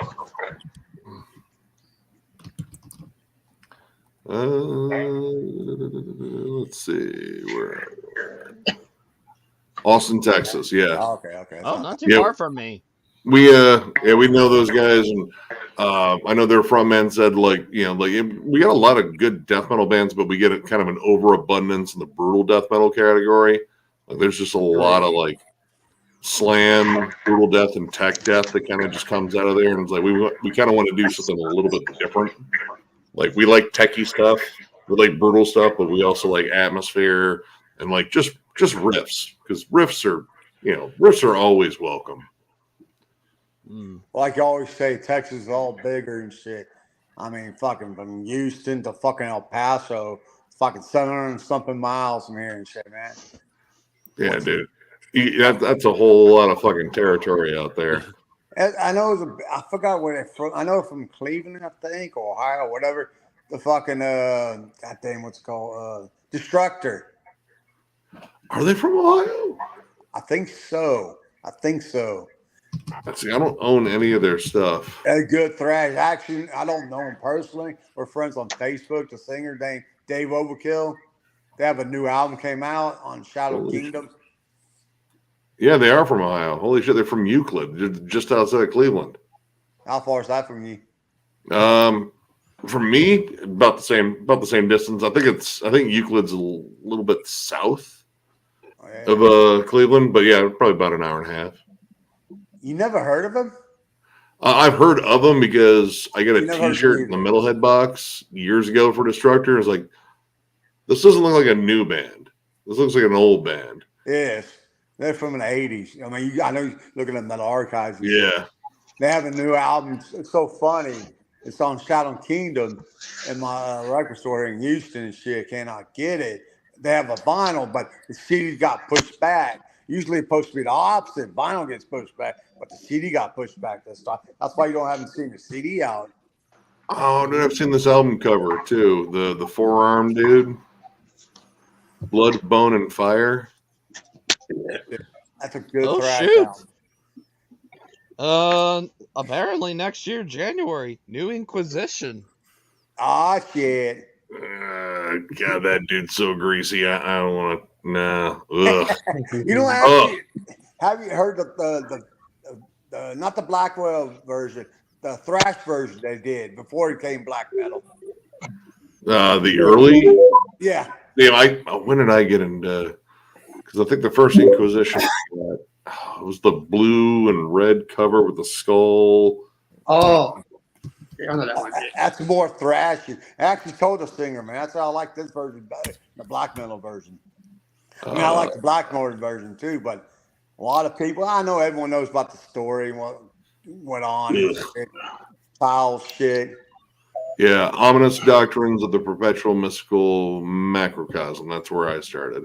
Let's see. Where? Austin, Texas. Yeah. Oh, okay. Oh, not too Yep. far from me. We know those guys, and I know their front man said like we got a lot of good death metal bands, but we get a kind of an overabundance in the brutal death metal category. Like there's just a lot of like slam, brutal death, and tech death that kind of just comes out of there, and it's like we kind of want to do something a little bit different. Like we like techie stuff, we like brutal stuff, but we also like atmosphere and like just riffs, because riffs are always welcome. Like you always say, Texas is all bigger and shit. I mean, fucking from Houston to fucking El Paso, fucking 700 and something miles from here and shit, man. Yeah, dude. That's a whole lot of fucking territory out there. I know it was I forgot where they're from. I know from Cleveland, I think, or Ohio, whatever. The fucking goddamn, what's it called? Destructor. Are they from Ohio? I think so. See, I don't own any of their stuff. A good thrash. Actually, I don't know him personally. We're friends on Facebook. The singer named Dave Overkill. They have a new album came out on Shadow Kingdom. Yeah, they are from Ohio. Holy shit, they're from Euclid, just outside of Cleveland. How far is that from you? From me, about the same distance. I think Euclid's a little bit south of Cleveland, but yeah, probably about an hour and a half. You never heard of him? I've heard of them because I got a T-shirt in the Metalhead box years ago for Destructor. It's like, this doesn't look like a new band. This looks like an old band. Yes, they're from the '80s. I mean, I know you're looking at Metal Archives. Yeah, they have a new album. It's so funny. It's on Shadow Kingdom in my record store here in Houston and shit. Cannot get it. They have a vinyl, but the CD got pushed back. Usually it's supposed to be the opposite. Vinyl gets pushed back, but the CD got pushed back this time. That's why you haven't seen the CD out. Oh, dude, I've seen this album cover too. The forearm dude. Blood, Bone, and Fire. That's a good album. Apparently next year, January, New Inquisition. Ah, shit. God, that dude's so greasy. I don't want to. Nah. You know, have you heard of the not the Blackwell version, the thrash version they did before it came black metal? The early. Yeah. Yeah. When did I get into? Because I think the first Inquisition was the blue and red cover with the skull. Oh. Yeah, I know that one. That's more thrashy. I actually told the singer, man, that's how I like this version better, the black metal version. I mean, I like the black metal version too, but a lot of people, I know everyone knows about the story, what went on, foul shit. Yeah, Ominous Doctrines of the Perpetual Mystical Macrocosm. That's where I started.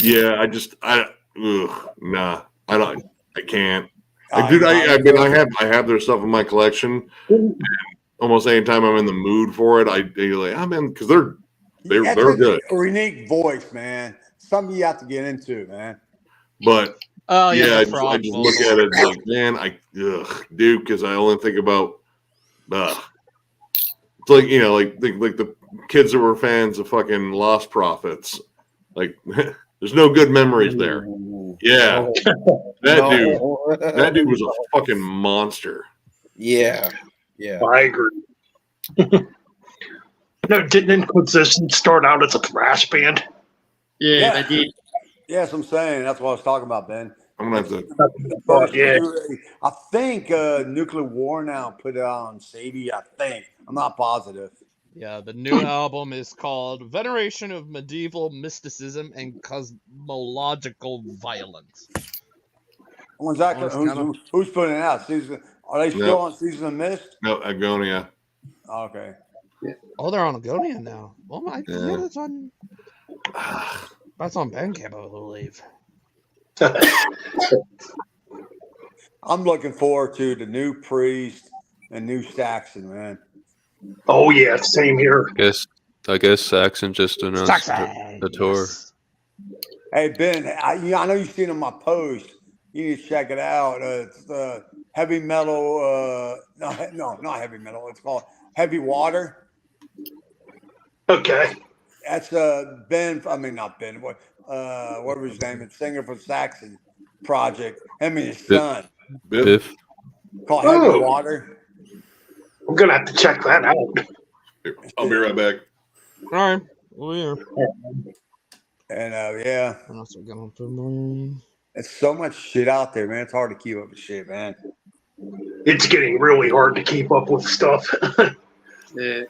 Yeah, nah, I can't. Dude, I have their stuff in my collection. And almost any time I'm in the mood for it, you're like, I'm in, because they're good. A unique voice, man. Something you have to get into, man. But I just look at it like, man, dude, because I only think about, it's like, you know, like the kids that were fans of fucking Lost Prophets, like. There's no good memories there. Yeah. That dude was a fucking monster. Yeah. I agree. No, didn't Inquisition start out as a thrash band? Yeah, they did. Yes, I'm saying. That's what I was talking about, Ben. I'm going to have to. I think Nuclear War now put it on CD, I think. I'm not positive. Yeah, the new album is called Veneration of Medieval Mysticism and Cosmological Violence. Who's putting it out? Are they still on Season of Mist? No, Agonia. Okay. Oh, they're on Agonia now. Well, that's on Bandcamp, I believe. I'm looking forward to the new Priest and new Saxon, man. Oh yeah, same here. I guess Saxon just announced the tour. Yes. Hey Ben, I know you've seen on my post. You need to check it out. It's heavy metal. No, not heavy metal. It's called Heavy Water. Okay. That's Ben. I mean, not Ben. Whatever his name is, singer for Saxon Project. Him and his son. Biff. Called Heavy Water. I'm gonna have to check that out. I'll be right back. All right. We're here. And yeah. What else are we going to? There's so much shit out there, man. It's hard to keep up with shit, man. It's getting really hard to keep up with stuff. Yeah.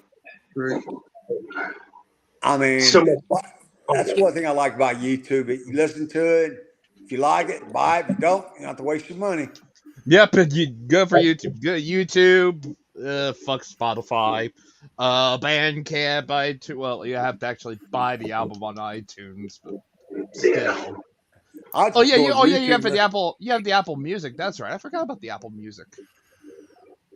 I mean, that's one thing I like about YouTube. You listen to it. If you like it, buy it. If you don't, you don't have to waste your money. Yep, and you go for YouTube. Go to YouTube. Fuck Spotify. Bandcamp. Well, you have to actually buy the album on iTunes, but still. I Oh just yeah, go on you have YouTube. the Apple. You have the Apple Music. That's right. I forgot about the Apple Music.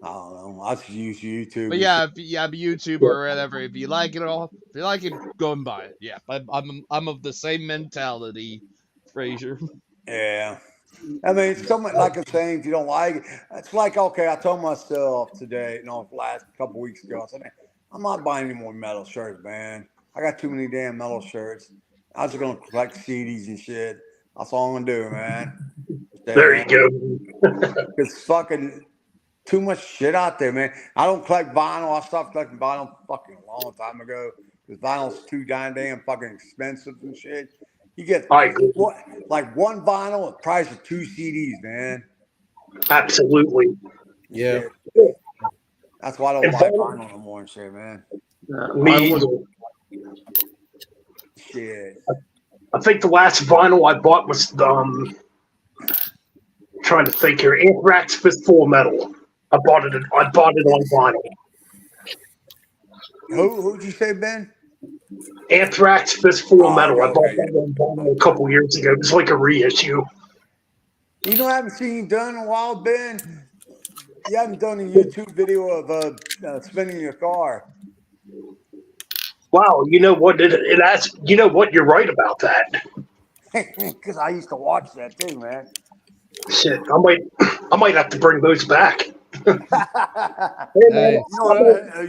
I don't know. I just use YouTube. But and yeah, if you have YouTube or whatever, if you like it all, if you like it, go and buy it. Yeah, I'm of the same mentality, Fraser. shit. Yeah. I mean, it's something like I'm saying, if you don't like it, it's like, okay, I told myself today, last couple weeks ago, I said, man, I'm not buying any more metal shirts, man. I got too many damn metal shirts. I was just going to collect CDs and shit. That's all I'm going to do, man. There you go. It's fucking too much shit out there, man. I don't collect vinyl. I stopped collecting vinyl fucking a long time ago because vinyl's too damn fucking expensive and shit. You get I agree. like one vinyl, the price of 2 CDs, man. Absolutely. Yeah. Shit. That's why I don't And buy vinyl- vinyl no more and shit, man. Me either. Shit. I think the last vinyl I bought was trying to think here. Anthrax Fistful of Metal. I bought it on vinyl. Who'd you say, Ben? Anthrax Fistful of Metal. I bought Okay. that on vinyl a couple years ago. It was like a reissue. You know, I haven't seen you done in a while, Ben. You haven't done a YouTube video of spinning your car. Wow, you know what? It has. You know what? You're right about that. Because I used to watch that too, man. Shit, I might have to bring those back. Hey.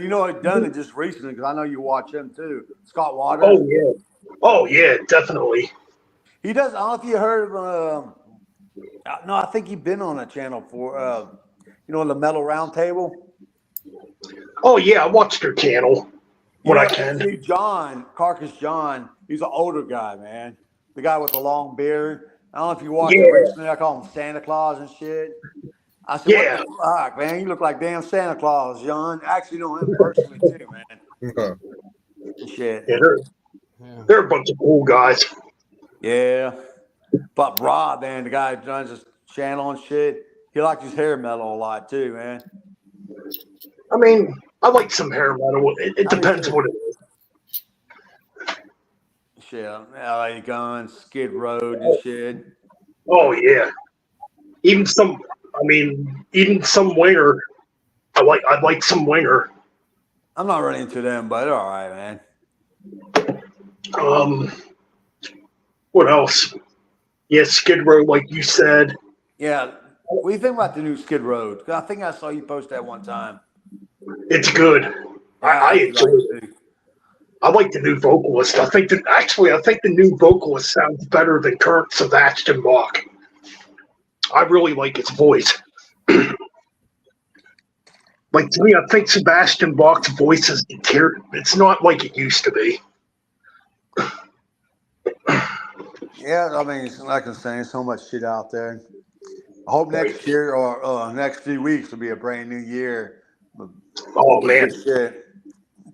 You know I've done it just recently because I know you watch him too. Scott Waters. Oh yeah, definitely. He does. I don't know if you heard of. No, I think he's been on a channel for the Metal Roundtable. Oh yeah, I watched her channel when I can. See, John Carcass John. He's an older guy, man. The guy with the long beard. I don't know if you watched it recently. I call him Santa Claus and shit. I said, Yeah. what the fuck, man? You look like damn Santa Claus, John. I actually know him personally too, man. Shit. Yeah, they're a bunch of cool guys. Yeah. But Rob, man, the guy who runs his channel and shit, he likes his hair metal a lot too, man. I mean, I like some hair metal. It depends what it is. Shit, LA Guns, Skid Road and shit. Oh yeah. Even some Winger. I like some Winger. I'm not really into them, but they're all right, man. What else? Yeah, Skid Row, like you said. Yeah. What do you think about the new Skid Road? 'Cause I think I saw you post that one time. It's good. I enjoy it. it. I like the new vocalist. I think the new vocalist sounds better than current Sebastian Bach. I really like his voice. Like to me, I think Sebastian Bach's voice is it's not like it used to be. Yeah, I mean, like I'm saying, so much shit out there. I hope next year or next few weeks will be a brand new year. Oh man, shit.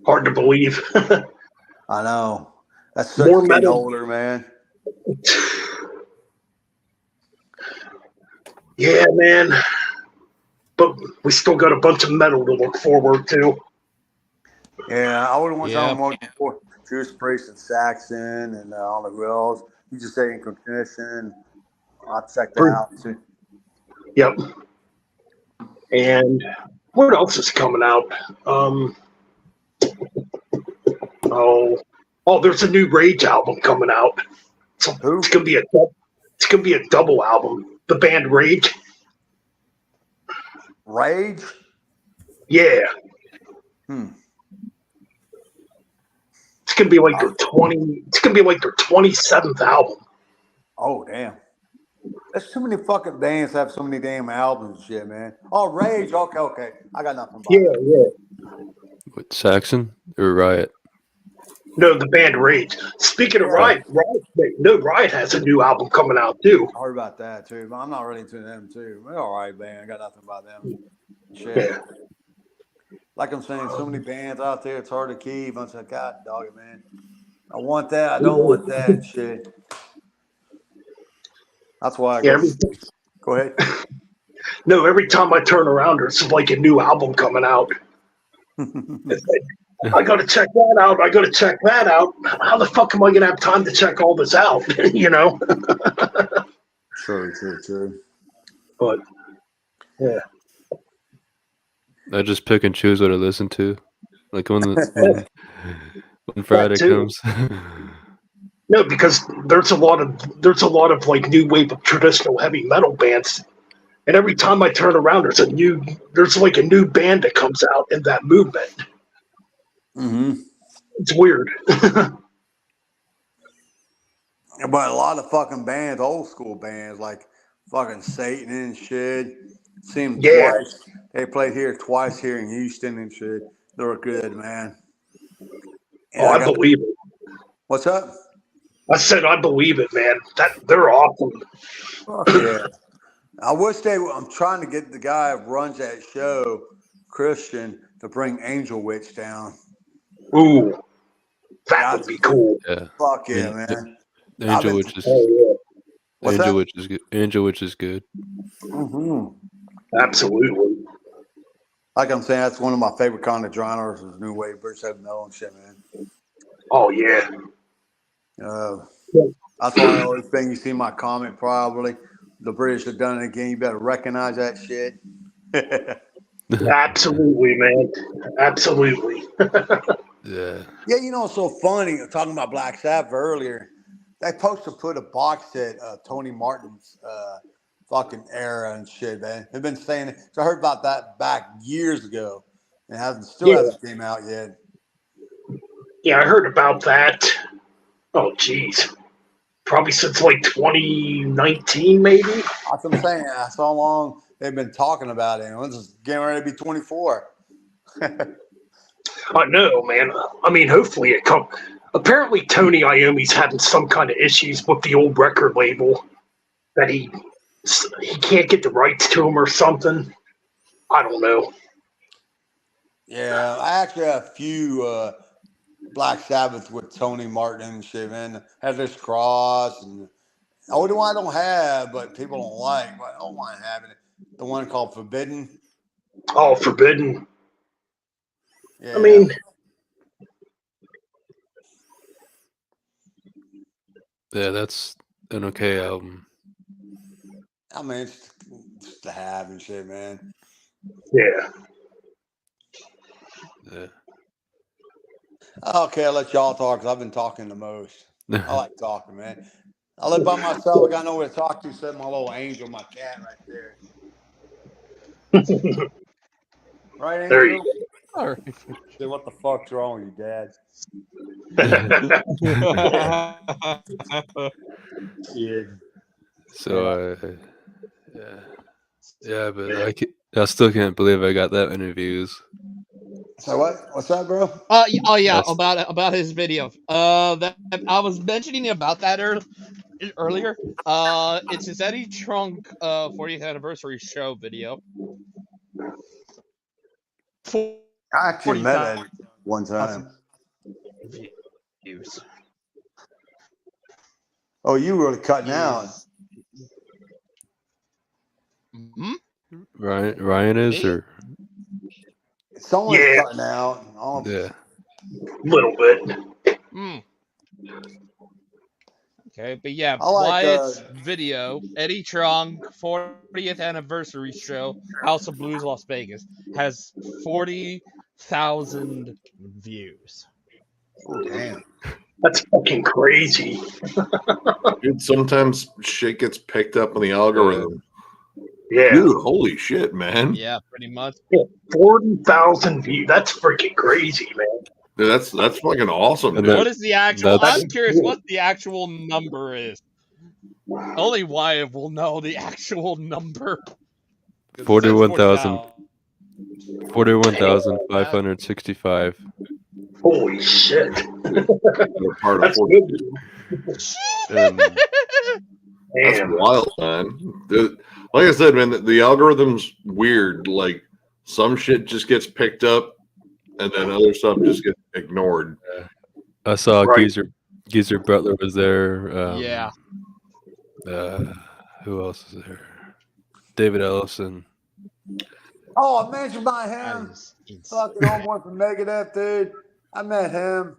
Hard to believe. I know. That's More such metal. older, man. Yeah, man. But we still got a bunch of metal to look forward to. Yeah, I would want Yeah. something more before Judas Priest and Saxon and all the who else. You just say in Cognition. I'll check that out too. Yep. And what else is coming out? There's a new Rage album coming out. Who? It's gonna be a double album. The band Rage. Rage? Yeah. It's gonna be like their 27th album. Oh damn. There's too many fucking bands have so many damn albums and shit, man. Oh, Rage. Okay. I got nothing about it. Yeah. What, Saxon or Riot? No, the band Rage. Speaking of Riot has a new album coming out too. I heard about that too, but I'm not really into them too. They're all right, man. I got nothing about them. Shit. Yeah. Like I'm saying, so many bands out there, it's hard to keep. I'm like, God, dog it, man. I want that. I don't want that shit. That's why I go ahead. No, every time I turn around, there's like a new album coming out. It's like, I got to check that out. I got to check that out. How the fuck am I going to have time to check all this out? You know? True. But, yeah. I just pick and choose what I listen to. Like when Friday too. comes. No, because there's a lot of like new wave of traditional heavy metal bands. And every time I turn around, there's like a new band that comes out in that movement. Mm-hmm. It's weird. But a lot of fucking bands, old school bands, like fucking Satan and shit. Seen them twice. They played here twice here in Houston and shit. They were good, man. And I believe it. What's up? I said I believe it, man. They're awesome. Fuck yeah. I wish I'm trying to get the guy who runs that show, Christian, to bring Angel Witch down. Ooh, that would be cool. Yeah. Fuck yeah, man. Angel Witch is is good. Angel Witch is good. Mm-hmm. Absolutely. Like I'm saying, that's one of my favorite kind of genres is new wave, British heavy metal and shit, man. Oh yeah. That's why I always think you see my comment probably. The British have done it again. You better recognize that shit. Absolutely, man. Absolutely. Yeah. Yeah, you know, it's so funny talking about Black Sabbath earlier. They supposed to put a box set of Tony Martin's fucking era and shit, man. They've been saying it. So I heard about that back years ago. And hasn't came out yet. Yeah, I heard about that. Oh, geez. Probably since like 2019, maybe. That's what I'm saying. That's how long they've been talking about it. And this is getting ready to be 24. I know, man. I mean, hopefully it comes. Apparently, Tony Iommi's having some kind of issues with the old record label that he can't get the rights to him or something. I don't know. Yeah, I actually have a few Black Sabbath with Tony Martin and shit, man. Has this cross and the only one I don't have, but people don't like, but I don't mind having it. The one called Forbidden. Oh, Forbidden. Yeah. I mean, yeah, that's an okay album. I mean, it's just to have and shit, man. Yeah. Yeah. Okay, I'll let y'all talk because I've been talking the most. I like talking, man. I live by myself. I got nowhere to talk to except my little angel, my cat right there. Right, Angel? There you go. All right. Say, what the fuck's wrong with you, Dad? Yeah. So, yeah, but I still can't believe I got that many views. So what? What's that, bro? Oh yeah, That's- about his video. That I was mentioning about that earlier. It's his Eddie Trunk 40th anniversary show video. I actually met Eddie one time. Views. Oh, you were cutting out. Mm-hmm. Ryan is Me? or Someone's Yeah. cutting out. Oh, yeah. Little bit. Mm. Okay, but yeah, I like, Wyatt's video, Eddie Trunk 40th anniversary show, House of Blues, Las Vegas, has 40,000 views. Oh, damn. That's fucking crazy. Dude, sometimes shit gets picked up on the algorithm. Yeah. Dude, holy shit, man. Yeah, pretty much. 40,000 views. That's freaking crazy, man. Dude, that's fucking awesome, And dude. What is the actual? That's- I'm curious what the actual number is. Only Wyatt will know the actual number. 41,000. 41,565. Holy shit. They're part of That's 40. good. And That's Damn. wild, man. Dude, like I said, man, the algorithm's weird. Like some shit just gets picked up, and then other stuff just gets ignored. I saw Right. Geezer Butler was there. Yeah. Who else is there? David Ellison. Oh, I mentioned by That him. is insane. Fucking homeboy from Megadeth, dude. I met him.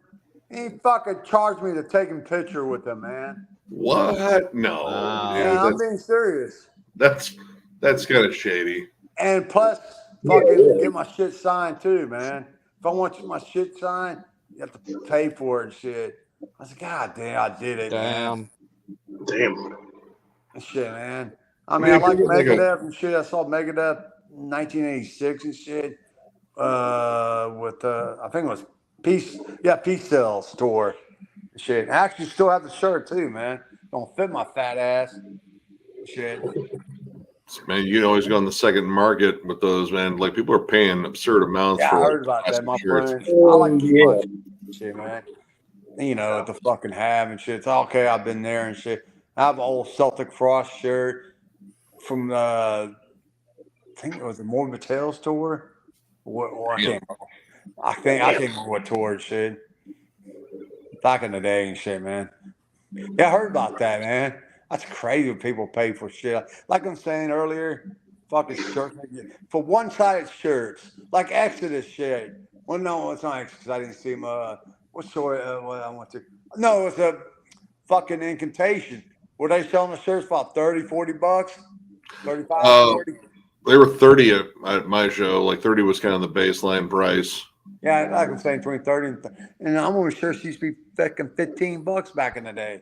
He fucking charged me to take a picture with him, man. What? No, Wow. dude, Yeah, I'm being serious. that's kind of shady. And plus, fucking get my shit signed too, man. If I want my shit signed, you have to pay for it and shit. I was like, God damn, I did it, man. Damn. Shit, man. I mean, Yeah, I like give it like a- Megadeth and shit. I saw Megadeth 1986 and shit. With I think it was Peace Cells tour. Shit. I actually still have the shirt too, man. Don't fit my fat ass. Shit. Man, you can always go on the second market with those, man. Like people are paying absurd amounts Yeah, for I like, heard about that. plastic My shirts. friends. I like to keep my shit, man. You know, the fucking have and shit. It's okay. I've been there and shit. I have an old Celtic Frost shirt from I think it was the Morbid Tales tour. What I can't remember. I can't remember what tour and shit. Back in the day and shit, man. Yeah, I heard about that, man. That's crazy what people pay for shit. Like I'm saying earlier, fucking shirts. For one-sided shirts, like Exodus shit. Well, no, it's not Exodus. I didn't see him. What story? What I want to. No, it's a fucking Incantation. Were they selling the shirts for about 30, 40 bucks? 35, 40? They were 30 at my show. Like 30 was kind of the baseline price. Yeah, like I'm saying, between 30 and I'm almost sure she used to be fucking $15 back in the day.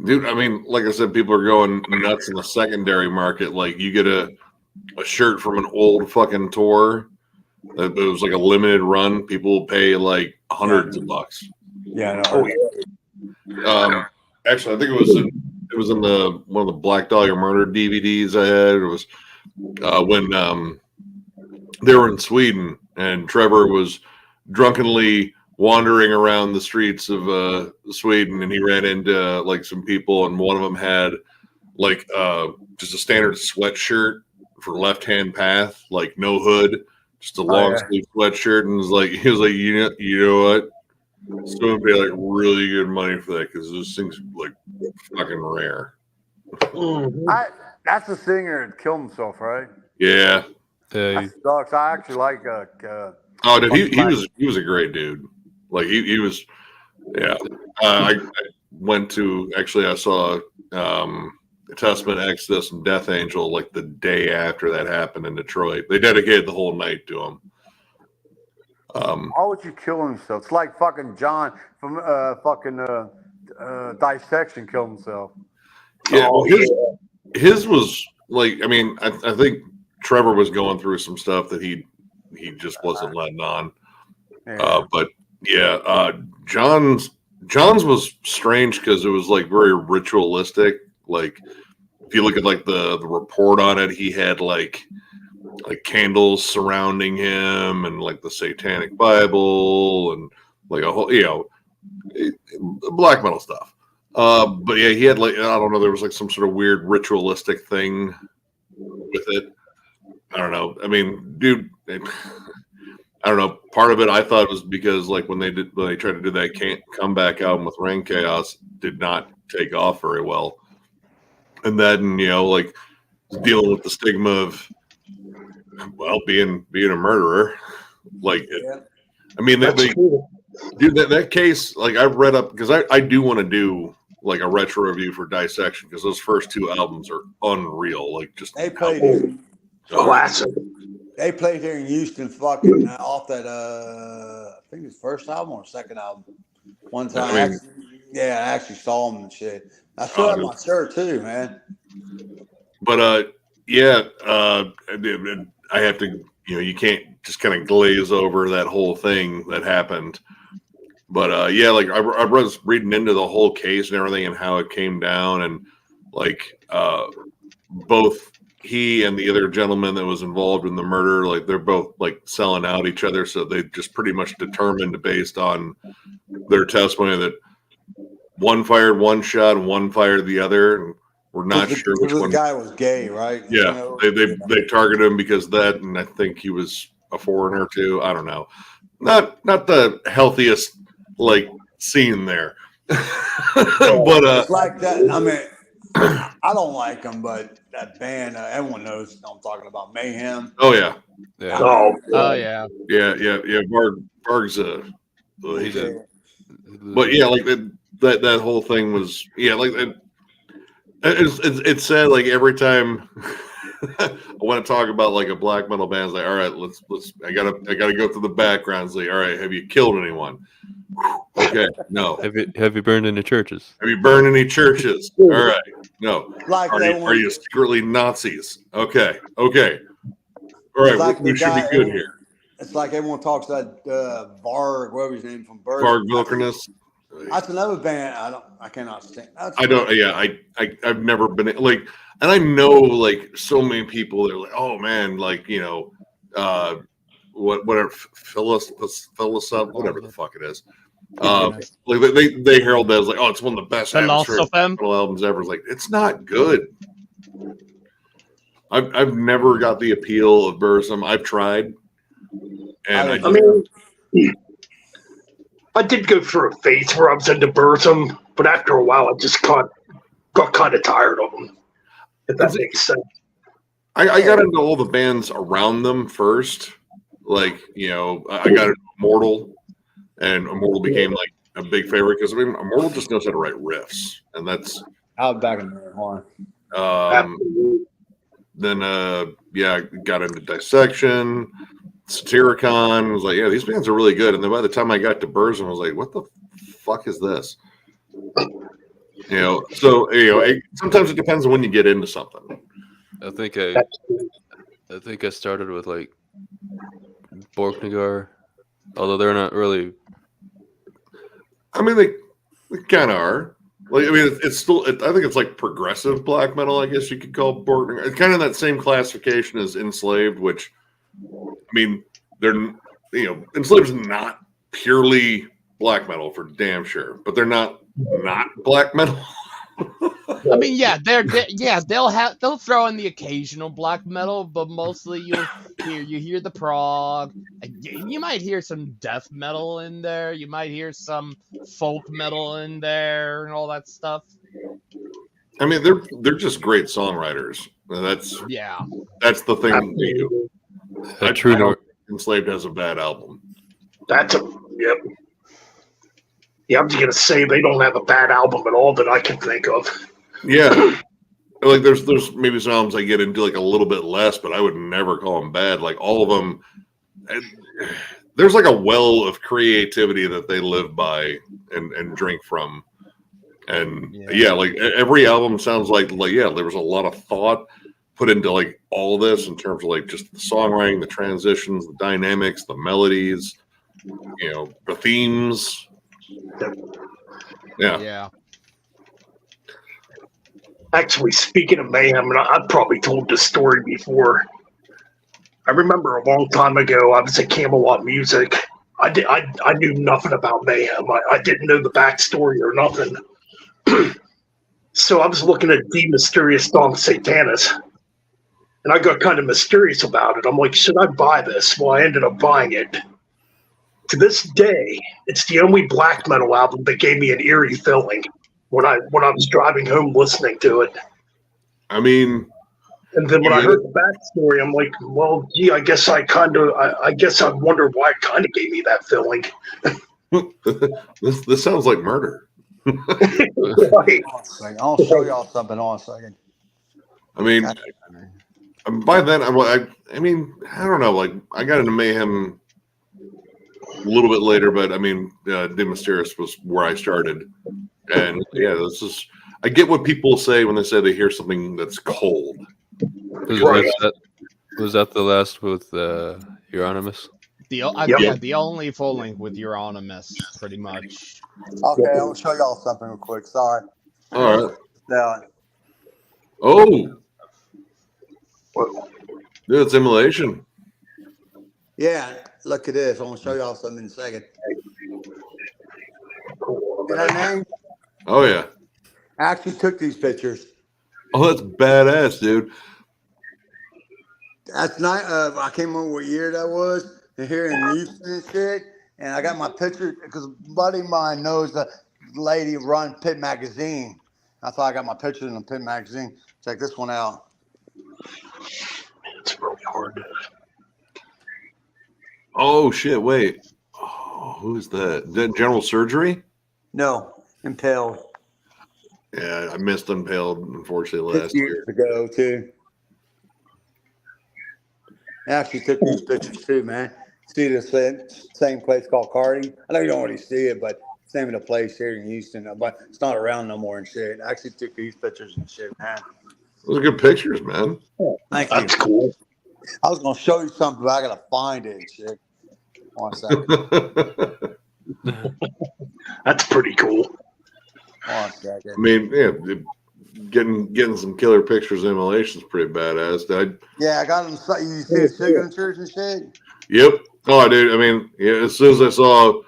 Dude, I mean, like I said, people are going nuts in the secondary market. Like you get a shirt from an old fucking tour. It was like a limited run. People will pay like hundreds of bucks. Yeah, I know. Actually, I think it was in the one of the Black Dahlia Murder DVDs I had. It was when they were in Sweden and Trevor was drunkenly wandering around the streets of Sweden, and he ran into like some people, and one of them had like just a standard sweatshirt for left-hand path, like no hood, just a long sleeve sweatshirt, and he was like, you know what? Someone pay like really good money for that because those things are like fucking rare. That's the singer that killed himself, right? Yeah. That sucks. I actually like. Oh, dude, he was a great dude. Like he was. Yeah. I went to I saw Testament, Exodus, and Death Angel like the day after that happened in Detroit. They dedicated the whole night to him. Why would you kill himself? It's like fucking John from Dissection killed himself. Yeah, well, his was like, I mean, I think Trevor was going through some stuff that he just wasn't letting on. Yeah. But yeah, John's was strange because it was like very ritualistic. Like if you look at like the report on it, he had like candles surrounding him and like the Satanic Bible and like a whole, black metal stuff. But yeah, he had like, I don't know, there was like some sort of weird ritualistic thing with it. I don't know. I mean, dude, I don't know. Part of it I thought was because like when they tried to do that comeback album with Rain Chaos, did not take off very well. And then, like dealing with the stigma of, well, being a murderer. Like, I mean, dude, that case, like I've read up because I do want to do like a retro review for Dissection because those first two albums are unreal. Like just they played classic. They played here in Houston, fucking off that I think his first album or second album. One time, I actually saw him and shit. I still have my shirt too, man. But I have to, you can't just kind of glaze over that whole thing that happened. But like I was reading into the whole case and everything and how it came down, and like both he and the other gentleman that was involved in the murder, like they're both like selling out each other, so they just pretty much determined based on their testimony that one fired one shot and one fired the other, and we're not sure which one. The guy was gay, right? Yeah, they targeted him because of that, and I think he was a foreigner too. I don't know. Not the healthiest like scene there, but it's like that. I mean, I don't like them, but that band, everyone knows I'm talking about Mayhem. Oh yeah, Yeah. Oh, yeah. yeah. Varg's he's a, Yeah. but yeah, like that whole thing was like it's sad. Like every time I want to talk about like a black metal band, it's like, all right, let's I gotta go through the background. It's like, all right, have you killed anyone? Okay, no. Have you burned any churches? Have you burned any churches? All right, no. Like Are that you one. secretly Nazis? Okay. All right, Like we the should guy, be good here. It's like everyone talks about Varg, whatever his name from Bird. Varg Wilderness. That's another band. I cannot stand. I don't. Yeah, I've never been like, and I know like so many people. They're like, oh man, like whatever Phyllis, whatever the fuck it is. Like they herald that as like, oh, it's one of the best atmospheric metal albums ever. It's like, it's not good. I've never got the appeal of Burzum. I've tried, and I did go through a phase where I was into Burzum, but after a while, I just got kind of tired of them. If that makes sense. I got into all the bands around them first. Like, I got into Immortal, and Immortal became like a big favorite because Immortal just knows how to write riffs, and that's out back in the horn. Then got into Dissection, Satyricon. I was like, yeah, these bands are really good. And then by the time I got to Burzum, I was like, what the fuck is this? Sometimes it depends on when you get into something. I think I started with like Borknagar, although they're not really. I mean, they kind of are. Like, I mean, it's still. I think it's like progressive black metal. I guess you could call Borknagar. It's kind of that same classification as Enslaved, which, I mean, they're Enslaved is not purely black metal for damn sure, but they're not black metal. I mean, they'll throw in the occasional black metal, but mostly you hear the prog. You might hear some death metal in there. You might hear some folk metal in there and all that stuff. I mean, they're just great songwriters. That's the thing. Enslaved has a bad album. Yep. Yeah, I'm just gonna say they don't have a bad album at all that I can think of. Yeah, like there's maybe some albums I get into like a little bit less, but I would never call them bad. Like all of them, there's like a well of creativity that they live by and drink from, and like every album sounds like there was a lot of thought put into like all this in terms of like just the songwriting, the transitions, the dynamics, the melodies, the themes. Yeah. Actually, speaking of Mayhem, and I've probably told this story before. I remember a long time ago, I was at Camelot Music. I knew nothing about Mayhem. I didn't know the backstory or nothing. So I was looking at De Mysteriis Dom Satanis, and I got kind of mysterious about it. I'm like, should I buy this? Well, I ended up buying it. To this day, it's the only black metal album that gave me an eerie feeling when I was driving home listening to it. I mean, and then when I heard the backstory, I'm like, well, gee, I guess I wonder why it kind of gave me that feeling. This sounds like murder. Right. I'll show y'all something on a second. I mean, by then, I mean, I don't know. Like, I got into Mayhem a little bit later, but I mean, De Mysteriis was where I started, and I get what people say when they say they hear something that's cold. Was that the last with Euronymous? The only full length with Euronymous, pretty much. Okay, I'll show y'all something real quick. Sorry. All right. Now, oh, yeah, it's Immolation. Yeah, look at this. I'm gonna show y'all something in a second. See that name? Oh yeah. I actually took these pictures. Oh, that's badass, dude. That's not. I can't remember what year that was. And here in Houston and shit, and I got my picture because a buddy of mine knows the lady who runs Pit Magazine, That's why I got my pictures in the Pin magazine. Check this one out. It's really hard. Oh shit! Wait. Oh, who's that? Is that General Surgery? No, Impaled. Yeah, I missed Unpaled, unfortunately, last 50 year. years ago, too. I actually took these pictures, too, man. See the same place called Cardi? I know you don't already see it, but it's the name of the place here in Houston. But it's not around no more and shit. I actually took these pictures and shit, man. Those are good pictures, man. Thank you. That's cool. I was going to show you something, but I got to find it and shit. 1 second. That's pretty cool. 1 second. I mean, yeah, getting some killer pictures of immolation is pretty badass. Yeah, I got them. You see the signatures and shit? Yep. Oh, dude. I mean, yeah, as soon as I saw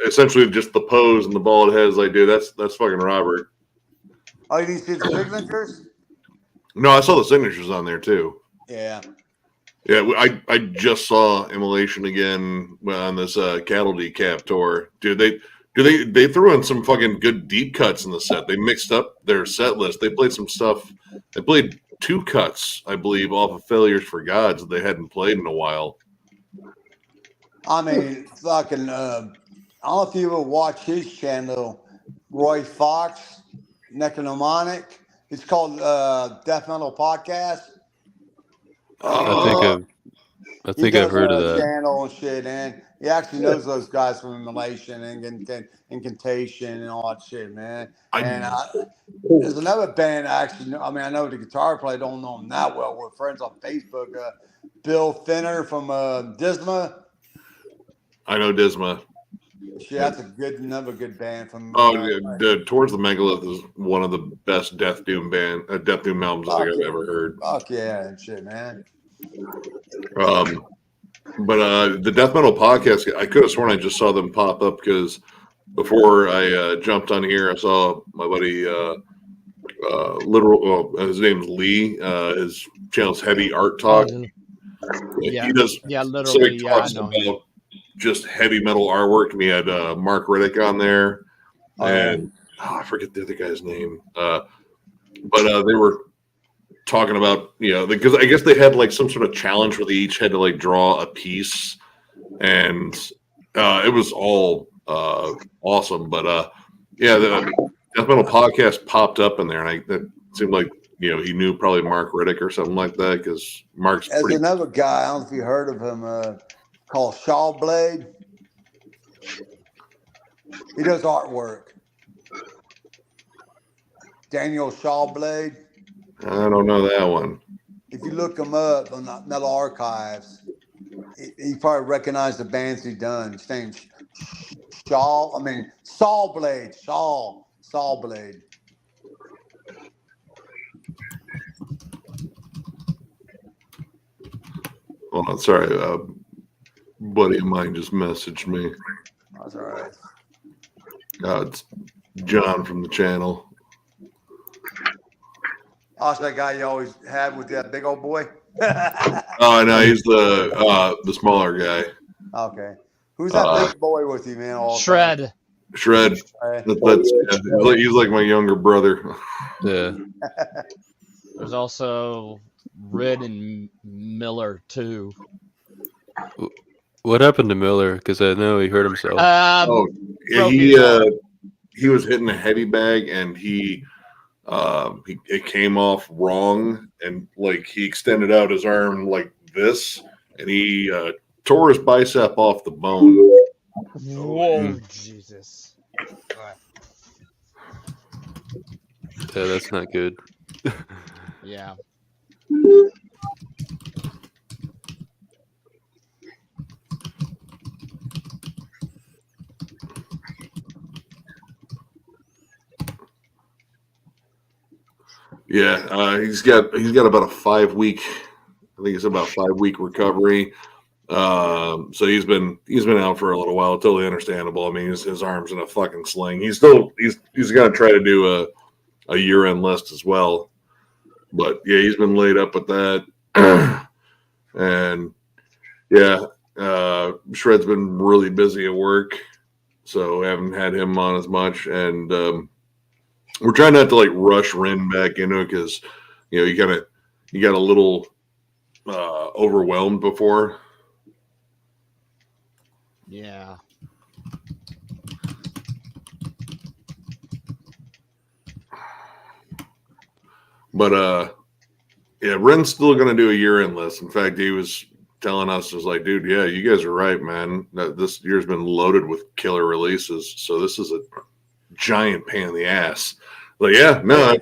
essentially just the pose and the bald head, like, dude, that's fucking Robert. Oh, you didn't see the signatures? No, I saw the signatures on there too. Yeah. Yeah, I just saw immolation again on this cattle decap tour, dude. They threw in some fucking good deep cuts in the set. They mixed up their set list. They played some stuff. They played 2 cuts, I believe, off of Failures for Gods that they hadn't played in a while. I mean, fucking, I don't know if you ever watch his channel, Roy Fox, Necronomonic. It's called Death Metal Podcast. I think I've heard of that. Channel and shit, and he actually knows those guys from Immolation and Incantation and all that shit, man. There's another band I actually know. I mean, I know the guitar player, don't know him that well. We're friends on Facebook. Bill Finner from Disma. I know Disma. Shit, that's another good band from. Towards the Megalith is one of the best Death Doom albums I think I've ever heard. Fuck yeah, and shit, man. But the Death Metal Podcast, I could have sworn I just saw them pop up because before I jumped on here, I saw my buddy his name's Lee. His channel's Heavy Art Talk. Yeah, he does. literally. So he Yeah, I talks know about him. just heavy metal artwork. We had Mark Riddick on there, and I forget the other guy's name. But they were talking about, because I guess they had like some sort of challenge where they each had to like draw a piece, and it was all awesome. But the Death Metal Podcast popped up in there, and that seemed like he knew probably Mark Riddick or something like that, because Mark's There's another guy, I don't know if you heard of him, called Shawblade. He does artwork. Daniel Shawblade. I don't know that one. If you look him up on the Metal Archives, you probably recognize the bands he's done. His name's Sawblade. Sawblade. Hold on, sorry. Buddy of mine just messaged me. That's all right. It's John from the channel. Oh, that guy you always had with that big old boy? Oh, no, he's the smaller guy. Okay. Who's that big boy with you, man? Shred. Shred. He's like my younger brother. Yeah. There's also Rid and Miller too. What happened to Miller? Because I know he hurt himself. He was hitting a heavy bag, and it came off wrong, and like he extended out his arm like this, and he tore his bicep off the bone. Whoa, Jesus! Yeah, that's not good. Yeah. Yeah, he's got about a 5 week. I think it's about 5 week recovery. So he's been out for a little while. Totally understandable. I mean, his arm's in a fucking sling. He's got to try to do a year-end list as well. But yeah, he's been laid up with that, and yeah, Shred's been really busy at work, so haven't had him on as much. And We're trying not to like rush Ren back into it because you got a little overwhelmed before. Yeah. But yeah, Ren's still gonna do a year-end list. In fact, he was telling us, was like, dude, yeah, you guys are right, man. This year's been loaded with killer releases, so this is a giant pain in the ass. Like, yeah, no,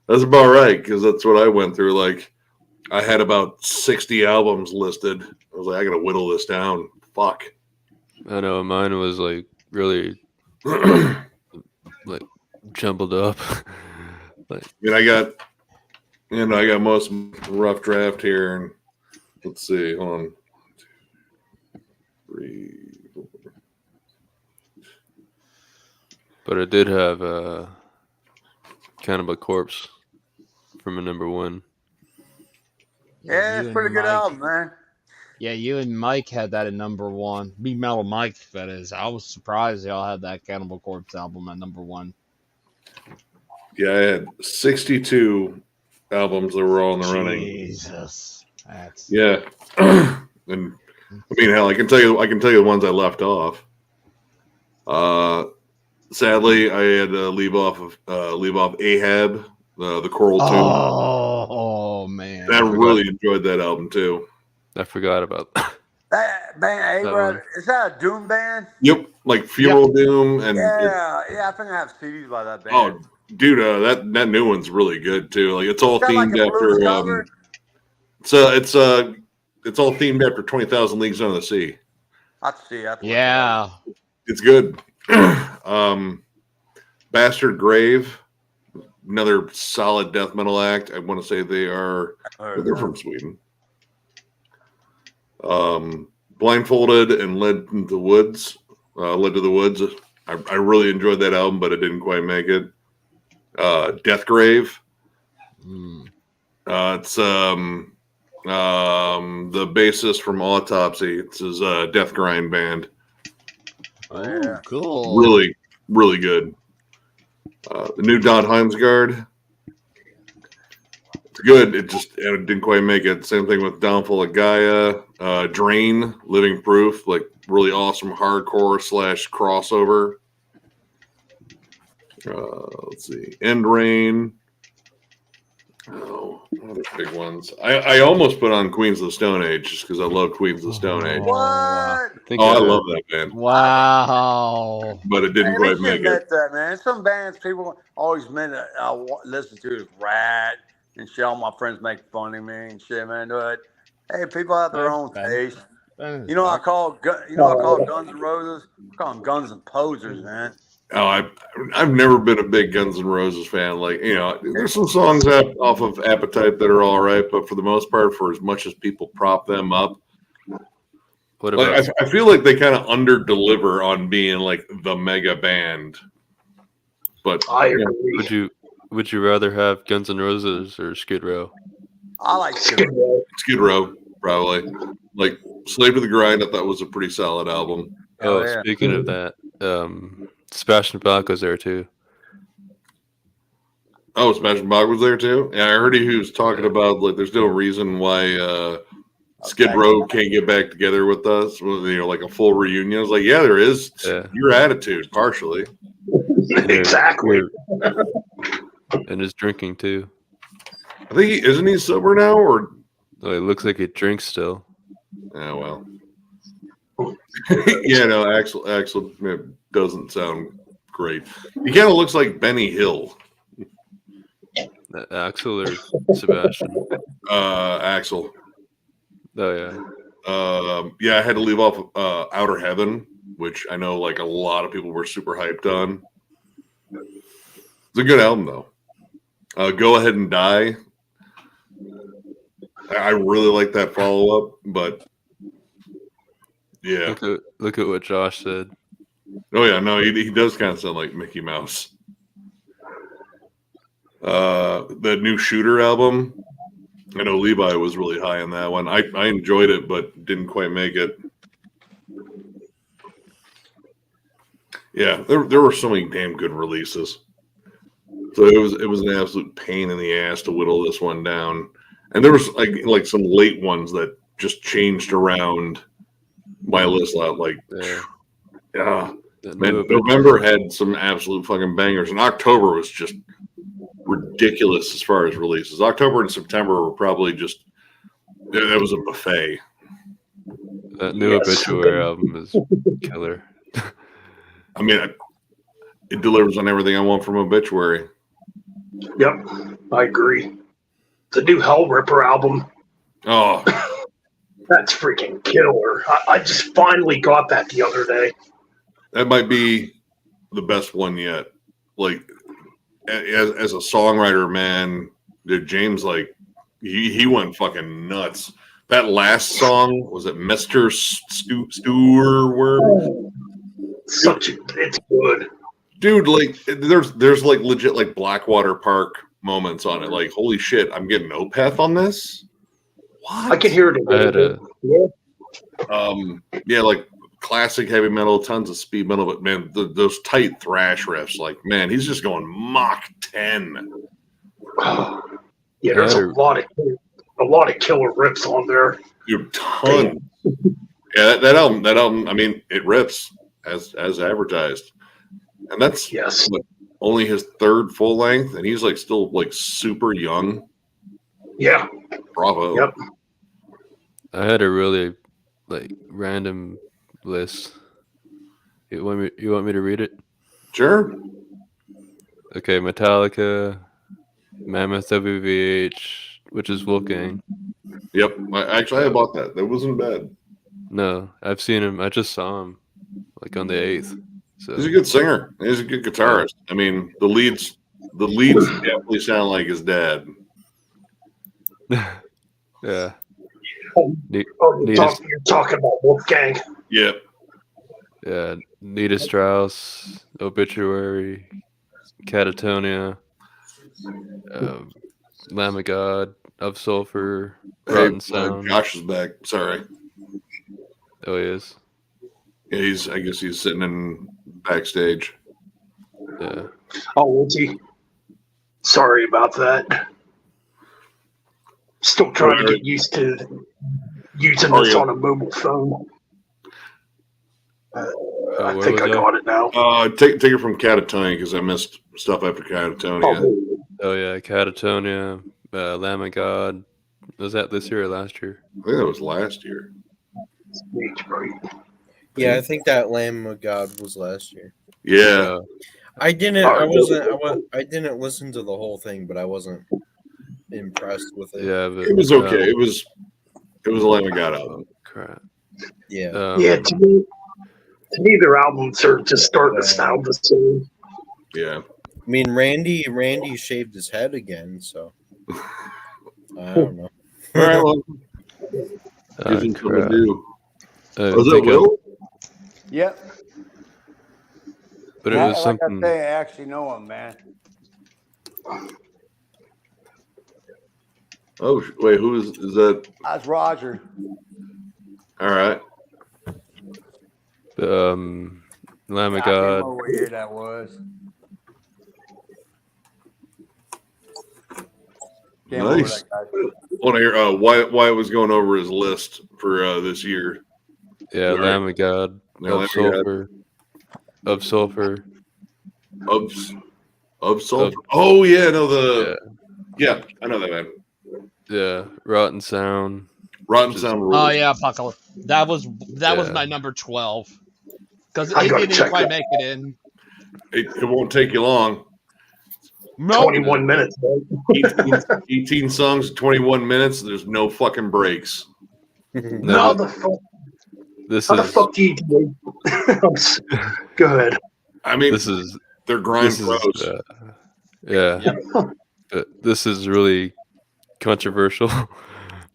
that's about right, because that's what I went through. Like, I had about 60 albums listed. I was like, I gotta whittle this down. Fuck. I know mine was like really like jumbled up. Like, I got most rough draft here, and let's see, hold on. 1, 2, 3, 4. but I did have Cannibal Corpse from a number 1. Yeah, it's a pretty good album, man. Yeah, you and Mike had that at number 1. Me, Metal Mike, that is. I was surprised y'all had that Cannibal Corpse album at number 1. Yeah, I had 62 albums that were all in the running. Jesus, that's Yeah, and I mean, hell, I can tell you the ones I left off. Sadly, I had to leave off Ahab, the Choral Tomb. Oh man, I really enjoyed that album too. I forgot about that. That band, Ahab, is that a doom band? Yep, like Funeral Doom, and Yeah, I think I have CDs by that band. Oh, dude, that new one's really good too. Like, it's all themed after. It's all themed after 20,000 Leagues Under the Sea. I'd see. Yeah, it's good. Bastard Grave, another solid death metal act. I want to say they're from Sweden. Blindfolded and Led to the Woods. I really enjoyed that album, but it didn't quite make it. Death Grave. It's the bassist from Autopsy. It's his Death Grind band. Oh, cool. Really, really good. The new Dot Heimsgard. It's good. It didn't quite make it. Same thing with Downfall of Gaia. Drain, Living Proof, like really awesome hardcore / crossover. Let's see. End Rain. Oh, one of the big ones. I almost put on Queens of the Stone Age just because I love Queens of the Stone Age. What? I love that band. Wow. But it didn't quite make it. That, man. Some bands people always meant to listen to is Rat and shit. All my friends make fun of me and shit, man. But hey, people have their own taste. You know, I call Guns N' Roses. I call them Guns and Posers, man. Oh, I've never been a big Guns N' Roses fan. Like, there's some songs off of Appetite that are all right, but for the most part, for as much as people prop them up, I feel like they kind of under-deliver on being like the mega band. But I agree. Would you rather have Guns N' Roses or Skid Row? I like Skid Row. Skid Row, probably. Like Slave to the Grind, I thought was a pretty solid album. Speaking of that, Sebastian Bach was there too. Oh, Sebastian Bach was there too? Yeah, I heard he was talking about like there's no reason why Skid Row can't get back together with us, like a full reunion. I was like, yeah, there is. Yeah. Your attitude, partially. Exactly. And his drinking too. I think isn't he sober now, or it looks like he drinks still. Oh well. Yeah, no, Axel doesn't sound great. He kind of looks like Benny Hill. Axel or Sebastian? Axel. Oh yeah. Yeah, I had to leave off Outer Heaven, which I know like a lot of people were super hyped on. It's a good album though. Go Ahead and Die. I really like that follow up, but yeah. Look at what Josh said. Oh yeah, no, he does kind of sound like Mickey Mouse. The new Shooter album. I know Levi was really high on that one. I enjoyed it, but didn't quite make it. Yeah, there were so many damn good releases. So it was an absolute pain in the ass to whittle this one down. And there was like some late ones that just changed around my list. Like, yeah, man, November had some absolute fucking bangers, and October was just ridiculous as far as releases. October and September were probably just that was a buffet. That new Obituary album is killer. I mean, it delivers on everything I want from Obituary. Yep, I agree. The new Hell Ripper album. Oh, that's freaking killer. I just finally got that the other day. That might be the best one yet. Like, as a songwriter, man, dude, James, like, he went fucking nuts. That last song, was it Mr. Stewart? It's good. Dude, like, there's like legit like Blackwater Park moments on it. Like, holy shit, I'm getting Opeth on this? What? I can hear it. Yeah, like classic heavy metal, tons of speed metal, but man, those tight thrash riffs, like, man, he's just going Mach 10. Yeah, there's a lot of killer riffs on there. Dude, tons. Yeah, that album. I mean, it rips as advertised, and that's only his third full length, and he's like still like super young. Yeah. Bravo. Yep. I had a really like random list. You want me to read it? Sure. Okay, Metallica, Mammoth WVH, which is Wolfgang. Yep. I bought that. That wasn't bad. No, I've seen him. I just saw him like on the 8th. So he's a good singer. He's a good guitarist. I mean, the leads definitely sound like his dad. Yeah. You're talking about Wolfgang. Yep. Yeah. Nita Strauss, Obituary, Catatonia, Lamb of God, Of Sulfur, Rotten Sound. Josh is back. Sorry. Oh, he is? Yeah, I guess he's sitting in backstage. Yeah. Oh, is he? Sorry about that. Still trying to get used to using this on a mobile phone. I think I got it now. Take it from Catatonia because I missed stuff after Catatonia. Oh yeah, Catatonia, Lamb of God. Was that this year or last year? I think that was last year. Yeah, I think that Lamb of God was last year. Yeah. I didn't listen to the whole thing, but I wasn't impressed with it. Yeah, but, it was okay. It was a Lamb of God album. Crap. Yeah. To me, their albums are just starting to sound the same. Yeah. I mean, Randy shaved his head again, so I don't know. All right, well, gives him something to do. Was it Will? Yep. But it was something. Like I say, I actually know him, man. Oh wait, who is that? That's Roger. All right. Lamb of I can't God. remember what year that was. Nice. I want to hear why it was going over his list for this year. Yeah, All Lamb of God, Of Sulfur, Of Sulfur, Of Sulfur. Oh yeah, no yeah, I know that man. Yeah, Rotten Sound. Rotten Sound rules. Oh yeah, Apocalypse. That was my number 12 because it didn't quite make it in. It won't take you long. No. 21 minutes. 18 songs, 21 minutes. There's no fucking breaks. No, the fuck. How the fuck do you do? Go ahead. I mean, they're grind pros. Yeah. But this is really controversial.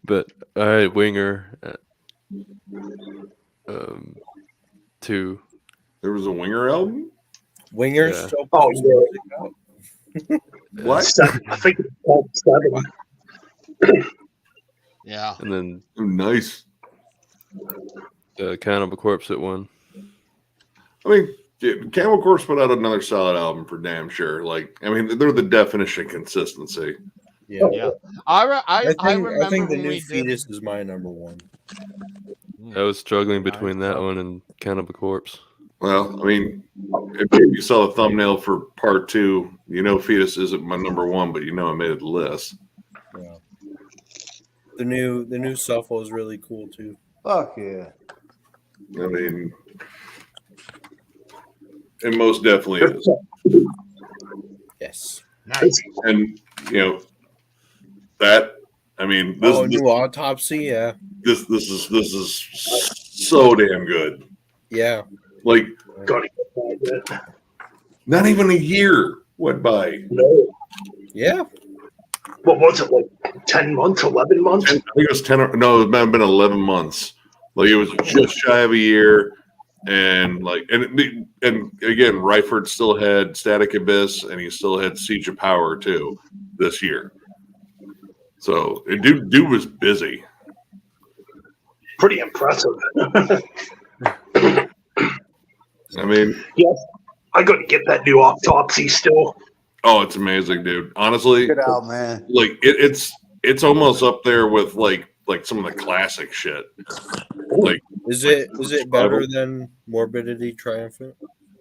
But I had Winger at 2. There was a Winger album? Winger still What? I think it's called 7. Yeah. And then nice. Cannibal Corpse at 1. I mean, Camel Corpse put out another solid album for damn sure. Like, I mean, they're the definition of consistency. Yeah. Yeah. I remember I think the when new we did. Fetus is my number one. I was struggling between that one and Cannibal Corpse. Well, I mean, if you saw the thumbnail for part 2, you know Fetus isn't my number one, but you know I made the list. Yeah. The new Shuffle is really cool too. Fuck yeah. I mean, it most definitely is. Yes. Nice. And, you know, that, I mean, this New Autopsy, yeah. this is so damn good. Yeah. Like, Gotta get that. not even a year went by. No. Yeah. What was it, like 10 months, 11 months? I think it was 10 or no, it might have been 11 months. Like, it was just shy of a year. And like, and again, Ryford still had Static Abyss, and he still had Siege of Power too this year. So dude was busy. Pretty impressive. I mean, Yes, I gotta get that new Autopsy still. oh, it's amazing, dude. Honestly, Good album, man. like it's almost up there with like some of the classic shit. Like, Is it better than Morbidity Triumphant?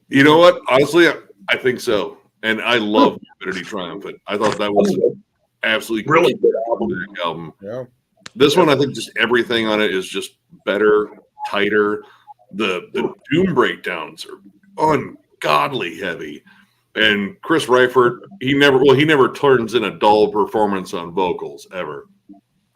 you know what? Honestly, I think so. And I love Morbidity Triumphant. I thought that was absolutely Really good album. album. Yeah. This one, I think, just everything on it is just better, tighter. The Doom breakdowns are ungodly heavy, and Chris Ryford, he never turns in a dull performance on vocals ever.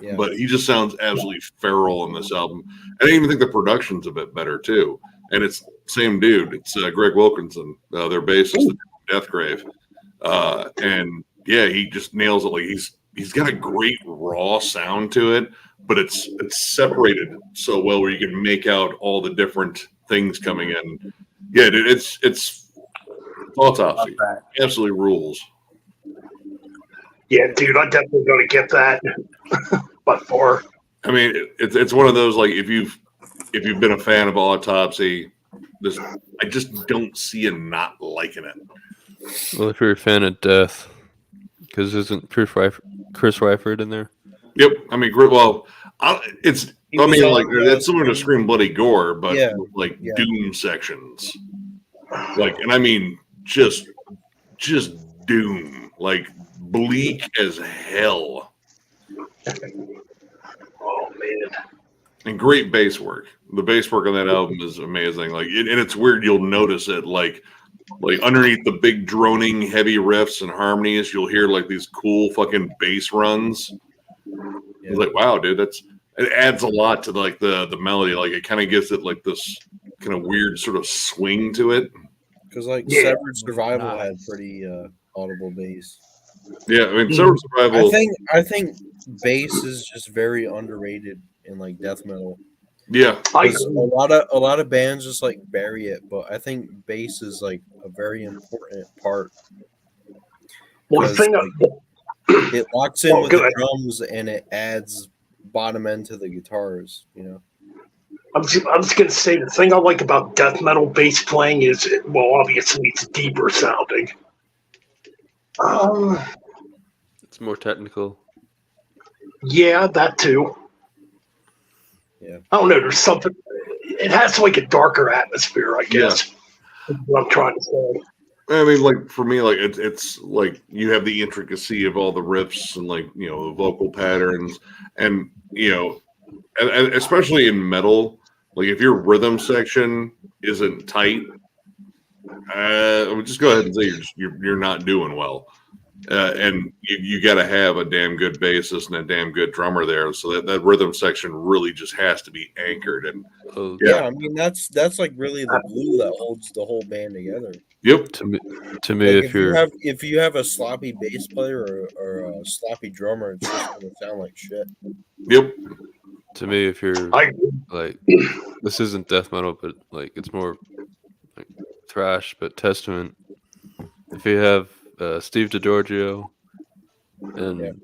Yeah. But he just sounds absolutely feral on this album. And I even think the production's a bit better too. And it's same dude. It's Greg Wilkinson, their bassist, Deathgrave, and yeah, he just nails it. Like he's got a great raw sound to it, but it's separated so well where you can make out all the different things coming in. Yeah, dude, it's Autopsy. Absolutely rules. Yeah, dude, I definitely gotta get that. By far. I mean, it's one of those, like, if you've been a fan of Autopsy, I just don't see you not liking it. Well, if you're a fan of Death, because isn't Chris Ryford in there? Yep. I mean, well, that's similar to Scream Bloody Gore, but Yeah. like Yeah. Doom sections. Like, and I mean, just Doom, like bleak as hell. Oh man. And great bass work. The bass work on that album is amazing. Like, and it's weird. You'll notice it, like underneath the big droning heavy riffs and harmonies, you'll hear like these cool fucking bass runs. Yeah. It's like, wow, dude, it adds a lot to like the melody. Like, it kind of gives it like this kind of weird sort of swing to it. Because like Yeah. Severed Survival had pretty audible bass. Yeah, I mean, Severed Survival. I think bass is just very underrated in like death metal. Yeah, I 'Cause a lot of bands just like bury it, but I think bass is like a very important part. well, the 'Cause, thing it locks in Well, with good. the drums and it adds bottom end to the guitars. You know. I'm just gonna say the thing I like about death metal bass playing is, well, obviously it's deeper sounding. It's more technical. Yeah, that too. Yeah. I don't know. There's something. It has like a darker atmosphere, I guess. Is what I'm trying to say. I mean, like, for me, like, it's like you have the intricacy of all the riffs and, like, you know, the vocal patterns, and, you know, and especially in metal, like, if your rhythm section isn't tight, just go ahead and say you're not doing well. And you got to have a damn good bassist and a damn good drummer there, so that rhythm section really just has to be anchored. And Oh, Yeah, I mean that's like really the glue that holds the whole band together. yep, to me, Like, if you have a sloppy bass player or a sloppy drummer, it's just gonna sound like shit. yep, if you're I like, this isn't death metal, but like it's more like thrash, but Testament. If you have Steve DiGiorgio, and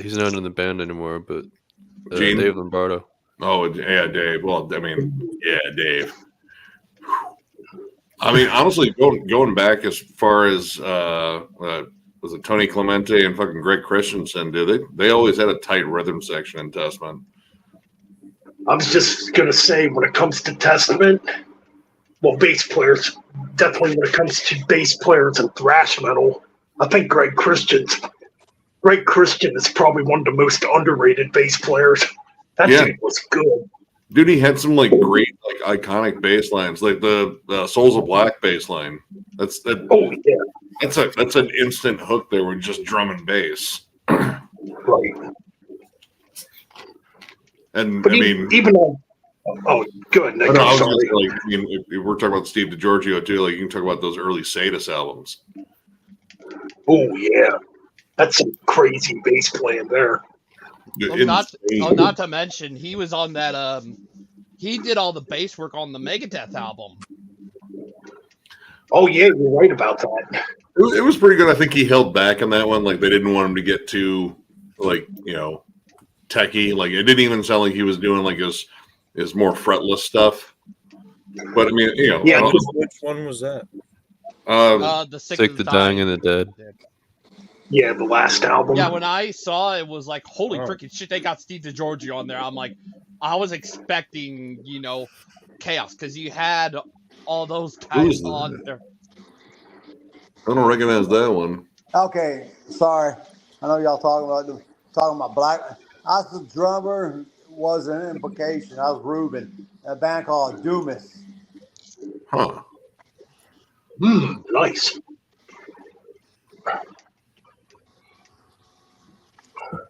he's not in the band anymore, but Gene? Dave Lombardo. oh yeah, Dave. Well, I mean, yeah, Dave. I mean, honestly, going back as far as was it Tony Clemente and fucking Greg Christensen? They always had a tight rhythm section in Testament. I was just gonna say, when it comes to Testament, well, bass players, definitely when it comes to bass players and thrash metal, I think Greg Christian is probably one of the most underrated bass players. That dude was good. Dude, he had some like great, like iconic bass lines, like the Souls of Black bass line. Oh yeah, that's an instant hook there with just drum and bass. right. And But I mean, even on, oh, good. Nick, I I'm was sorry. just like, I mean, if we're talking about Steve DiGiorgio too, like you can talk about those early Sadus albums. Oh yeah, that's some crazy bass playing there. Dude, Not to mention, he was on that. He did all the bass work on the Megadeth album. Oh yeah, you're right about that. It was pretty good. I think he held back on that one. Like they didn't want him to get too, like, you know, techie. Like it didn't even sound like he was doing like his more fretless stuff. But I mean, you know, Yeah, Which one was that? The Sick, the Dying, and the Dead. yeah, the last album. Yeah, when I saw it, was like, holy Oh. freaking shit, they got Steve DiGiorgio on there. I'm like, I was expecting, chaos, because you had all those guys Who's on that? there. I don't recognize that one. Okay, sorry. I know y'all talking about Black. I was the drummer who was an implication. I was Ruben in a band called Doomis. Huh. Nice.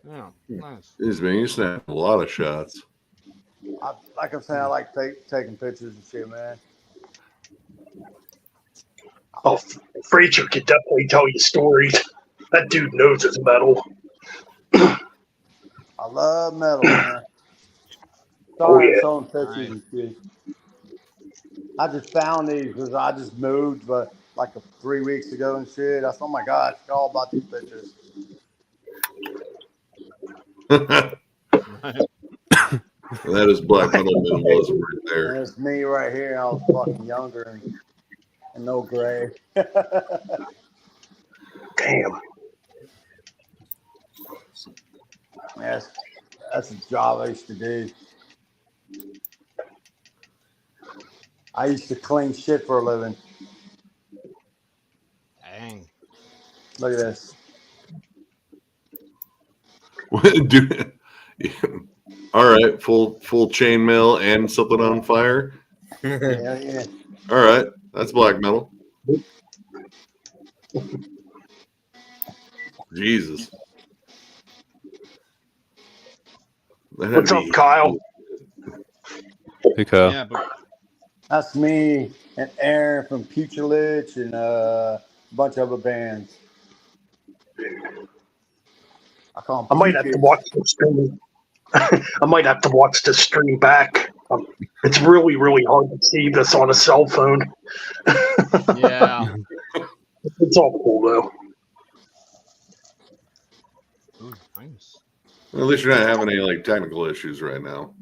Yeah, nice. Jeez, man, you snapped a lot of shots. Like I'm saying, I like taking pictures and shit, man. Oh, Fraser could definitely tell you stories. That dude knows his metal. I love metal, man. Sorry, I'm showing pictures and shit. I just found these because I just moved, but like 3 weeks ago and shit. I said, oh my God, it's all about these pictures. That is black metal minimalism right there. And it's me right here. I was fucking younger and no gray. Damn. That's a job I used to do. I used to clean shit for a living. Dang. Look at this. Dude, all right, full chainmail and something on fire. Yeah. All right, that's black metal. Jesus. What's up, Kyle? Hey, Kyle. Yeah, but That's me and Aaron from Future Lich and a bunch of other bands. I call them I might have to watch the stream. I might have to watch the stream back. It's really, really hard to see this on a cell phone. yeah. It's all cool though. Ooh, nice. Well, at least you're not having any like technical issues right now.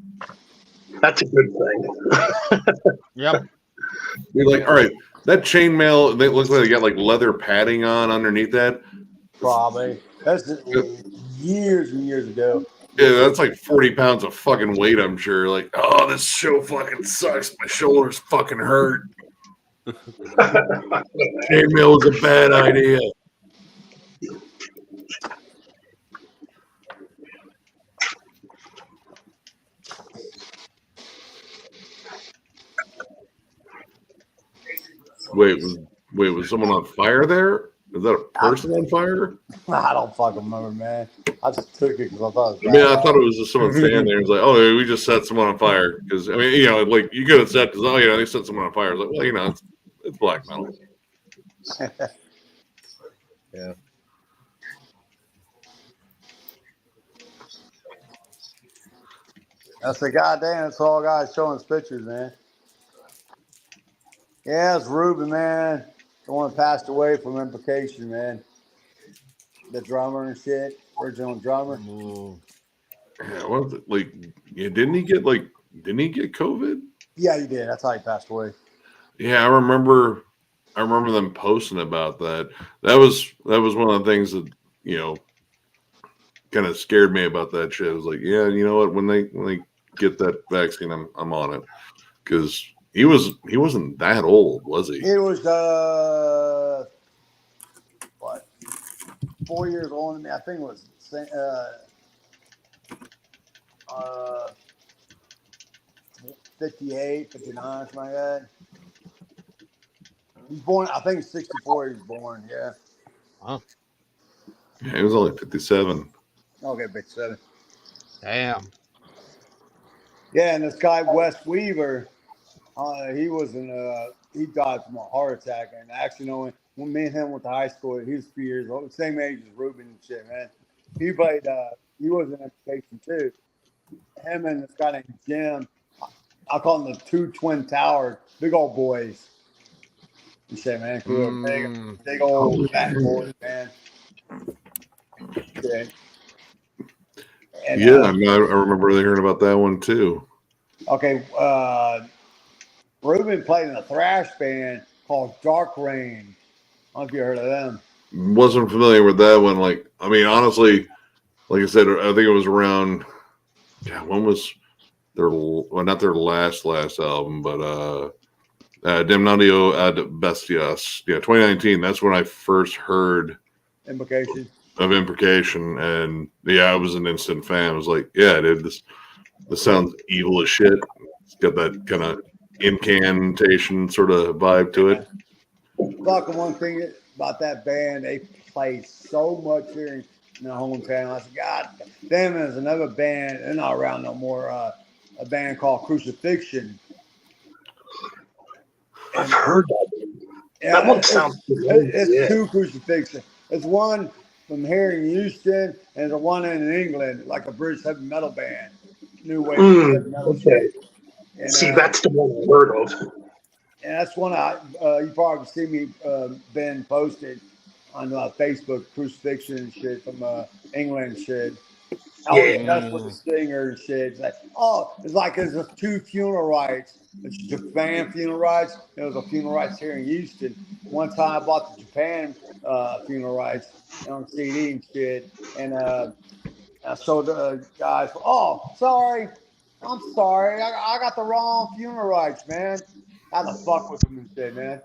That's a good thing. Yep. You're like, all right, that chainmail. They look like they got like leather padding on underneath that. Probably. That's years and years ago. Yeah, that's like 40 pounds of fucking weight, I'm sure. Like, oh, this show fucking sucks. My shoulders fucking hurt. Chainmail was a bad idea. Wait, was someone on fire there? Is that a person on fire? I don't fucking remember, man. I just took it because I thought it was I thought it was just someone standing there. It's like, oh, we just set someone on fire. Because, I mean, like, you could have said, because, they set someone on fire. It's like, well, it's black metal. Yeah. That's the goddamn. That's all guys showing us pictures, man. Yeah, it's Ruben, man. The one that passed away from implication, man. The drummer and shit. Original drummer. Ooh. Yeah, what was it? Like, didn't he get COVID? Yeah, he did. That's how he passed away. Yeah, I remember them posting about that. That was one of the things that, you know, kind of scared me about that shit. I was like, yeah, you know what? When they get that vaccine, I'm on it, because he wasn't that old, was he? He was what, 4 years older than me. I think it was 58, 59, something like that. He's born, I think 64 he was born, yeah. Wow. Yeah, he was only 57. Okay, 57. Damn. Yeah, and this guy, Wes Weaver, he died from a heart attack. And actually, you know, when me and him went to high school, he was a few years old, same age as Ruben and shit, man. He played, he was in education too. Him and this guy named Jim, I call them the two twin towers, big old boys. You say, man, big old fat boys, man. Yeah. And, Yeah, I remember hearing about that one too. Okay, Ruben played in a thrash band called Dark Rain. I don't know if you heard of them. Wasn't familiar with that one. Like, I mean, honestly, like I said, I think it was around. God, when was their? Well, not their last album, but Damnatio ad Bestias. Yeah, 2019. That's when I first heard Implication. of Imprecation, and yeah, I was an instant fan. I was like, yeah, dude, this sounds evil as shit. It's got that kind of incantation sort of vibe to it. Talking one thing about that band, they play so much here in the hometown. I said, God damn, there's another band. They're not around no more. A band called Crucifixion. I've heard that. Yeah, That one sounds it's two Crucifixion. It's one from here in Houston, and there's one in England, like a British heavy metal band. New wave heavy metal. Okay. And, see, that's the one I heard of. And that's one you probably see me been posted on Facebook, Crucifixion and shit from England and shit. That's what the singer and shit. It's like, there's a two funeral rites. It's Japan funeral rites. There was a funeral rites here in Houston. One time I bought the Japan funeral rites on CD and shit. And I sold the guys, sorry. I'm sorry. I got the wrong funeral rites, man. How the fuck with them and shit, man?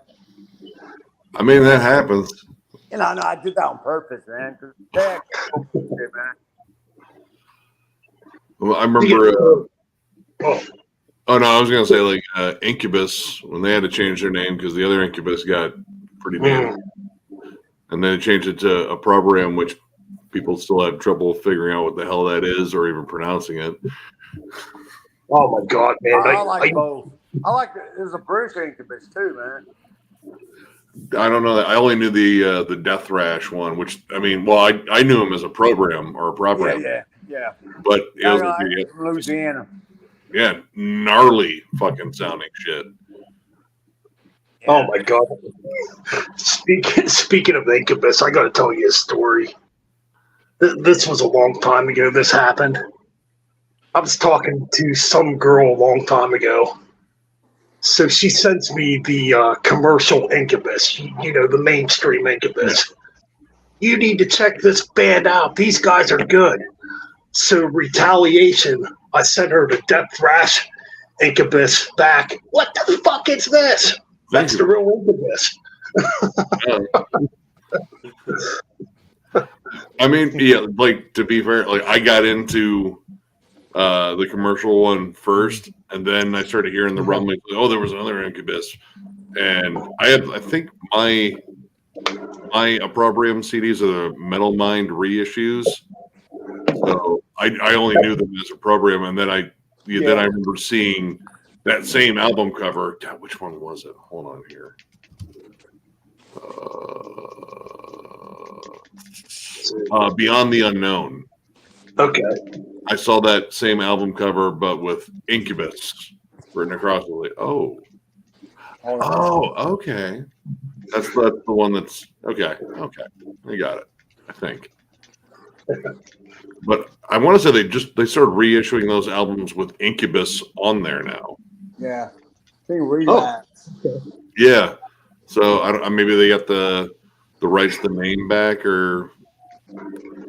I mean, that happens. No, I did that on purpose, man. Shit, man. Well, I remember. Oh no, I was gonna say like Incubus, when they had to change their name because the other Incubus got pretty damn, and then they changed it to a program, which people still have trouble figuring out what the hell that is or even pronouncing it. Oh my god, man! I like both. I like there's a British Incubus too, man. I don't know that. I only knew the Death Thrash one, which I mean, well, I knew him as a program. Yeah. But it was from Louisiana. Yeah, gnarly fucking sounding shit. Yeah. Oh my god! Speaking of Incubus, I got to tell you a story. This was a long time ago. This happened. I was talking to some girl a long time ago. So she sends me the commercial Incubus, you know, the mainstream Incubus. You need to check this band out. These guys are good. So retaliation, I sent her the Death Thrash Incubus back. What the fuck is this? That's the real Incubus. I mean, yeah, like to be fair, like I got into the commercial one first, and then I started hearing the rumblings. Like, oh, there was another Incubus, and I think my Opprobrium CDs are the Metal Mind reissues. So I only knew them as Opprobrium, and then I remember seeing that same album cover. God, which one was it? Hold on here. Beyond the Unknown. Okay. I saw that same album cover, but with Incubus written across it. Like, oh, okay. That's the one that's okay. I got it. I think. But I want to say they started reissuing those albums with Incubus on there now. Yeah. think Relapse. Yeah. So maybe they got the rights to the name back or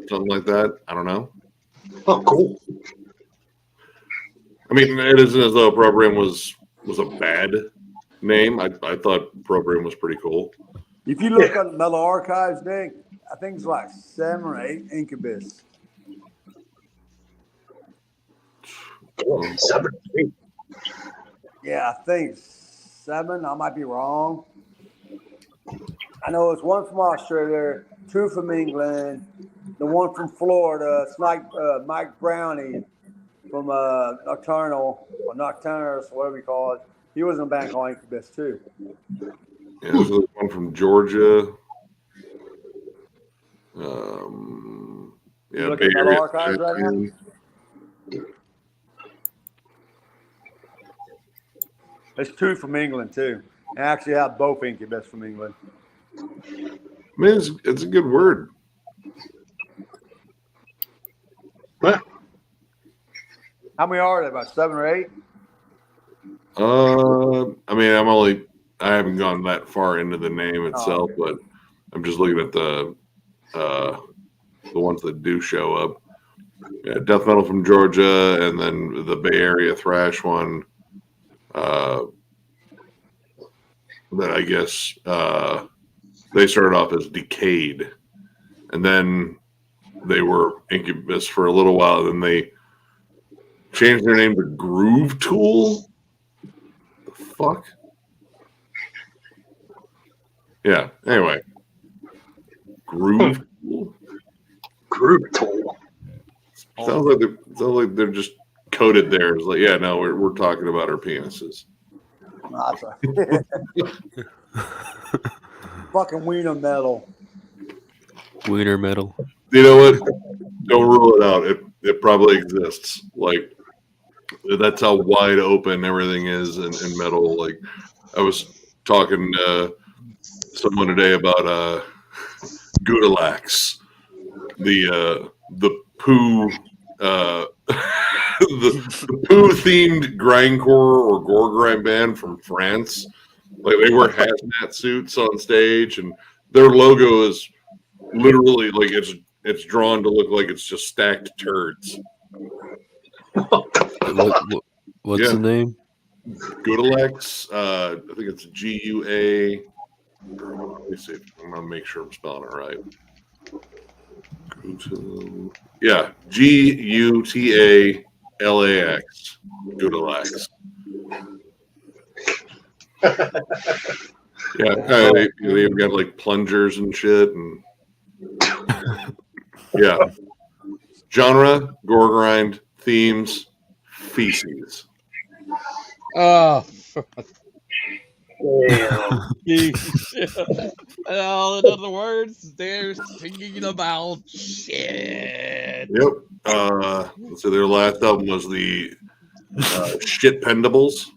something like that. I don't know. Oh, cool. I mean, it isn't as though Program was a bad name. I thought Program was pretty cool. If you look on the Metal Archives, Nick, I think it's like 7 or 8 Incubus. Oh, 7. Yeah, I think 7. I might be wrong. I know it's 1 from Australia, 2 from England, the 1 from Florida. It's like Mike Brownie from Nocturnal or Nocturnus, whatever you call it. He was in a band called Incubus too. Yeah, there's one from Georgia. Yeah, look Bay at Metal Area. Archives right now? There's 2 from England too. And I actually have both Incubus from England. I mean, it's a good word. What? How many are there? About 7 or 8? I mean, I haven't gone that far into the name itself, but I'm just looking at the ones that do show up. Yeah, death metal from Georgia, and then the Bay Area thrash one. That I guess they started off as Decayed, and then they were Incubus for a little while. Then they changed their name to Groove Tool. The fuck? Yeah. Anyway, Groove Tool. Groove Tool. Sounds like they're just coded there. It's like, yeah, no, we're talking about our penises. Fucking Wiener Metal. Wiener metal. You know what? Don't rule it out. It probably exists. Like, that's how wide open everything is in metal. Like, I was talking to someone today about Gudalax, the poo the poo themed grindcore or gore grind band from France. Like, they wear hazmat suits on stage, and their logo is literally like it's drawn to look like it's just stacked turds. What's the name? Gudalax. I think it's GUA. Let me see. I'm gonna make sure I'm spelling it right. Yeah, GUTALAX. Gudalax. Yeah, they've got like plungers and shit, and yeah. Genre, gore grind, themes, feces. Oh, Damn. all in other words, they're thinking about shit. Yep. Let's see, their last album was the Shit Pendables.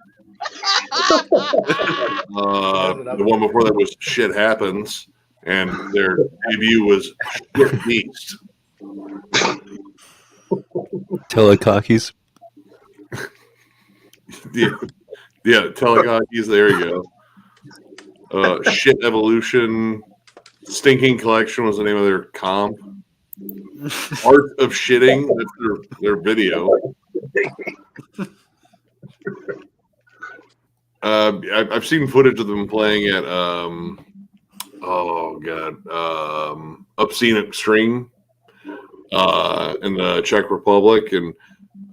The one before that was Shit Happens, and their debut was Shit Beast. Telecockies. Yeah, Telecockies, there you go. Shit Evolution. Stinking Collection was the name of their comp. Art of Shitting, that's their video. I've seen footage of them playing at Obscene Extreme in the Czech Republic, and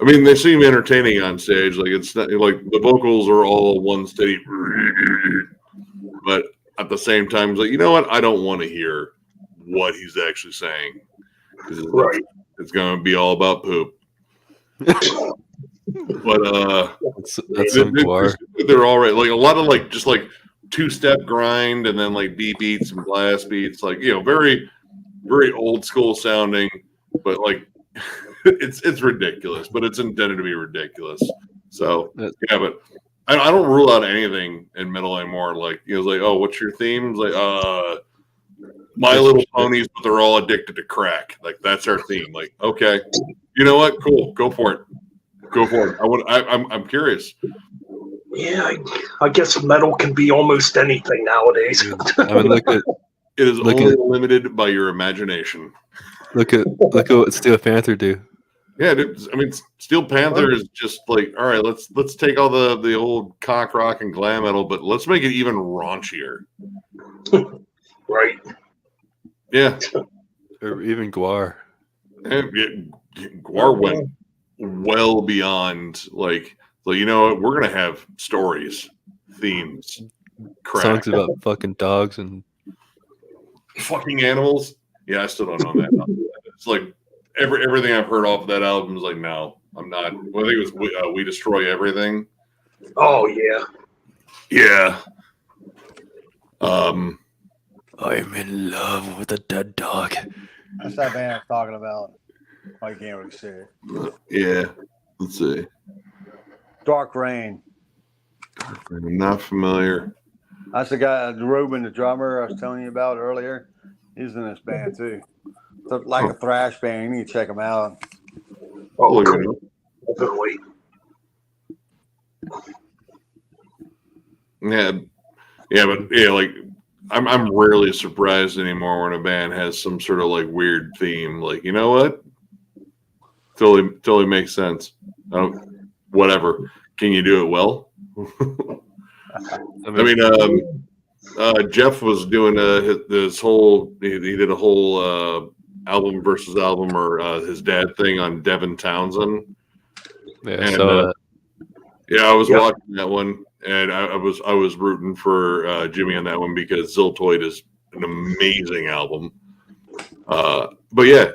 I mean, they seem entertaining on stage. Like, it's not like the vocals are all one steady, but at the same time, it's like, you know what? I don't want to hear what he's actually saying, because it's going to be all about poop. But that's some bar. They're all right. Like, a lot of like just like 2-step grind, and then like beat beats and blast beats. Like, you know, very, very old school sounding, but like it's ridiculous. But it's intended to be ridiculous. So yeah, but I don't rule out anything in metal anymore. Like, you know, it's like, oh, what's your theme? It's like, My Little Ponies, but they're all addicted to crack. Like, that's our theme. Like, okay, you know what? Cool, go for it. Go for it. I'm curious. Yeah, I guess metal can be almost anything nowadays. I mean, look at It is Look only at- limited by your imagination. look at what Steel Panther do. Yeah, dude, I mean, Steel Panther is just like, all right, let's take all the old cock rock and glam metal, but let's make it even raunchier. Right. Yeah, Or even Guar. and Guar went well beyond like, you know what? We're gonna have stories, themes, crap, Songs about fucking dogs and fucking animals. Yeah, I still don't know that. It's like everything I've heard off of that album is like, no, I'm not. Well, I think it was We Destroy Everything. Oh yeah. Yeah. I'm in love with a dead dog. That's that band I'm talking about. I can't really see it. Yeah. Let's see. Dark Rain. I'm not familiar. That's the guy, Ruben, the drummer I was telling you about earlier. He's in this band too. It's like a thrash band. You need to check him out. Oh, Look at cool. it. Definitely. Yeah, but yeah, like I'm rarely surprised anymore when a band has some sort of like weird theme. Like, you know what? Totally makes sense. Whatever. Can you do it well? I mean, Jeff was doing this whole. He did a whole album versus album or his dad thing on Devin Townsend. Yeah, And, so Yeah, I was Yep. watching that one, and I was rooting for Jimmy on that one because Ziltoid is an amazing album. But yeah,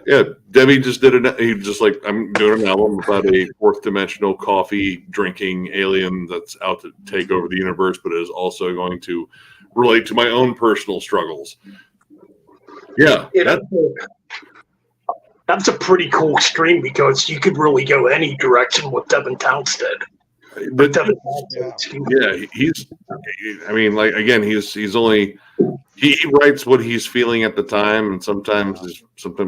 Debbie just did it. He just like, I'm doing an album about a fourth dimensional coffee drinking alien that's out to take over the universe, but is also going to relate to my own personal struggles. Yeah, That's a pretty cool stream because you could really go any direction with Devin Townsend. but Devin Townsend, excuse me. yeah, he's. I mean, like again, he's only. He writes what he's feeling at the time, and sometimes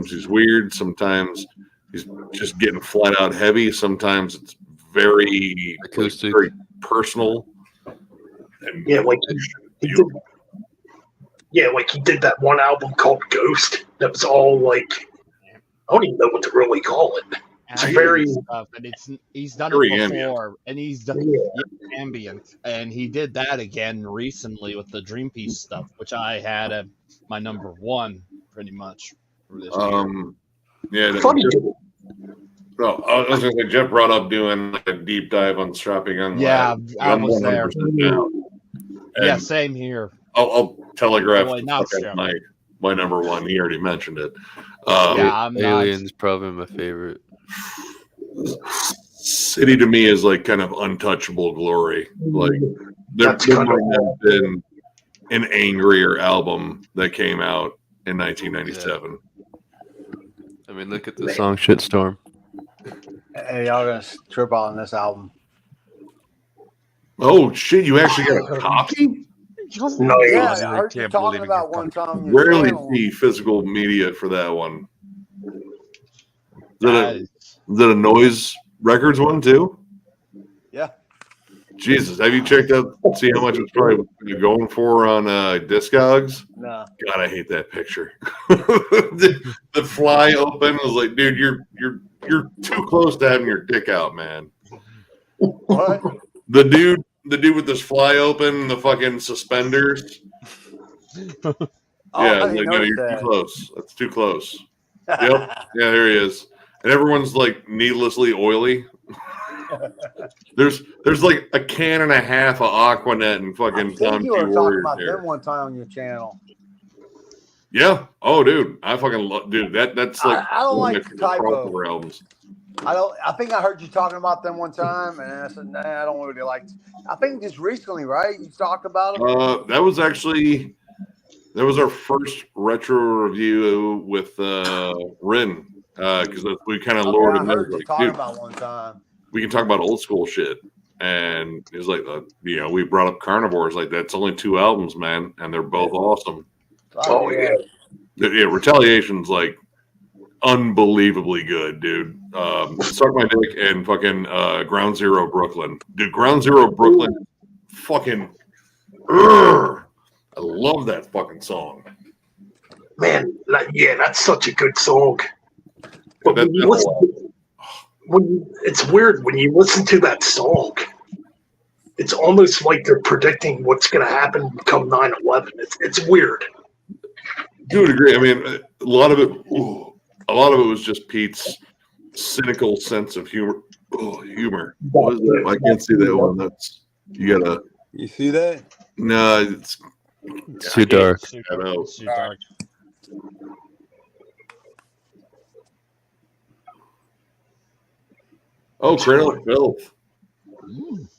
he's weird. Sometimes he's just getting flat out heavy. Sometimes it's very Acoustic. very personal. And Yeah, like he did. Yeah, like he did that one album called Ghost. That was all like, I don't even know what to really call it. It's very stuff, and he's done Very it ambient. before, and he's done ambient, and he did that again recently with the Dream Piece stuff, which I had at my number one pretty much for this year. Yeah. funny. No, I was going to say Jeff brought up doing like a deep dive on Strapping Young Yeah, Lad. I I'm was there. 100% down. Yeah, And same here. I'll telegraph Boy, the not fuck out Jeff. my number one. He already mentioned it. Yeah, I'm not. Alien's probably my favorite. City to me is like kind of untouchable glory. Like there That's kind of- might have been an angrier album that came out in 1997. I mean, look at the song "Shitstorm." Hey, y'all gonna trip on this album? Oh shit! You actually got a copy? No, Yeah, I I heard you can't talking believe about you one time. on your Rarely channel. see physical media for that one. Is That that a Noise Records one too? Yeah. Jesus, have you checked out? See how much it's probably going for on Discogs? No. God, I hate that picture. the fly open was like, dude, you're too close to having your dick out, man. What? The dude with this fly open, the fucking suspenders. Oh, Yeah, I like, didn't no, notice you're that. too close. That's too close. Yep. Yeah, there he is. And everyone's like needlessly oily. There's like a can and a half of Aquanet and I fucking think Tom you G. were talking Warrior about there. them one time on your channel. Yeah. Oh, dude, I fucking love, dude. That's like I don't one like of the the type of- crossover albums. I think I heard you talking about them one time, and I said, nah, I don't really like. I think just recently, right? You talked about them. That was our first retro review with Rin because we kind of lowered I him. heard you Like, talking dude, about one time. we can talk about old school shit. And it was like, we brought up Carnivores. Like, that's only 2 albums, man, and they're both awesome. Oh, yeah. Yeah, Retaliation's like unbelievably good, dude. Suck My Dick and fucking Ground Zero Brooklyn. Dude, Ground Zero Brooklyn fucking. I love that fucking song. Man, yeah, that's such a good song. But it's weird when you listen to that song. It's almost like they're predicting what's going to happen come 9/11. It's weird. To a degree, I mean, a lot of it was just Pete's cynical sense of humor. Oh, humor. What is it? I can't see that one. That's you gotta. You see that? No, it's Too dark. I know. It's too dark. Oh, Cradle of Filth.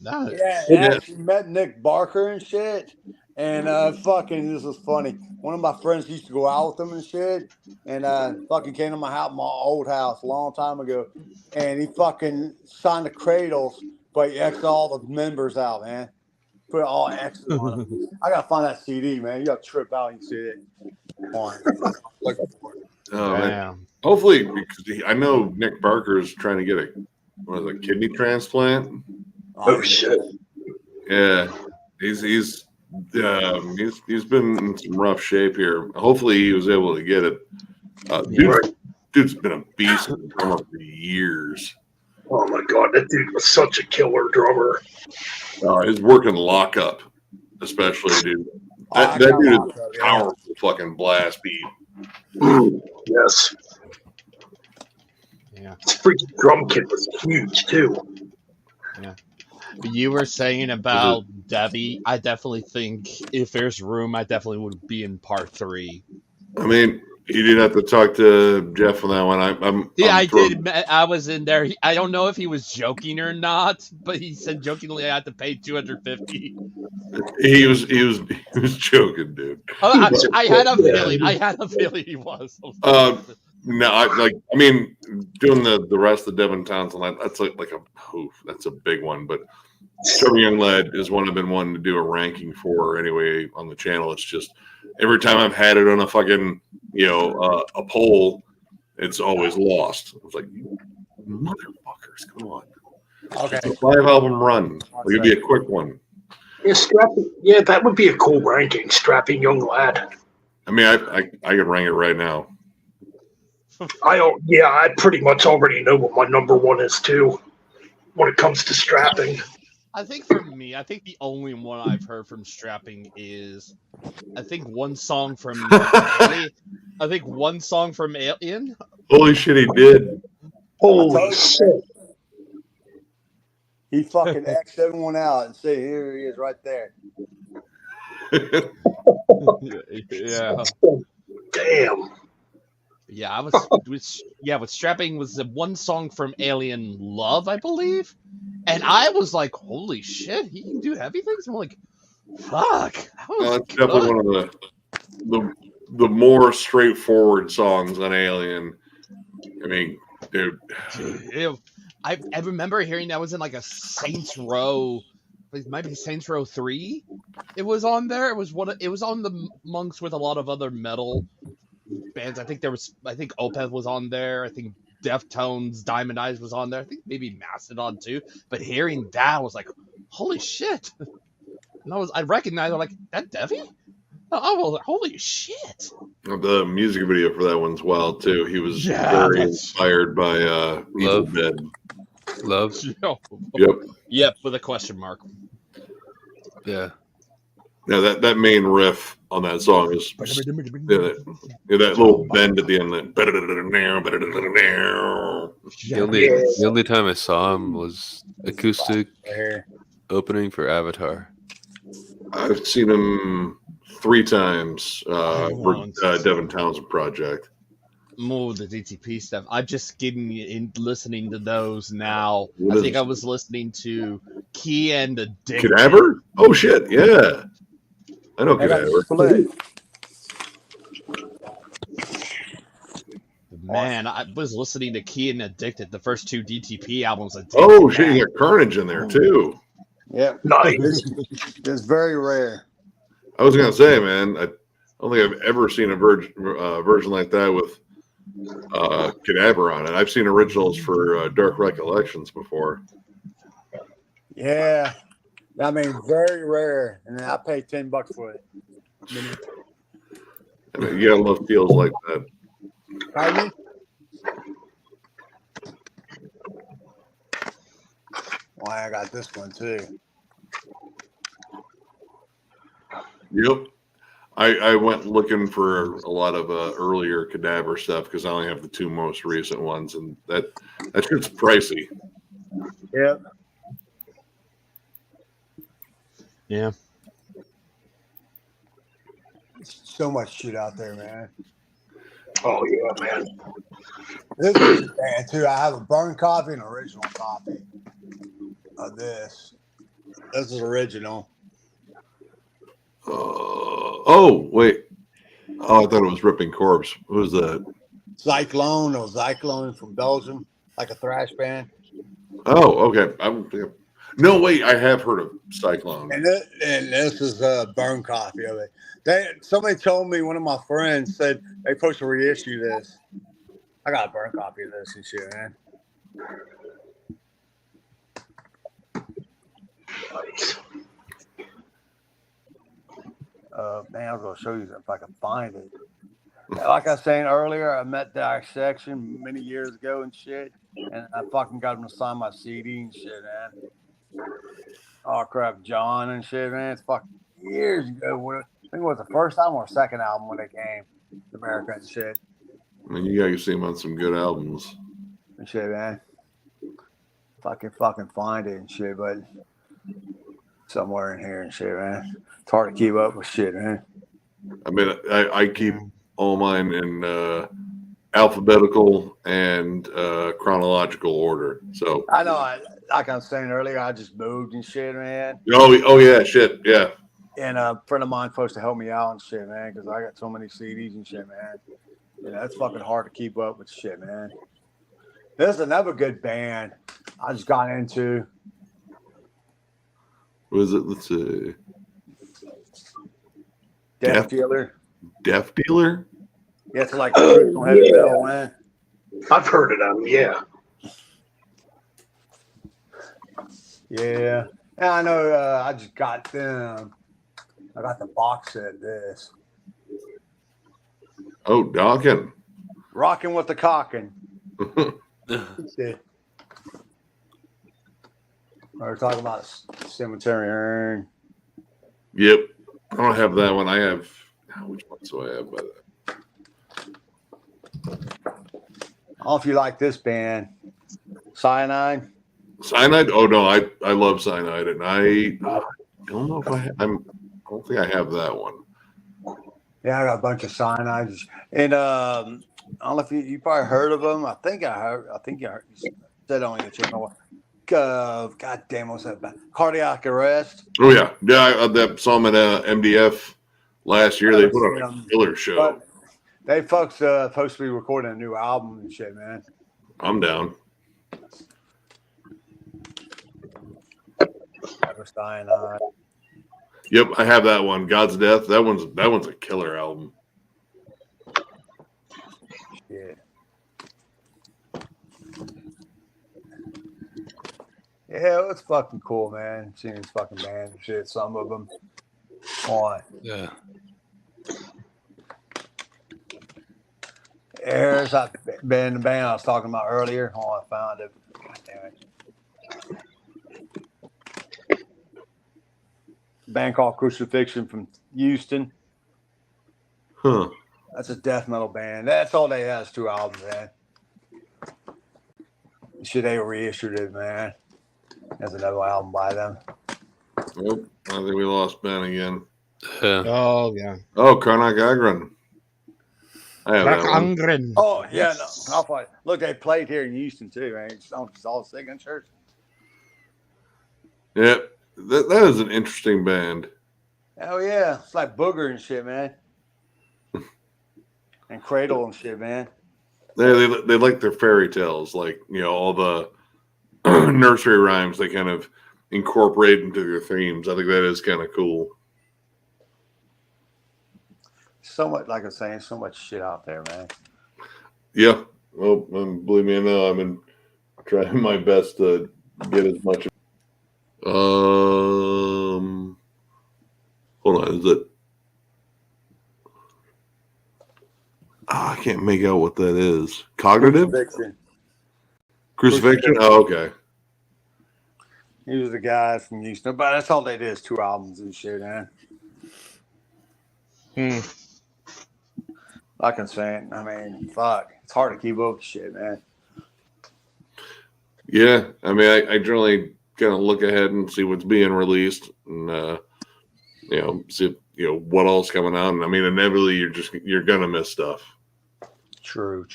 Nice. Yeah, I actually met Nick Barker and shit. And fucking, this was funny. One of my friends used to go out with him and shit. And fucking came to my house, my old house, a long time ago. And he fucking signed the Cradles, but he X'd all the members out, man. Put all X's on them. I gotta find that CD, man. You gotta trip out and see it. Come on. Looking for it. Oh man. Damn. Hopefully, because I know Nick Barker is trying to get a kidney transplant. Oh shit! Yeah, he's been in some rough shape here. Hopefully, he was able to get it. Dude's been a beast in the drummer for years. Oh my god, that dude was such a killer drummer. His working lockup, especially, dude. That dude is a powerful fucking blast beat. Yes. Yeah. His freaking drum kit was huge too. Yeah. You were saying about Debbie. I definitely think if there's room, I definitely would be in part 3. I mean, you did have to talk to Jeff on that one. I did. I was in there. I don't know if he was joking or not, but he said jokingly I had to pay $250. He was joking, dude. I had a feeling. I had a feeling he was. No, I mean, doing the rest of Devin Townsend, that's that's a big one. But Stubborn Young Lad is one I've been wanting to do a ranking for anyway on the channel. It's just every time I've had it on a fucking a poll, it's always lost. I was like, motherfuckers, come on. Okay. It's a 5-album run. It'll be a quick one. Yeah, that would be a cool ranking. Strapping Young Lad. I mean, I could rank it right now. I pretty much already know what my number one is too when it comes to strapping. I think for me, the only one I've heard from Strapping is one song from Alien. Holy shit, he did. Holy shit. He fucking X'd everyone out and say, here he is right there. Yeah. Damn. Yeah, with Strapping was the one song from Alien Love, I believe. And I was like, holy shit, he can do heavy things? I'm like, fuck. That's definitely one of the more straightforward songs on Alien. I mean, dude. I remember hearing that was in like a Saints Row. It might be Saints Row 3. It was on there. It was on the monks with a lot of other metal bands. I think Opeth was on there. I think Deftones, Diamond Eyes was on there. I think maybe Mastodon too. But hearing that, I was like, holy shit. And I recognized, I'm like, that Devi? Oh, well, holy shit. The music video for that one's wild too. He was very inspired by Evil Dead. Love. Yep, with a question mark. Yeah. Yeah, that main riff on that song is that little bend at the end. The only time I saw him was acoustic opening for Avatar. I've seen him 3 times for Devin Townsend project. More the DTP stuff. I'm just listening to those now. What I think I was listening to Key and Addicted. Cadaver? Oh shit, yeah. I know Cadaver. Man, I was listening to Key and Addicted, the first 2 DTP albums. Oh shit, you got Carnage in there too. Yeah, nice. It's very rare. I was gonna say, man, I don't think I've ever seen a version like that with Cadaver on it. I've seen originals for Dark Recollections before. Yeah, I mean, very rare, and I paid $10 for it. You gotta love deals like that. Pardon me? Why I got this one too. Yep. I went looking for a lot of earlier Cadaver stuff because I only have the 2 most recent ones, and that shit's pricey. Yep. Yeah. So much shit out there, man. Oh yeah, man. This is a band too. I have a burn copy and an original copy of this. This is original. Oh, wait. Oh, I thought it was Ripping Corpse. Who was that? Zyklone from Belgium, like a thrash band. Oh, okay. No, wait. I have heard of Cyclone. And this is a burn copy of it. Somebody told me, one of my friends said they supposed to reissue this. I got a burn copy of this and shit, man. Nice. Man, I was gonna show you if I can find it. Like I was saying earlier, I met Dissection many years ago and shit, and I fucking got them to sign my CD and shit, man. Oh crap, John and shit, man. It's fucking years ago. I think it was the first time or second album when they came to America and shit. I mean, you gotta see him on some good albums. And shit, man. If I can fucking find it and shit, but somewhere in here and shit, man. It's hard to keep up with shit, man. I mean, I keep all mine in alphabetical and chronological order. So I know, like I was saying earlier, I just moved and shit, man. oh yeah, shit, yeah. And a friend of mine supposed to help me out and shit, man, because I got so many CDs and shit, man. Yeah, it's fucking hard to keep up with shit, man. There's another good band I just got into. What is it? Let's see. Death Dealer. Deaf Dealer? Yeah, it's like traditional heavy metal, man. I've heard of them. Yeah. Yeah. And I know I just got them. I got the box set of this. Oh, Dawkin. Rocking with the Cockin. We're talking about Cemetery Urn. Yep. I don't have that one. I have, which ones do I have by that? I don't know if you like this band. Cyanide. Cyanide? Oh, no. I love Cyanide. And I don't know if I don't think I have that one. Yeah, I got a bunch of Cyanides. And I don't know if you probably heard of them. I think you said on your channel. God damn, what's that band? Cardiac Arrest. Oh, yeah. Yeah, I saw them at MDF last year. They put on a killer show. But they folks supposed to be recording a new album and shit, man. I'm down. Cyanide. Yep, I have that one. God's Death. That one's a killer album. Yeah. Yeah, it's fucking cool, man. Seeing these fucking bands and shit. Some of them. On. Yeah. There's that band I was talking about earlier. Oh, I found it. God damn it. Band called Crucifixion from Houston. Huh. That's a death metal band. That's all they have is 2 albums, man. Shit, they reissued it, man. There's another album by them. Oh, I think we lost Ben again. Yeah. Oh, yeah. Oh, Karnak Agron. I have that one. Angren. Oh, yeah. No, I'll find it. Look, they played here in Houston, too, man. It's all signatures. Yeah, that is an interesting band. Hell yeah. It's like Booger and shit, man. And Cradle and shit, man. They like their fairy tales, like, all the nursery rhymes they kind of incorporate into their themes. I think that is kind of cool. So much, like I was saying, so much shit out there, man. Yeah. Well, believe me, I know. I've been trying my best to get as much. Is it? I can't make out what that is. Cognitive? Crucifixion? Oh, okay. He was the guy from Houston, but that's all they did is 2 albums and shit, man. Fucking saying, I mean, fuck, it's hard to keep up with shit, man. Yeah, I mean, I generally kind of look ahead and see what's being released, and see what all's coming out. And I mean, inevitably, you're gonna miss stuff. True.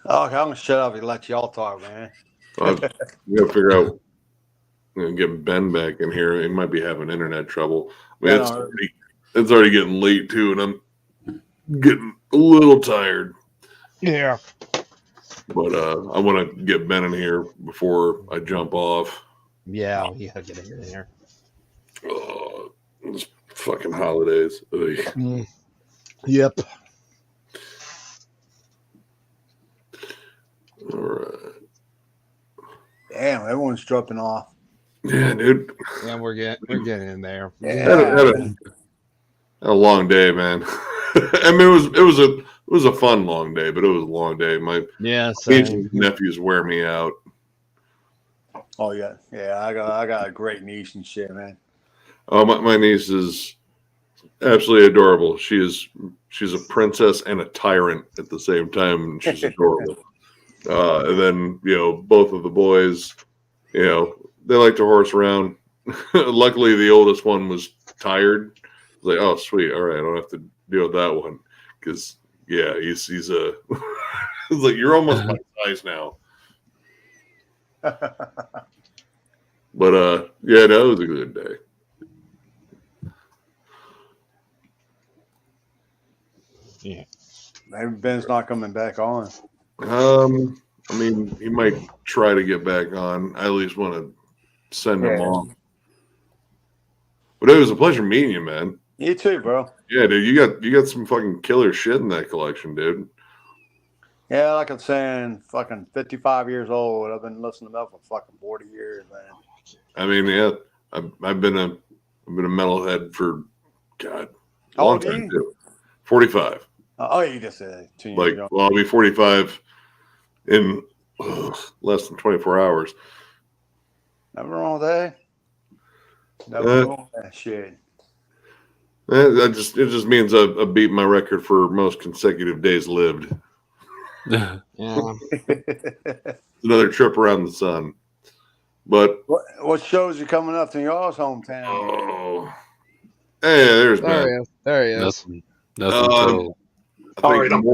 Oh, okay, I'm gonna shut up and let y'all talk, man. We got to figure out, get Ben back in here. He might be having internet trouble. I mean, it's already getting late too, and I'm getting a little tired. Yeah. But I want to get Ben in here before I jump off. Yeah, we gotta get him in here. It's fucking holidays. Yep. All right. Damn, everyone's dropping off. Yeah, dude. Yeah, we're getting in there. Had a long day, man. I mean, it was a fun long day, but it was a long day. My nephews wear me out. Oh yeah. I got a great niece and shit, man. Oh, my niece is absolutely adorable. She's a princess and a tyrant at the same time, and she's adorable. And then both of the boys, they like to horse around. Luckily, the oldest one was tired. I was like, oh sweet, all right, I don't have to deal with that one because he's a. It's like you're almost my size now. But no, it was a good day. Yeah. Maybe Ben's not coming back on. I mean, he might try to get back on. I at least want to send him off. But it was a pleasure meeting you, man. You too, bro. Yeah, dude, you got some fucking killer shit in that collection, dude. Yeah, like I'm saying, fucking 55 years old. I've been listening to metal for fucking 40 years, man. I mean, yeah, I've been a metalhead for a long time too. 45. You just said 2 years ago. Well, I'll be 45 in less than 24 hours. Never wrong with that. Never wrong with that shit. It just means I beat my record for most consecutive days lived. Yeah. Another trip around the sun. But what shows are coming up in y'all's hometown? Oh, hey, there's Ben. There he is. Nothing. I think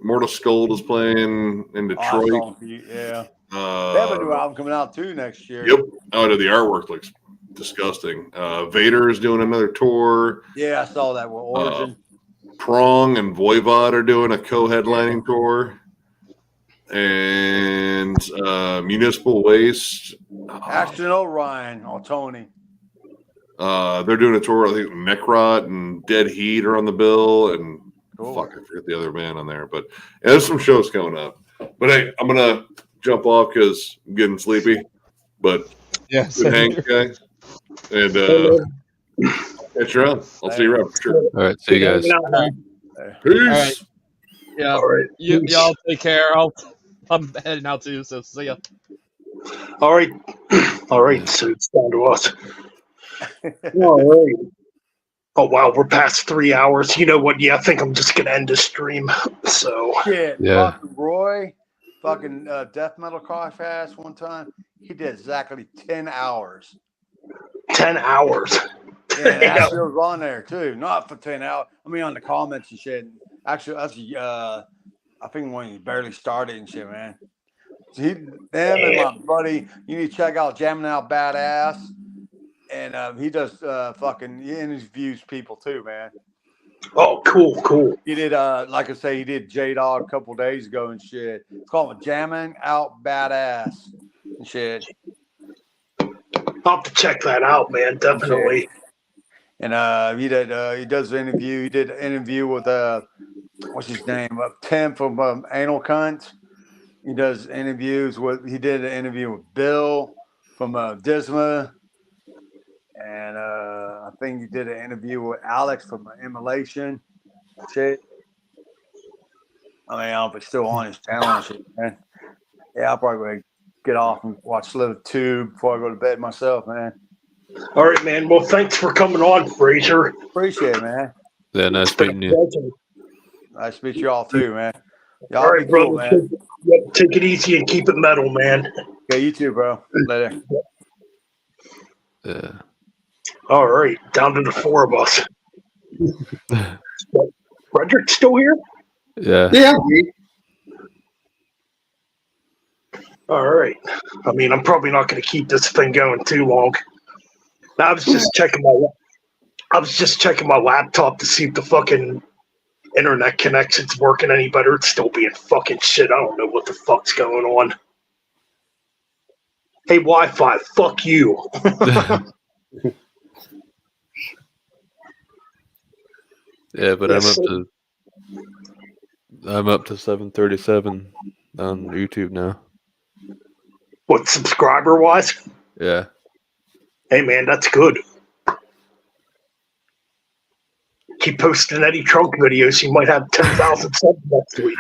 Mortal Skull is playing in Detroit. Yeah. They have a new album coming out too next year. Yep. Oh, the artwork looks disgusting. Vader is doing another tour. Yeah, I saw that with Origin. Prong and Voivod are doing a co-headlining tour. And Municipal Waste. Ashton Orion or Tony. They're doing a tour. I think Necrot and Dead Heat are on the bill. And I forget the other band on there. But there's some shows coming up. But hey, I'm going to jump off because I'm getting sleepy. But good hang, guys. And catch you around. I'll see you around for sure. All right. See you guys. Peace. All right. Yeah. All right. Y'all take care. I'm heading out too, so see ya. All right. All right. So it's down to us. All right. Oh, wow. We're past 3 hours. You know what? Yeah, I think I'm just going to end the stream. So. Shit. Yeah. Fucking Roy, Death Metal Podcast one time, he did exactly 10 hours. 10 hours. Yeah, that shit was on there too. Not for 10 hours. I mean, on the comments and shit. Actually, I think when he barely started and shit, man. So him and my buddy, you need to check out Jamming Out Badass. And he does he interviews people too, man. Oh, cool. He did like I say, he did J-Dog a couple days ago and shit. It's called Jamming Out Badass and shit. I'll have to check that out, man. Definitely. And he does an interview. He did an interview with what's his name? Tim from Anal Cunt. He does interviews he did an interview with Bill from Disma. And thing you did an interview with Alex from Immolation shit. I mean, I don't know if it's still on his channel and shit, man. Yeah, I'll probably get off and watch a little tube before I go to bed myself, man. All right, man. Well, thanks for coming on, Fraser. Appreciate it, man. Yeah, nice It's been a meeting you. pleasure. Nice to meet you all too, man. Y'all All be right, cool, brother. man. Take it easy and keep it metal, man. Okay, you too, bro. Later. Yeah. All right, down to the four of us. Frederick's still here? Yeah. Yeah. All right. I mean, I'm probably not going to keep this thing going too long. I was just checking my laptop to see if the fucking internet connection's working any better. It's still being fucking shit. I don't know what the fuck's going on. Hey, Wi-Fi, fuck you. Yeah, but Yes, I'm up to 737 on YouTube now. what, subscriber-wise? Yeah. Hey, man, that's good. Keep posting Eddie Trunk videos. You might have 10,000 subs next week.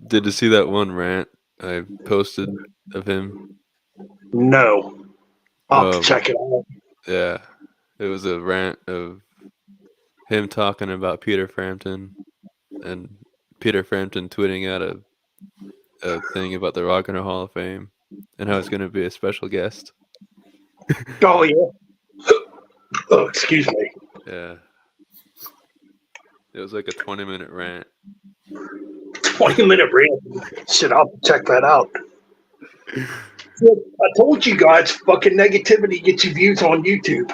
Did you see that one rant I posted of him? No. I'll have to check it out. Yeah. It was a rant of him talking about Peter Frampton and Peter Frampton tweeting out a thing about the Rock and Roll Hall of Fame and how it's going to be a special guest. Oh, yeah. Oh, excuse me. Yeah. It was like a 20-minute rant. 20-minute rant. Shit, I'll check that out. I told you guys, fucking negativity gets you views on YouTube.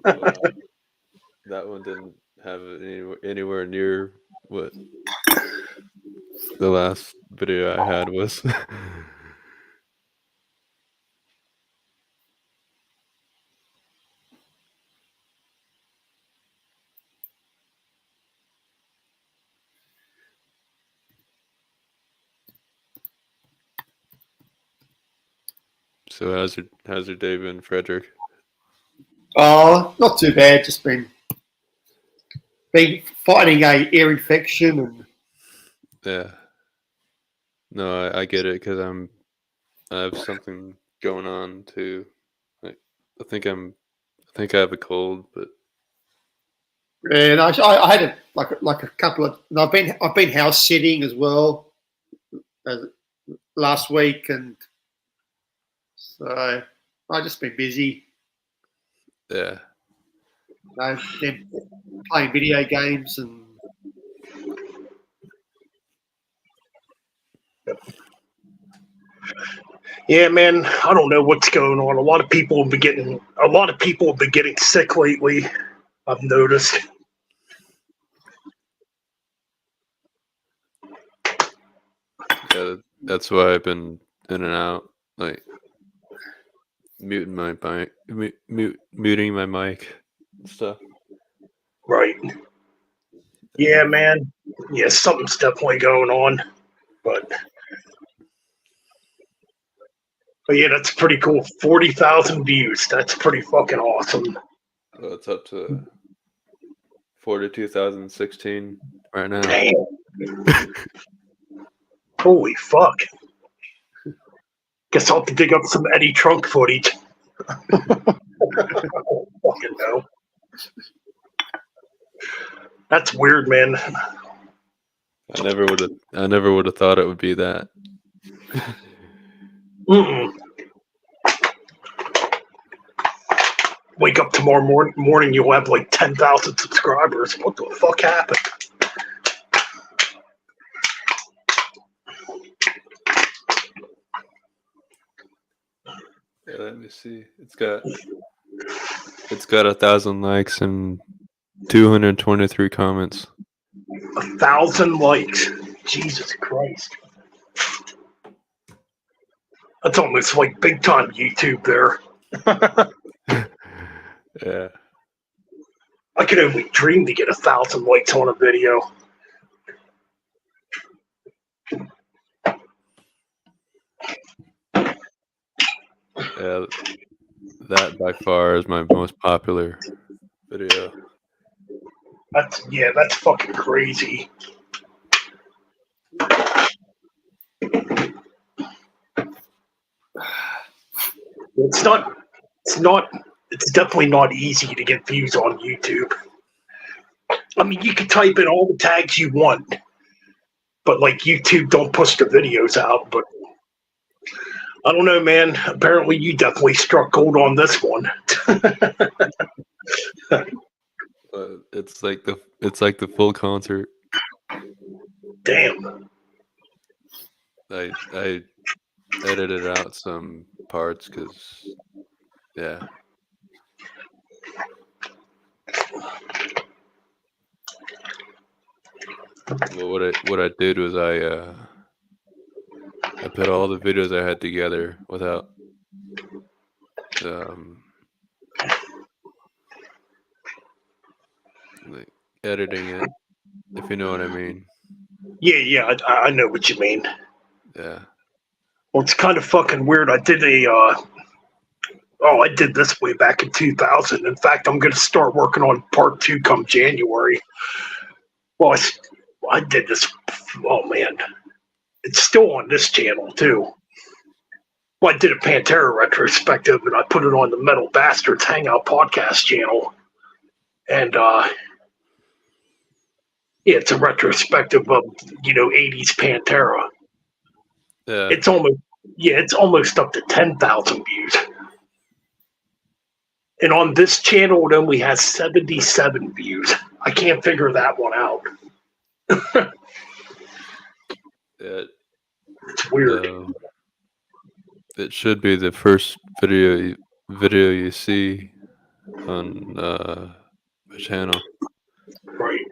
That one didn't have it anywhere near what the last video I had was. So how's your day been, Frederick? Oh, not too bad. Just been fighting a ear infection and Yeah. No, I get it because I have something going on too. Like I think I have a cold, but and I had like a couple of. And I've been house sitting as well last week, and so I've just been busy. yeah. Then playing video games and Yeah, man, I don't know what's going on. A lot of people have been getting sick lately. I've noticed. Yeah, that's why I've been in and out, like muting my mic, muting my mic and stuff. Right. Yeah, man. Yeah, something's definitely going on. But yeah, that's pretty cool. 40,000 views. That's pretty fucking awesome. Well, it's up to 42,016 right now. Damn. Holy fuck. Guess I'll have to dig up some Eddie Trunk footage. Fucking no. That's weird, man. I never would have thought it would be that. Mm-mm. Wake up tomorrow morning, you'll have like 10,000 subscribers. What the fuck happened? Yeah, let me see. It's got 1,000 likes and 223 comments. 1,000 likes. Jesus Christ. That's almost like big time YouTube there. Yeah. I could only dream to get 1,000 likes on a video. Yeah. by far is my most popular video. That's fucking crazy. It's definitely not easy to get views on YouTube. I mean, you can type in all the tags you want, but like YouTube don't push the videos out. But I don't know, man. Apparently, you definitely struck gold on this one. It's like the full concert. Damn. I edited out some parts because, yeah. Well, what I did was I put all the videos I had together without like editing it, if you know what I mean. Yeah, I know what you mean. Yeah. Well, it's kind of fucking weird. I did this way back in 2000. In fact, I'm going to start working on part 2 come January. Well, I did this. Oh, man. It's still on this channel, too. Well, I did a Pantera retrospective, and I put it on the Metal Bastards Hangout podcast channel. And, yeah, it's a retrospective of, 80s Pantera. Yeah. It's almost up to 10,000 views. And on this channel, it only has 77 views. I can't figure that one out. It's weird. It should be the first video you see on the channel. Right.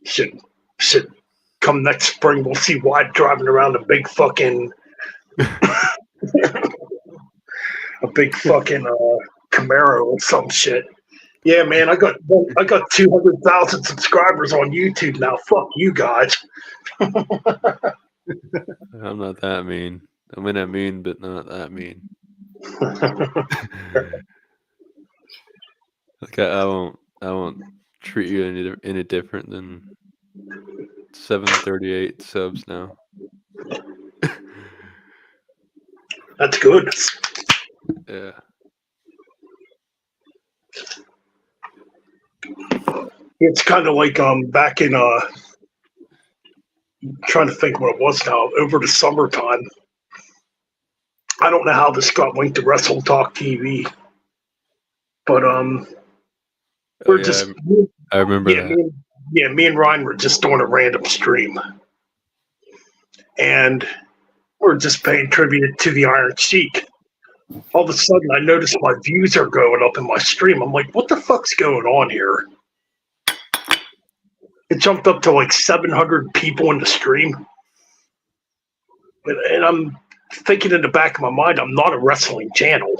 Should come next spring. We'll see Wyatt driving around a big fucking Camaro or some shit. Yeah, man, I got 200,000 subscribers on YouTube now. Fuck you guys. I'm not that mean. I mean, I'm mean, but not that mean. Like I won't treat you any different than 738 subs now. That's good. Yeah. It's kind of like back in trying to think what it was now, over the summertime. I don't know how this got linked to Wrestle Talk TV, but I remember that. Me and Ryan were just doing a random stream, and we're just paying tribute to the Iron Sheik. All of a sudden, I noticed my views are going up in my stream. I'm like, what the fuck's going on here? It jumped up to like 700 people in the stream. And I'm thinking in the back of my mind, I'm not a wrestling channel.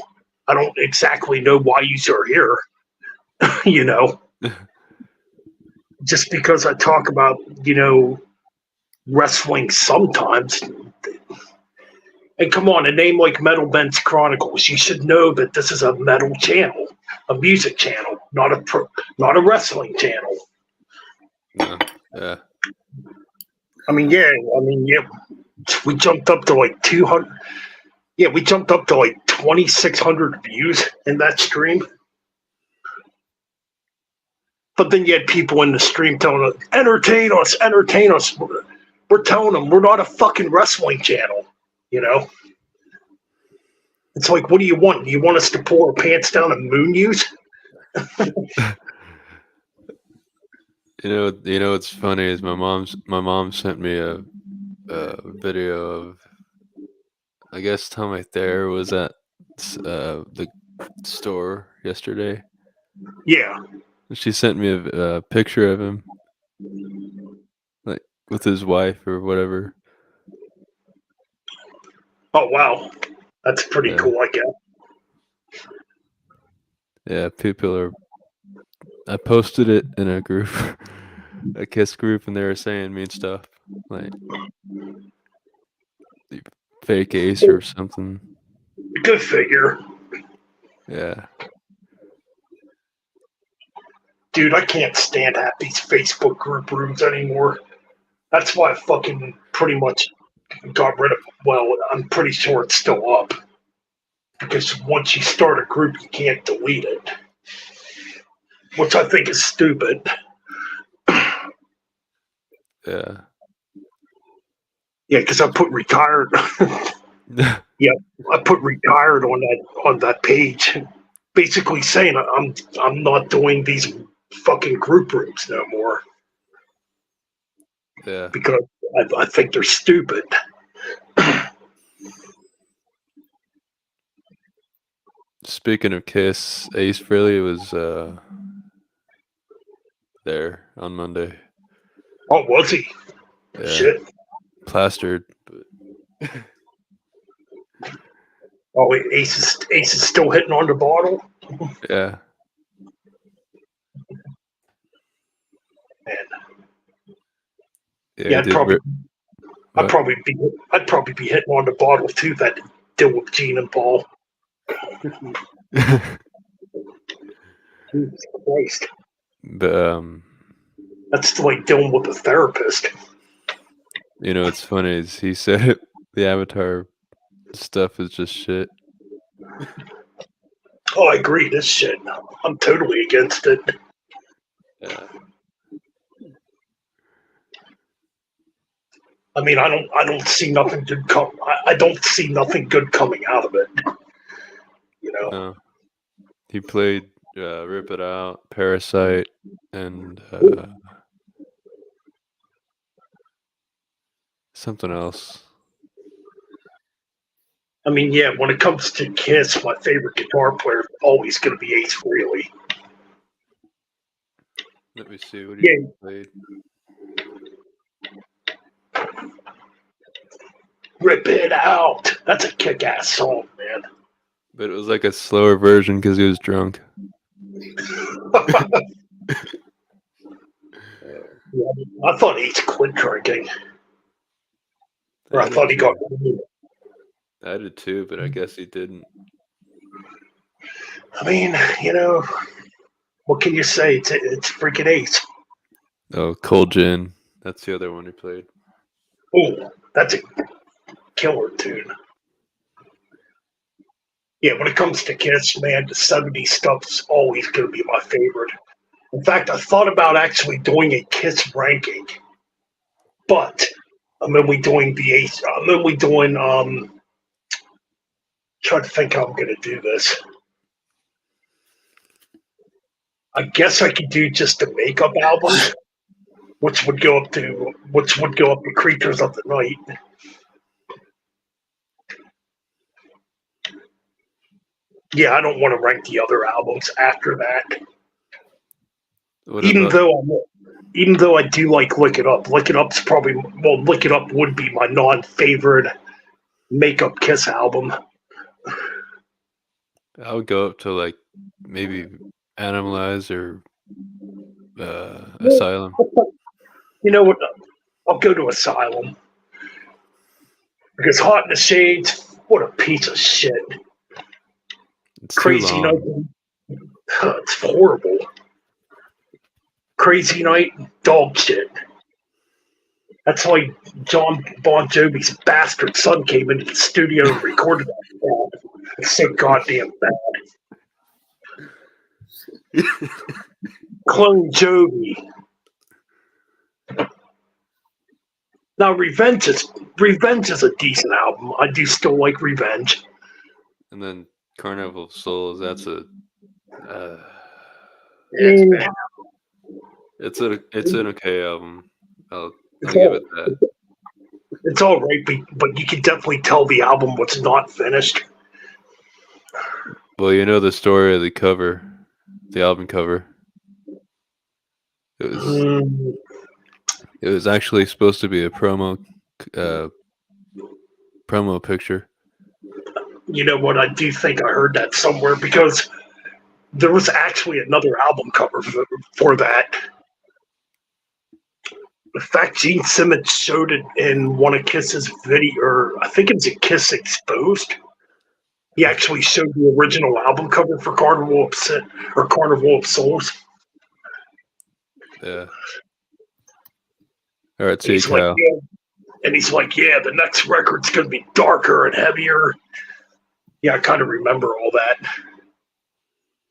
I don't exactly know why you are here. Just because I talk about, wrestling sometimes. And come on, a name like Metal Ben's Chronicles, you should know that this is a metal channel, a music channel, not a wrestling channel. Yeah. We jumped up to like 200. Yeah, we jumped up to like 2,600 views in that stream. But then you had people in the stream telling us, entertain us. We're telling them we're not a fucking wrestling channel, It's like, what do you want? Do you want us to pull our pants down and moon use? What's funny is my mom sent me a video of, I guess Tommy Thayer was at the store yesterday. Yeah. She sent me a picture of him, like with his wife or whatever. Oh wow, that's pretty cool. I guess. Yeah, people are. I posted it in a group, a Kiss group, and they were saying mean stuff. Like, fake Ace or something. Go figure. Yeah. Dude, I can't stand at these Facebook group rooms anymore. That's why I fucking pretty much got rid of it. Well, I'm pretty sure it's still up. Because once you start a group, you can't delete it. Which I think is stupid. Yeah. Yeah, because I put retired. Yeah, I put retired on that page, basically saying I'm not doing these fucking group rooms no more Yeah. because I think they're stupid. Speaking of Kiss, Ace Frehley was there on Monday. Oh, was he? Yeah. Shit. Plastered. But Oh, Ace is still hitting on the bottle. yeah. Man. Yeah, Yeah, he did I'd probably be hitting on the bottle too. That deal with Gene and Paul. Jesus Christ. But That's like dealing with a therapist. you know, it's funny is he said the Avatar stuff is just shit. Oh, I agree. This shit, I'm totally against it. Yeah. I mean, I don't see nothing good I don't see nothing good coming out of it. You know. No. He played Rip It Out, Parasite, and something else. I mean, yeah. When it comes to Kiss, my favorite guitar player is always going to be Ace Frehley. Let me see what he played. Rip It Out. That's a kick-ass song, man. But it was like a slower version because he was drunk. Yeah, I thought Ace quit drinking. Or I thought he got. I did too, but I guess he didn't. I mean, you know, what can you say? It's freaking Ace. Oh, Cold Gin. That's the other one he played. Oh, that's a killer tune. Yeah, when it comes to Kiss, man, the 70s stuff's always going to be my favorite. In fact, I thought about actually doing a Kiss ranking, but I'm only doing trying to think how I'm going to do this. I guess I could do just the makeup albums, which would go up to Creatures of the Night. Yeah, I don't want to rank the other albums after that. Even though I do like Lick It Up. Lick It Up's probably Lick It Up would be my non-favorite makeup Kiss album. I would go up to like maybe Animalize or Asylum. You know what? I'll go to Asylum. Because Hot in the Shades, what a piece of shit. It's Crazy Night. It's horrible. Crazy Night, dog shit. That's why John Bon Jovi's bastard son came into the studio and recorded that. It's so goddamn bad. Clone Jovi. Now Revenge is a decent album. I do still like Revenge. And then Carnival of Souls, that's a it's an okay album. I'll give it that. It's all right, but you can definitely tell the album was not finished. Well, you know the story of the cover, the album cover. It was actually supposed to be a promo picture. You know what? I do think I heard that somewhere because there was actually another album cover for that. In fact, Gene Simmons showed it in one of Kiss's video, or I think it was a Kiss Exposed. He actually showed the original album cover for Carnival of Souls. Yeah. All right, And see you, he's like, Kyle. yeah. And he's like, yeah, the next record's going to be darker and heavier. Yeah, I kind of remember all that.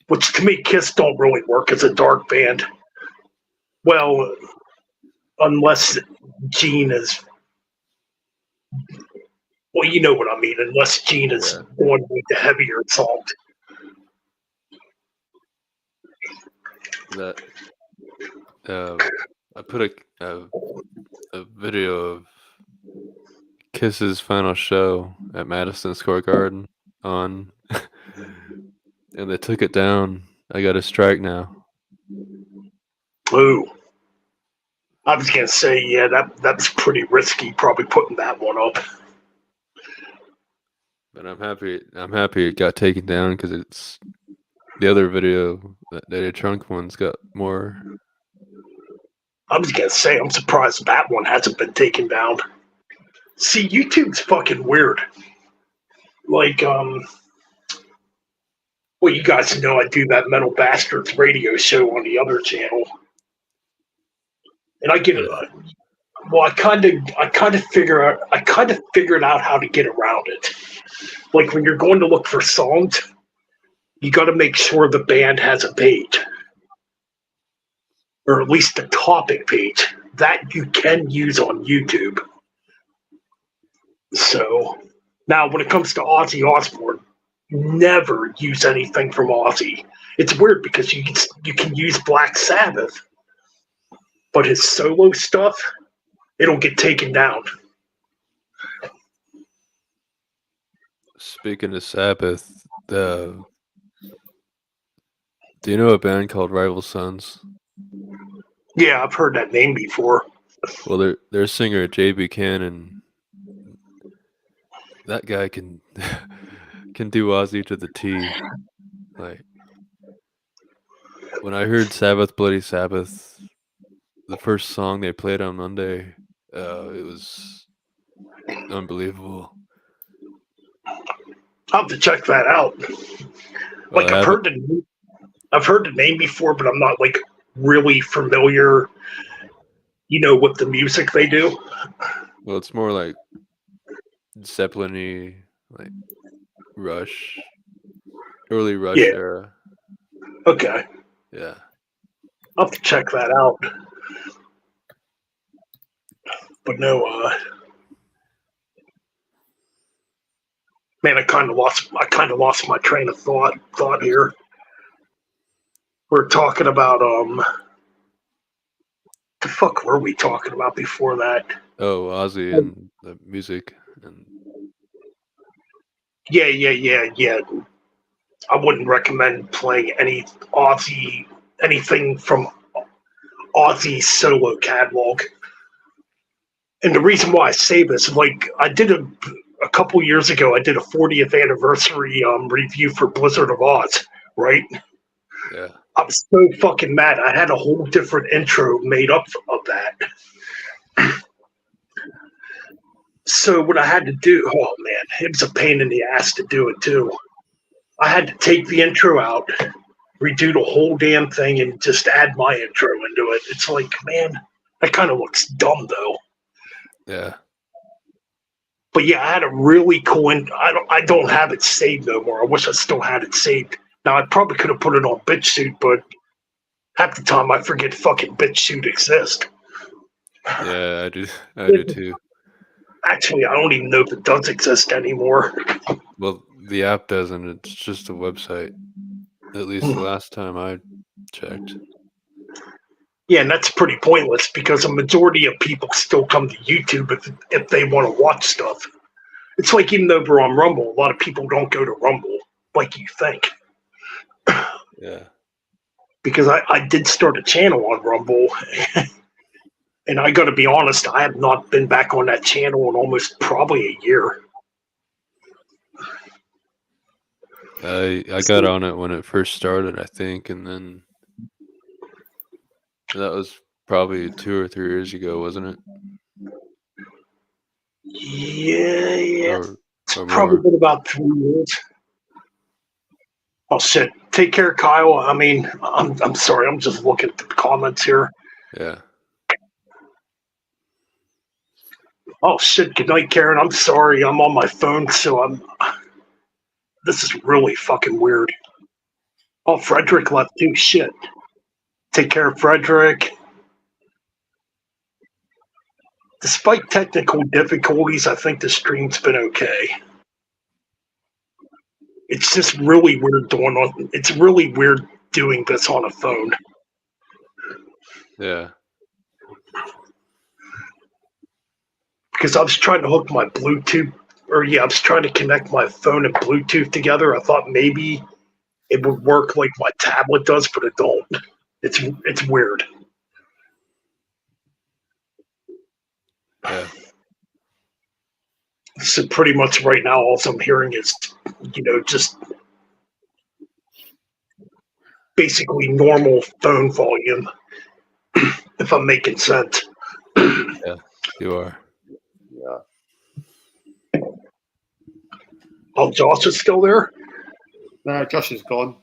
Which to me, Kiss don't really work as a dark band. Well, unless Gene is, well, you know what I mean. Unless Gene is going with the heavier song. That I put a video of Kiss's final show at Madison Square Garden on, and they took it down. I got a strike now. Ooh. I was going to say, yeah, that's pretty risky, probably putting that one up. But I'm happy it got taken down because it's the other video, that Daddy Trunk one's got more. I was going to say, I'm surprised that one hasn't been taken down. See, YouTube's fucking weird. Like, well, you guys know I do that Metal Bastards radio show on the other channel. And I get it. Well, I kind of figured out how to get around it. Like when you're going to look for songs, you got to make sure the band has a page, or at least a topic page that you can use on YouTube. So now, when it comes to Ozzy Osbourne, never use anything from Ozzy. It's weird because you can use Black Sabbath, but his solo stuff, it'll get taken down. Speaking of Sabbath, do you know a band called Rival Sons? Yeah, I've heard that name before. Well, their singer Jay Buchanan, that guy can do Ozzy to the T. Like when I heard Sabbath, Bloody Sabbath, the first song they played on Monday, it was unbelievable. I'll have to check that out. Well, Like I've heard the name before, but I'm not like really familiar, with the music they do. Well, it's more like Zeppelin-y, like Rush, early Rush era. Okay. Yeah. I'll have to check that out. But no, man, I kind of lost my train of thought here. We're talking about the fuck were we talking about before that? Oh, Ozzy and the music and Yeah. I wouldn't recommend playing anything from Ozzy's solo catalog. And the reason why I say this, like I did a couple years ago, I did a 40th anniversary review for Blizzard of Oz, right? yeah. I was so fucking mad. I had a whole different intro made up of that. So what I had to do, oh man, it was a pain in the ass to do it too. I had to take the intro out, redo the whole damn thing, and just add my intro into it. It's like, man, that kind of looks dumb though. Yeah. But yeah, I had a really cool. I don't have it saved no more. I wish I still had it saved. Now I probably could have put it on BitChute, but half the time I forget fucking BitChute exists. Yeah, I do too. Actually, I don't even know if it does exist anymore. Well, the app doesn't. It's just a website. At least the last time I checked. Yeah, and that's pretty pointless because a majority of people still come to YouTube if they want to watch stuff. It's like even though we're on Rumble, a lot of people don't go to Rumble like you think. Yeah. Because I did start a channel on Rumble, and I got to be honest, I have not been back on that channel in almost probably a year. I got on it when it first started, I think, and then that was probably 2 or 3 years ago, wasn't it? Yeah. Or Probably more. been about 3 years. Oh shit! Take care, Kyle. I mean, I'm sorry. I'm just looking at the comments here. Yeah. Oh shit! Good night, Karen. I'm sorry. I'm on my phone, so I'm. This is really fucking weird. Oh, Frederick left too. Shit. Take care, Frederick. Despite technical difficulties, I think the stream's been okay. It's just really weird it's really weird doing this on a phone. Yeah. Because I was trying to hook my Bluetooth, I was trying to connect my phone and Bluetooth together. I thought maybe it would work like my tablet does, but it don't. It's weird. Yeah. So pretty much right now, all I'm hearing is, just basically normal phone volume, if I'm making sense. Yeah. You are. Yeah. Oh, Josh is still there? No, Josh is gone.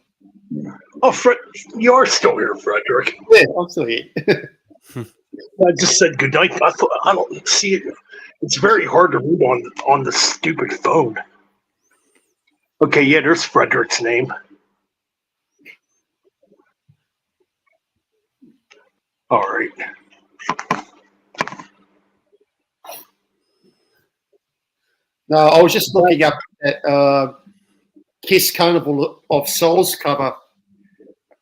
Oh, you are still here, Frederick. Yeah, I'm still here. I just said goodnight. I don't see it. It's very hard to read on the stupid phone. Okay, yeah, there's Frederick's name. All right. No, I was just looking up at Kiss Carnival of Souls cover,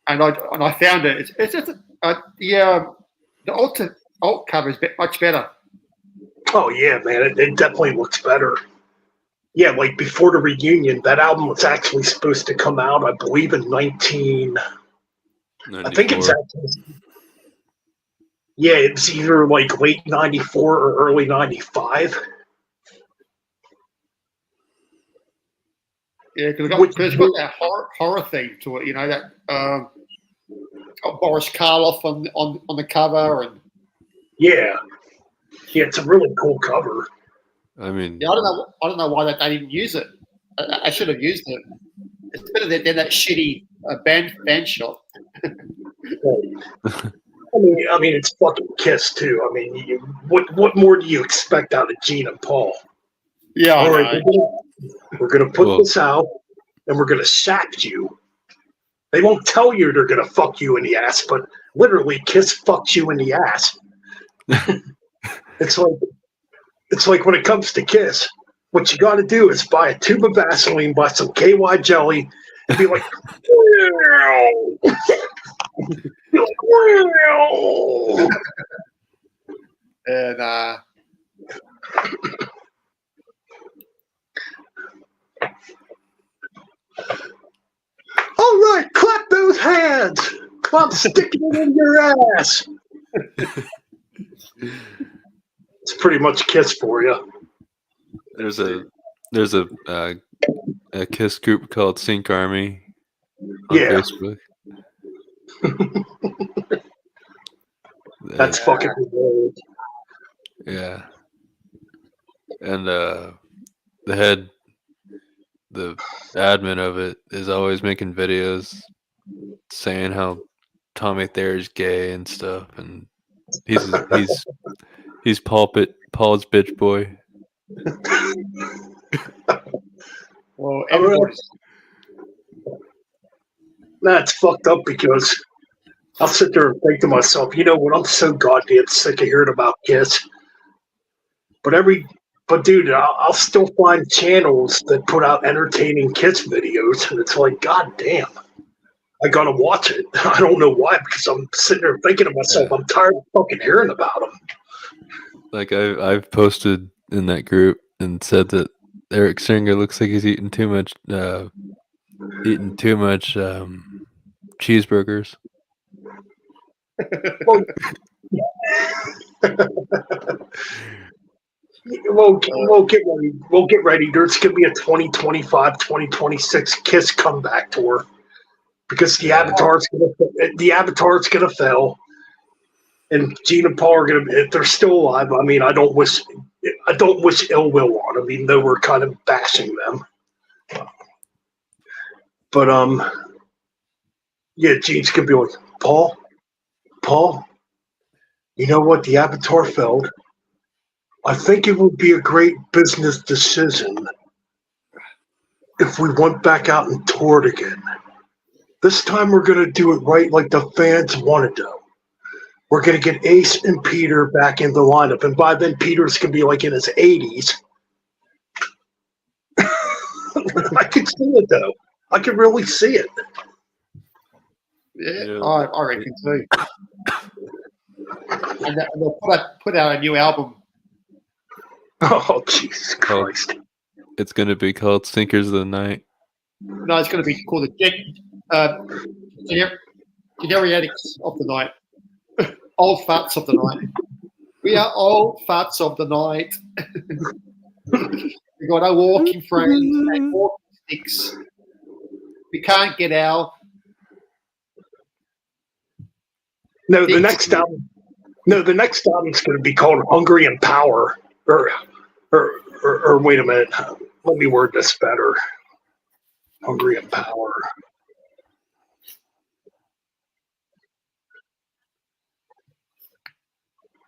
and I found it. It's just the alt cover is much better. Oh yeah, man, it definitely looks better. Yeah, like before the reunion, that album was actually supposed to come out, I believe, in 94. I think it's actually. Yeah, it's either like late 94 or early 95. Yeah, because it's got that horror theme to it. You know that got Boris Karloff on the cover, and yeah, it's a really cool cover. I mean, yeah, I don't know why they didn't use it. I should have used it. It's better than that shitty band shot. I mean, it's fucking Kiss too. I mean, what more do you expect out of Gene and Paul? Yeah, all right, we're gonna put this out, and we're gonna shaft you. They won't tell you they're gonna fuck you in the ass, but literally, Kiss fucks you in the ass. It's like when it comes to Kiss, what you got to do is buy a tube of Vaseline, buy some KY jelly, and be like, wow. Be like, wow. And all right, clap those hands. I'm sticking it in your ass. It's pretty much Kiss for you. there's a Kiss group called Sync Army on Facebook. That's fucking weird. Yeah. And the admin of it is always making videos saying how Tommy Thayer's gay and stuff, and he's Paul's bitch boy. well, everybody's. That's fucked up because I'll sit there and think to myself, you know what? I'm so goddamn sick of hearing about Kiss. But dude, I'll still find channels that put out entertaining Kiss videos, and it's like, goddamn, I gotta watch it. I don't know why, because I'm sitting there thinking to myself, I'm tired of fucking hearing about them. Like I've posted in that group and said that Eric Singer looks like he's eating too much cheeseburgers. We'll get ready. We'll get ready. There's going to be a 2025, 2026 Kiss comeback tour because the Avatar's going to fail. And Gene and Paul are gonna, if they're still alive. I mean, I don't wish ill will on them, even though we're kind of bashing them. But yeah, Gene's gonna be like, Paul, you know what? The Avatar failed. I think it would be a great business decision if we went back out and toured again. This time we're gonna do it right, like the fans wanted to. We're going to get Ace and Peter back in the lineup. And by then, Peter's going to be like in his 80s. I could see it, though. I could really see it. Yeah, I reckon too. And they'll put out a new album. Oh, Jesus Christ. It's going to be called Sinkers of the Night. No, it's going to be called the Generiatics of the Night. Old Fats of the Night. We are old fats of the night. We got our walking frames and walking sticks. We can't get out. No, the next album. No, the next album's going to be called "Hungry and Power." Or wait a minute. Let me word this better. "Hungry and Power."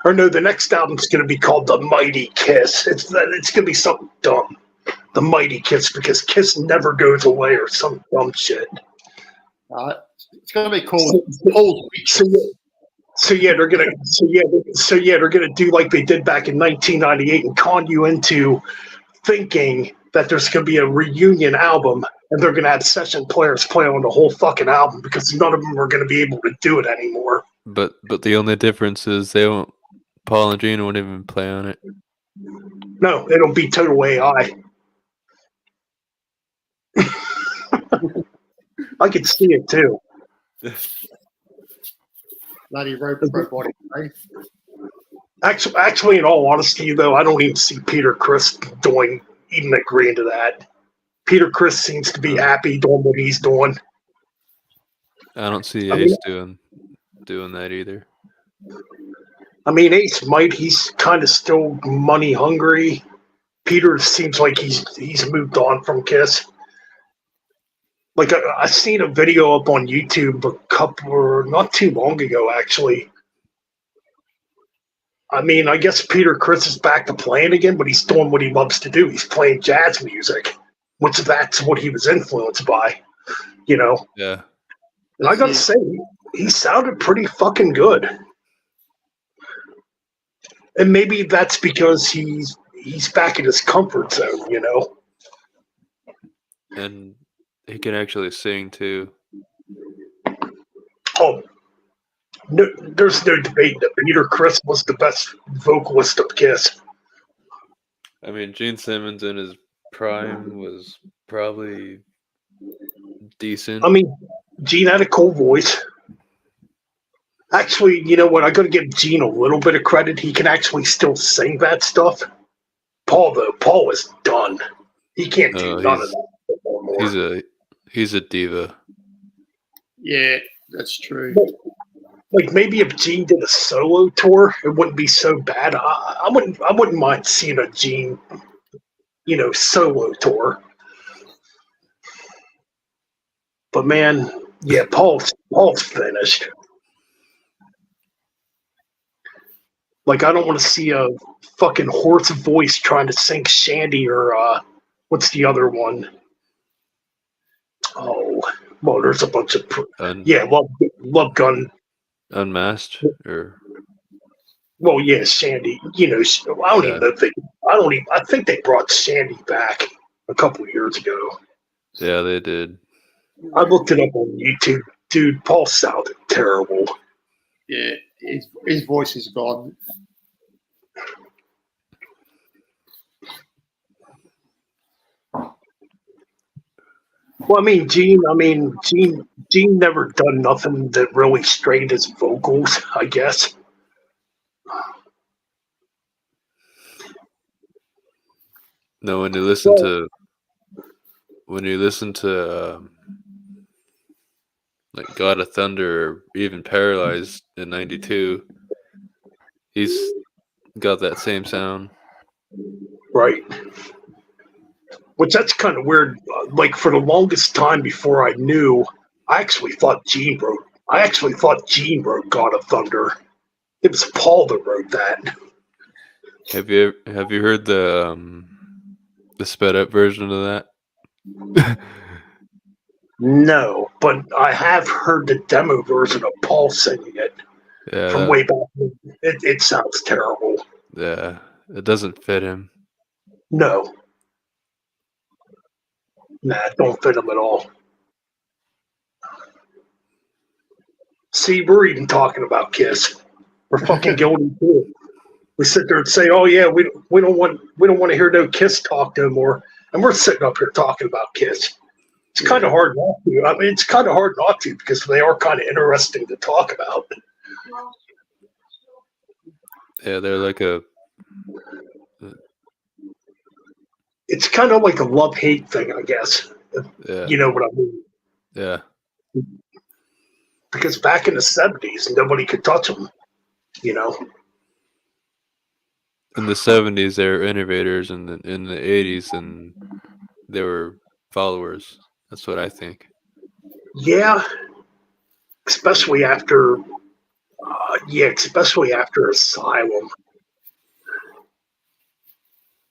Or no, the next album's going to be called "The Mighty Kiss." It's going to be something dumb. "The Mighty Kiss," because Kiss never goes away, or some dumb shit. It's going to be called Old Witches. So yeah, they're gonna do like they did back in 1998 and con you into thinking that there's gonna be a reunion album, and they're gonna have session players play on the whole fucking album because none of them are gonna be able to do it anymore. But the only difference is Paul and Gene won't even play on it. No, it'll be total AI. I could see it too. Bloody robotic, right? Actually, in all honesty, though, I don't even see Peter Criss even agreeing to that. Peter Criss seems to be happy doing what he's doing. I don't see Ace doing that either. I mean, Ace might. He's kind of still money hungry. Peter seems like he's moved on from Kiss. Like I seen a video up on YouTube not too long ago, actually. I mean, I guess Peter Criss is back to playing again, but he's doing what he loves to do. He's playing jazz music, which that's what he was influenced by, you know. Yeah. And I gotta say, he sounded pretty fucking good. And maybe that's because he's back in his comfort zone, you know. And he can actually sing too. Oh, no, there's no debate that Peter Criss was the best vocalist of Kiss. I mean, Gene Simmons in his prime was probably decent. I mean, Gene had a cool voice. Actually, you know what? I got to give Gene a little bit of credit. He can actually still sing that stuff. Paul is done. He can't do none of that anymore. He's a diva. Yeah, that's true. Like maybe if Gene did a solo tour, it wouldn't be so bad. I wouldn't mind seeing a Gene, solo tour. But man, yeah, Paul's finished. Like I don't want to see a fucking hoarse voice trying to sing Shandy or what's the other one? Oh, well, there's a bunch of Love Gun. Unmasked or well, yeah, Shandy. I don't even know if I think they brought Shandy back a couple of years ago. Yeah, they did. I looked it up on YouTube. Dude, Paul sounded terrible. Yeah, his voice is gone. Well, I mean, Gene never done nothing that really strained his vocals, I guess. No, when you listen to like God of Thunder or even Paralyzed in '92, he's got that same sound. Right. Which that's kind of weird. Like for the longest time before I knew, I actually thought Gene wrote God of Thunder. It was Paul that wrote that. Have you heard the sped up version of that? No, but I have heard the demo version of Paul singing it from way back. It sounds terrible. Yeah, it doesn't fit him. No. Nah, it don't fit him at all. See, we're even talking about Kiss. We're fucking guilty too. We sit there and say, "Oh yeah, we don't want to hear no Kiss talk no more," and we're sitting up here talking about Kiss. It's kind of hard not to. I mean, it's kind of hard not to because they are kind of interesting to talk about. Yeah, they're like a. It's kind of like a love-hate thing, I guess. Yeah. You know what I mean? Yeah. Because back in the 70s, nobody could touch them. You know. In the 70s, they were innovators, and in the 80s, and they were followers. That's what I think. Yeah, especially after Asylum.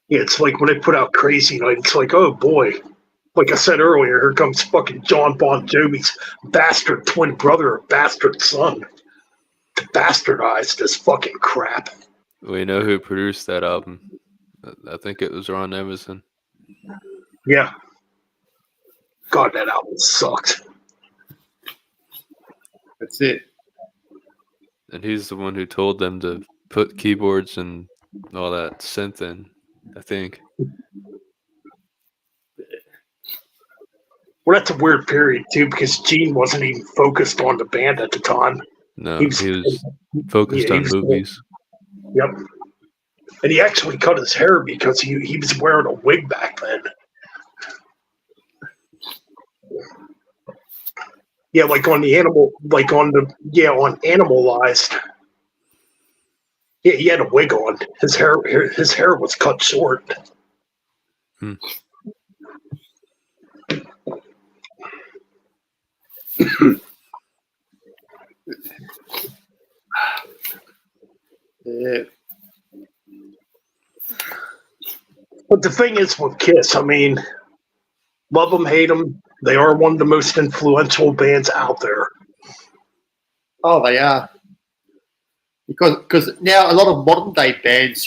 Yeah, it's like when they put out Crazy Night, it's like, oh boy. Like I said earlier, here comes fucking John Bon Jovi's bastard twin brother or bastard son to bastardize this fucking crap. We know who produced that album. I think it was Ron Emerson. Yeah. God, that album sucked. That's it. And he's the one who told them to put keyboards and all that synth in, I think. Well, that's a weird period, too, because Gene wasn't even focused on the band at the time. No, he was focused on movies. Yep. And he actually cut his hair because he was wearing a wig back then. Yeah, on Animalized. Yeah, he had a wig on. His hair was cut short. Hmm. Yeah. But the thing is with Kiss, I mean, love them, hate them, they are one of the most influential bands out there. Oh, they are. Because now a lot of modern day bands,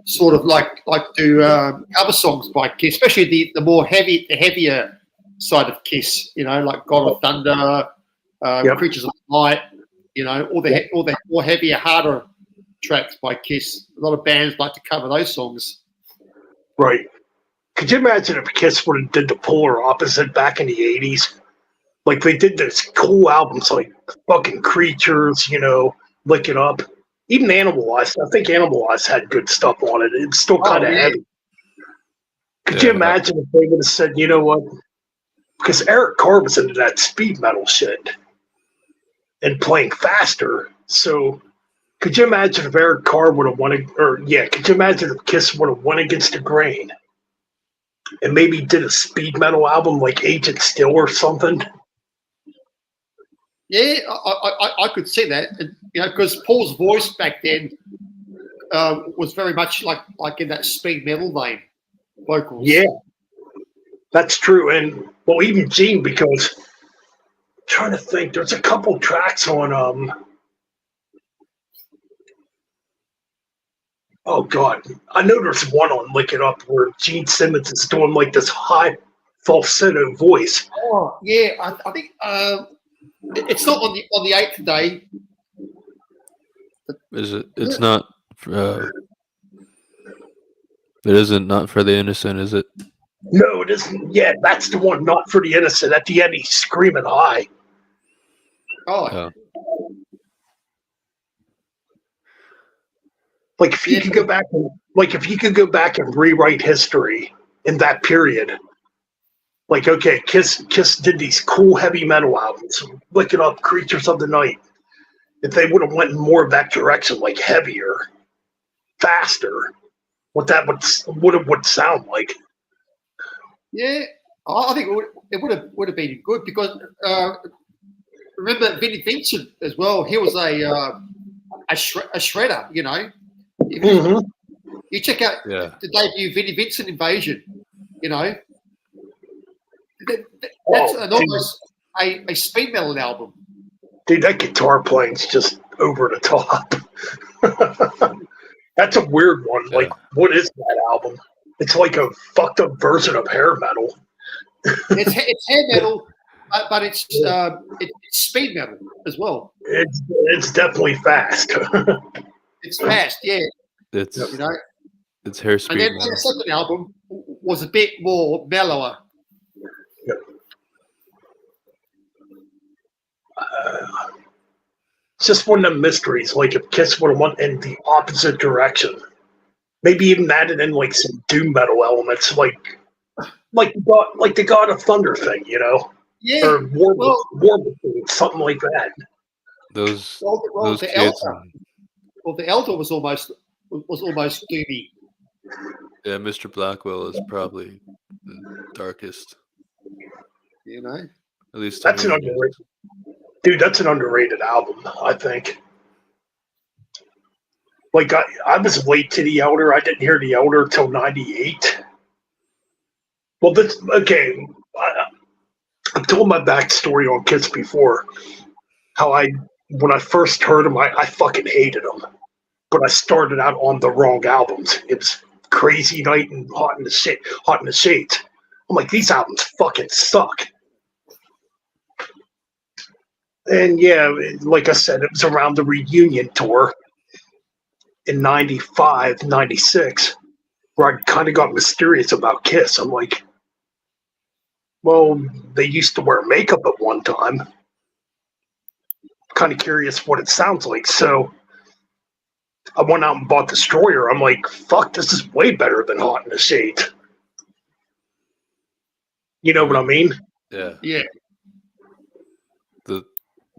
sort of like do cover songs by Kiss, especially the more heavier side of Kiss. Like God of Thunder, Creatures of the Night. All the more heavier, harder tracks by Kiss. A lot of bands like to cover those songs. Right. Could you imagine if Kiss would have did the polar opposite back in the 80s? Like they did those cool albums like fucking Creatures, Lick It Up. Even Animalized. I think Animalized had good stuff on it. It's still kind of heavy. Could you imagine if they would have said, you know what? Because Eric Carr was into that speed metal shit and playing faster. So could you imagine if Eric Carr would have won could you imagine if Kiss would have won Against the Grain and maybe did a speed metal album like Agent Still or something? Yeah, I could see that, because Paul's voice back then was very much like in that speed metal vein, vocals. Yeah, that's true. And well, even Gene, because I'm trying to think, there's a couple tracks on oh God, I know there's one on Lick It Up where Gene Simmons is doing like this high falsetto voice. Oh yeah, I think it's not on the 8th day. Is it? It's not. It isn't Not for the Innocent, is it? No, it isn't. Yeah, that's the one. Not for the Innocent. At the end, he's screaming high. Oh. Like if you could go back and rewrite history in that period. Like, okay, Kiss did these cool heavy metal albums, Lick It Up, Creatures of the Night. if they would have went more of that direction, like heavier, faster, what that would sound like. Yeah, I think it would have been good because remember Vinnie Vincent as well. He was a shredder, you know. Mm-hmm. You check out Yeah. the debut Vinnie Vincent Invasion, you know. That's almost a speed metal album. Dude, that guitar playing's just over the top. That's a weird one. Yeah. Like, what is that album? It's like a fucked up version of hair metal. It's hair metal, but it's speed metal as well. It's definitely fast. It's fast, yeah. It's You know. it's hair speed. And then metal. the second album was a bit more mellower. It's just one of the mysteries. Like, if Kiss would have went in the opposite direction, maybe even added in like some doom metal elements, like the God of Thunder thing, you know, Yeah. or War Machine, something like that. Those Well, the kids. Elder. The Elder was almost doomy. Yeah, Mr. Blackwell is probably the darkest. You know. At least That's an underrated. Dude, that's an underrated album, I think. Like, I was late to the Elder. I didn't hear the Elder till '98. Well, okay. I've told my backstory on Kiss before. How when I first heard them, I fucking hated them. But I started out on the wrong albums. It's Crazy Night and Hot in the Shades. I'm like, these albums fucking suck. And yeah, like I said, it was around the reunion tour in '95, '96, where I kind of got mysterious about Kiss. I'm like, well, they used to wear makeup at one time. Kind of curious what it sounds like. So I went out and bought Destroyer. I'm like, fuck, this is way better than Hot in the Shades. You know what I mean? Yeah. Yeah.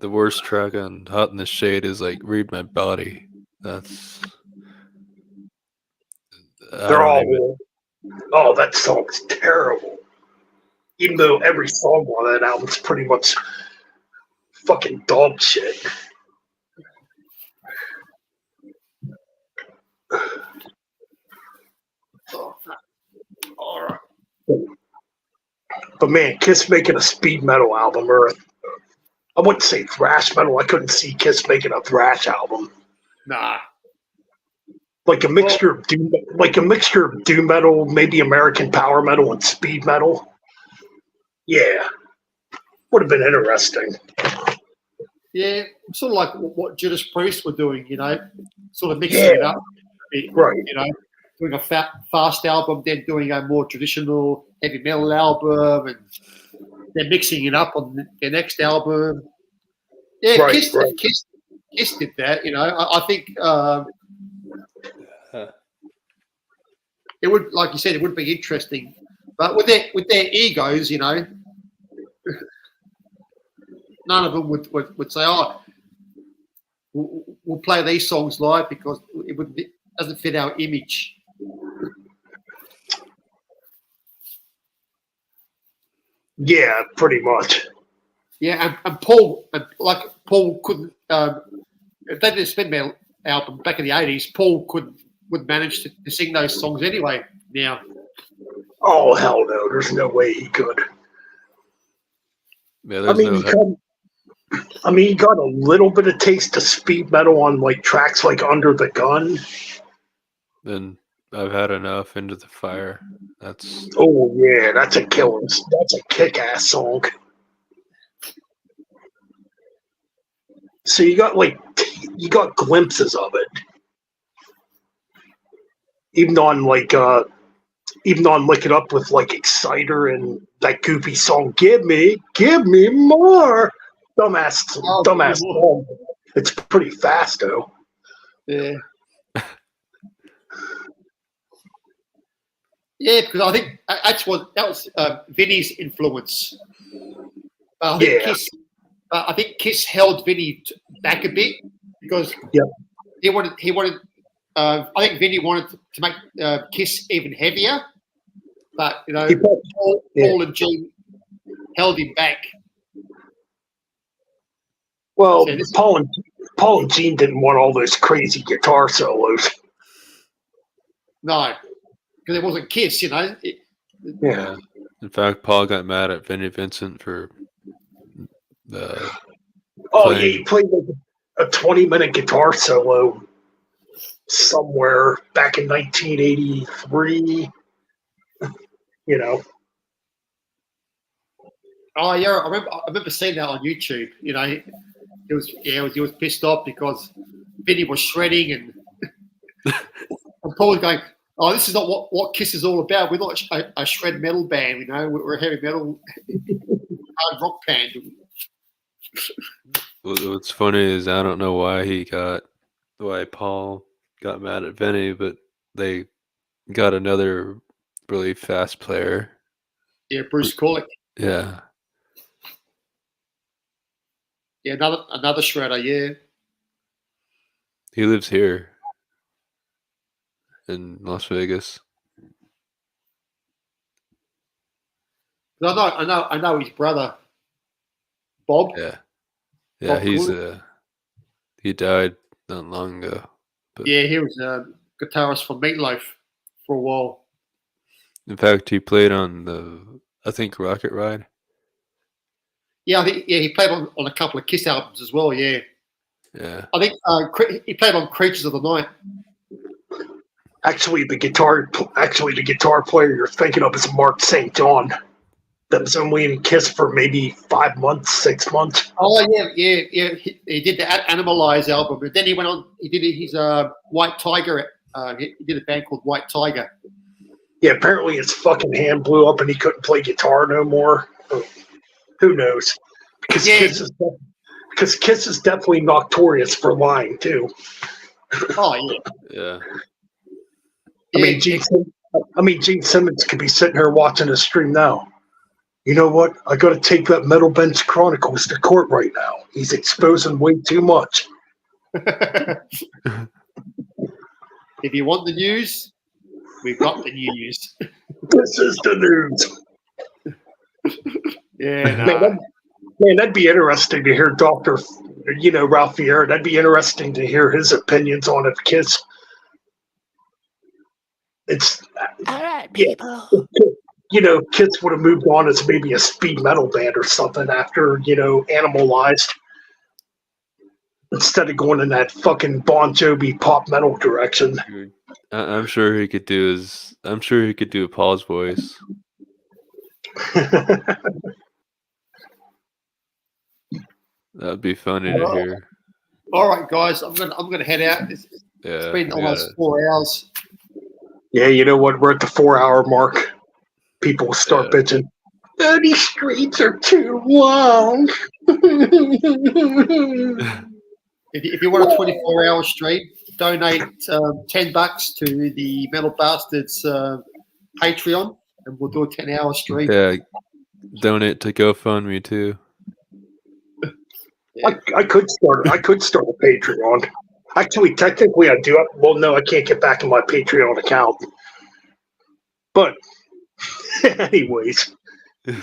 The worst track on Hot in the Shade is like Read My Body. That's They're all oh, that song's terrible. Even though every song on that album's pretty much fucking dog shit. All right. But man, Kiss making a speed metal album, or I wouldn't say thrash metal. I couldn't see Kiss making a thrash album. Nah. Like a mixture of doom metal, maybe American power metal and speed metal. Yeah, would have been interesting. Yeah, sort of like what Judas Priest were doing, you know, sort of mixing it up, Right? You know, doing a fast album, then doing a more traditional heavy metal album, and then mixing it up on their next album. Yeah, Right, Kiss did that, you know. I think it would, like you said, it would be interesting, but with their egos, you know, none of them would say, "Oh, we'll play these songs live because it doesn't fit our image." Yeah, pretty much. Yeah, and Paul couldn't. If they did a speed metal album back in the '80s, Paul would manage to sing those songs anyway. Now, Oh hell no! There's no way he could. Yeah, I mean, he got a little bit of taste of speed metal on like tracks like Under the Gun. Then I've had enough. Into the Fire. That's Oh yeah, that's a killer. That's a kick-ass song. So you got glimpses of it, even on Lick It Up with like Exciter and that goofy song. Give me more. Dumbass song. It's pretty fast though. yeah. Yeah, because I think that was Vinny's influence. I think Kiss held Vinny back a bit because Yep. he wanted. I think Vinny wanted to make Kiss even heavier, but Paul and Gene held him back. Well, So this- Paul and Gene didn't want all those crazy guitar solos. No, because it wasn't Kiss, Yeah. In fact, Paul got mad at Vinnie Vincent for the. Oh, yeah, he played like a 20-minute guitar solo somewhere back in 1983. Oh yeah, I remember seeing that on YouTube. He was pissed off because Vinny was shredding and Paul was going, "Oh, this is not what Kiss is all about. We're not a shred metal band. We're a heavy metal hard rock band." What's funny is I don't know why Paul got mad at Vinny, but they got another really fast player. Yeah, Bruce Kulick. Yeah. Yeah, another shredder. Yeah. He lives here in Las Vegas. I know his brother, Bob. Yeah. Bob He died not long ago. But yeah, he was a guitarist for Meatloaf for a while. in fact, he played on I think Rocket Ride. Yeah, he played on a couple of Kiss albums as well. Yeah. Yeah. I think he played on Creatures of the Night. Actually, the guitar player you're thinking of is Mark St. John. That was only in Kiss for maybe 5 months, 6 months. Oh yeah. He did the Animalize album, but then he went on. He did his White Tiger. He did a band called White Tiger. Yeah, apparently his fucking hand blew up and he couldn't play guitar no more. Who knows? Because Kiss is definitely notorious for lying too. Oh yeah. Yeah. Gene Simmons could be sitting here watching this stream now. You know what? I got to take that Metal Bench Chronicles to court right now. He's exposing way too much. If you want the news, we've got the news. This is the news. Yeah, man, that'd be interesting to hear Dr. Ralph Vieira. That'd be interesting to hear his opinions on it. Kiss. It's all right, people. Kiss would have moved on as maybe a speed metal band or something after, Animalized. Instead of going in that fucking Bon Jovi pop metal direction. I'm sure he could do Paul's voice. That'd be funny to hear. All right, guys, I'm gonna head out. It's been almost 4 hours. Yeah, you know what? We're at the 4-hour mark. People will start bitching. Oh, these streets are too long. If you want a 24-hour stream, donate $10 to the Metal Bastards Patreon, and we'll do a 10-hour stream. Yeah, donate to GoFundMe too. Yeah. I could start a Patreon. Actually, technically, I do. Well, no, I can't get back in my Patreon account. But, anyways, we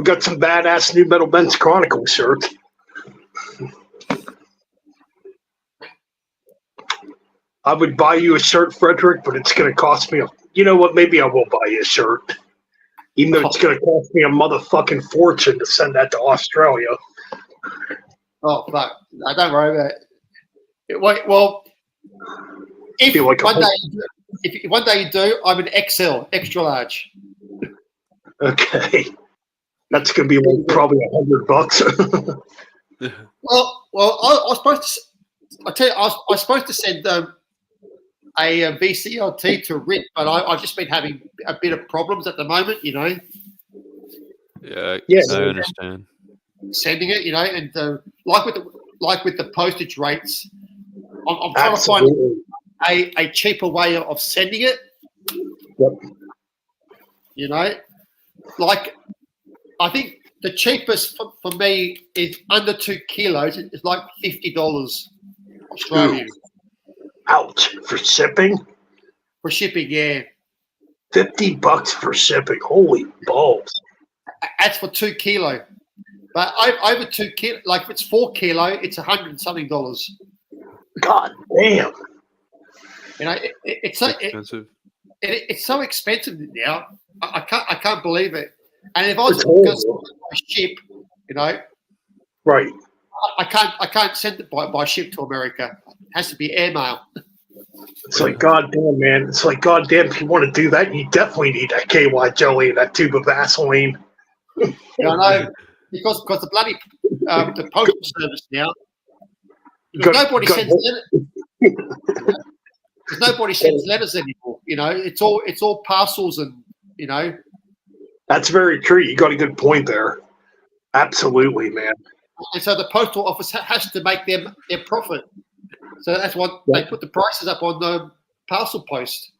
got some badass new Metal Bench Chronicles shirts. I would buy you a shirt, Frederick, but it's going to cost me you know what? Maybe I will buy you a shirt. Even though it's going to cost me a motherfucking fortune to send that to Australia. Oh, fuck. No, don't worry about it. Wait, well, if one day you do, I'm an XL, extra large. Okay. That's going to be like probably $100. Well, I was supposed to. I tell you, I was supposed to send a VCLT to Rick, but I've just been having a bit of problems at the moment, Yeah, I understand. Sending it, and like with the postage rates, I'm trying to find a cheaper way of sending it. Yep. Like I think the cheapest for me is under 2 kilos. It's like $50 Australian Ouch. For shipping? for shipping. Yeah, $50 for shipping. Holy balls. that's for 2 kilo. But over 2 kilo, like if it's 4 kilo, it's $100 and something. God damn. You know, it's so Expensive. it's so expensive now. I can't believe it. And if I was It's going horrible. to ship, you know, Right. I can't send it by ship to America. It has to be airmail. It's like, goddamn, man. It's like, goddamn, if you want to do that, you definitely need that KY jelly and that tube of Vaseline. You know, because the bloody the postal service now. Because nobody sends letters. Because nobody sends letters anymore. You know, it's all parcels and you know. That's very true. You got a good point there. Absolutely, man. And so the postal office has to make their profit. So that's why they put the prices up on the parcel post.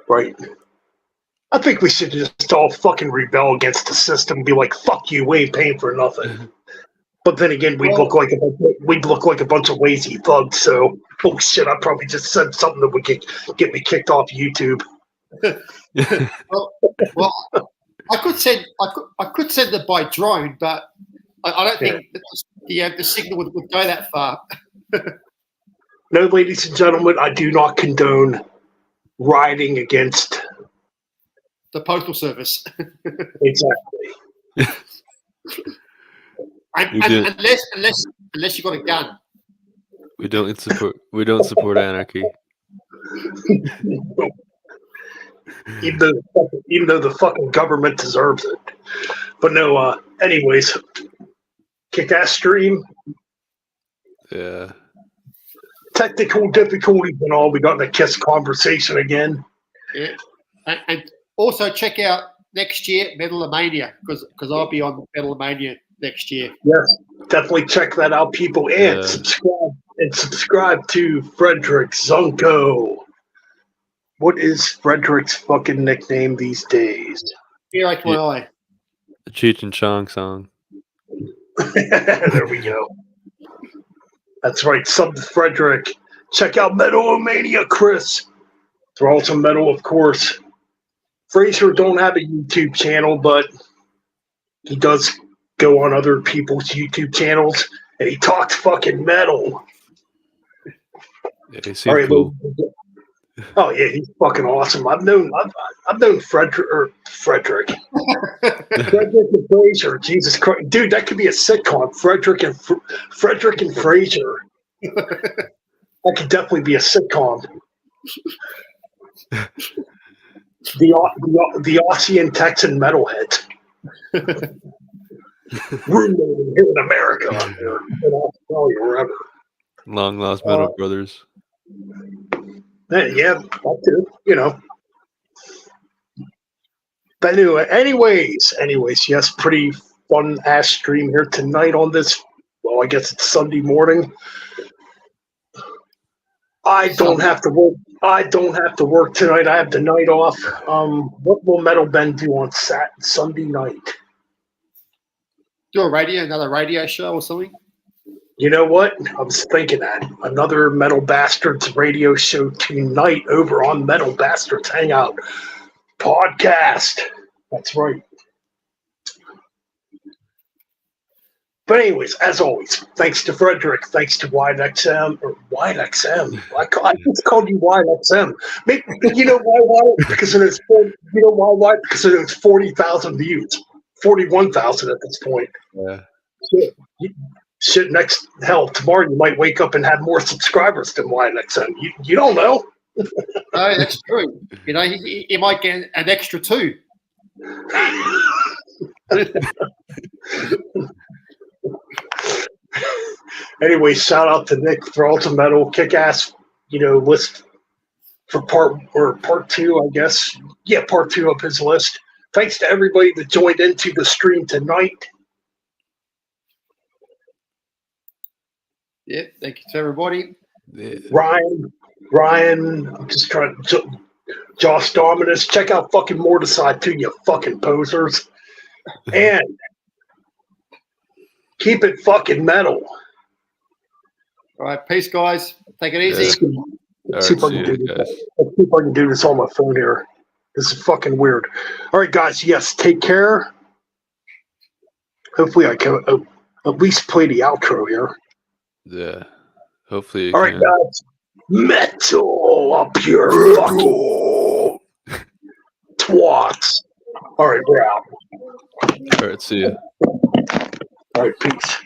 Right. I think we should just all fucking rebel against the system and be like, fuck you, we ain't paying for nothing. But then again, we'd look like a bunch of lazy thugs. So, oh shit, I probably just said something that would get me kicked off YouTube. Well, I could send it by drone, but I don't think the signal would go that far. No, ladies and gentlemen, I do not condone rioting against the postal service. Exactly. Unless you got a gun. We don't support anarchy. Even though the fucking government deserves it. But no, anyways, kick-ass stream. Yeah. Technical difficulties and all. We got in a KISS conversation again. Yeah. And also check out next year Metalomania because I'll be on Metalomania next year. Yes, definitely check that out, people, and subscribe to Frederick Zunko. What is Frederick's fucking nickname these days? F-I-R-Y. The Cheech and Chong song. There we go. That's right, sub to Frederick. Check out Metalomania, Chris. Throw out some metal, of course. Fraser don't have a YouTube channel, but he does go on other people's YouTube channels, and he talks fucking metal. Yeah, he seems cool. Oh yeah, he's fucking awesome. I've known Frederick. Frederick and Fraser. Jesus Christ, dude, that could be a sitcom. Frederick and Fraser. That could definitely be a sitcom. The Aussie and Texan metalheads. Roommating here in America, or in Australia, wherever. Long lost metal brothers. Yeah, that too, you know. But anyway, anyways, yes, pretty fun ass stream here tonight on this. Well, I guess it's Sunday morning. I don't have to work tonight. I have the night off. What will Metal Ben do on Sunday night? Do another radio show or something? You know what? I was thinking that. Another Metal Bastards radio show tonight over on Metal Bastards Hangout podcast. That's right. But anyways, as always, thanks to Frederick, thanks to WideXM. I just called you WideXM. Maybe, you know why? Because it is, you know why? Because it is 40,000 views. 41,000 at this point. Yeah. Shit, tomorrow you might wake up and have more subscribers than WideXM. You don't know. No, that's true. You know, he might get an extra 2. Anyway, shout out to Nick for Ultimate Metal Kick-Ass, list for part 2, I guess. Yeah, part 2 of his list. Thanks to everybody that joined into the stream tonight. Yeah, thank you to everybody. Yeah. Ryan, I'm just trying to. Josh Dominus, check out fucking Morticide too, you fucking posers. And Keep it fucking metal. All right, peace, guys. Take it easy. Yeah. Let's see if I can do this. Let's see if I can do this on my phone here. This is fucking weird. All right, guys. Yes, take care. Hopefully, I can at least play the outro here. Yeah. Hopefully you All right, can. guys. Metal up your fucking twats. All right, we're out. All right, see ya. All right, peace.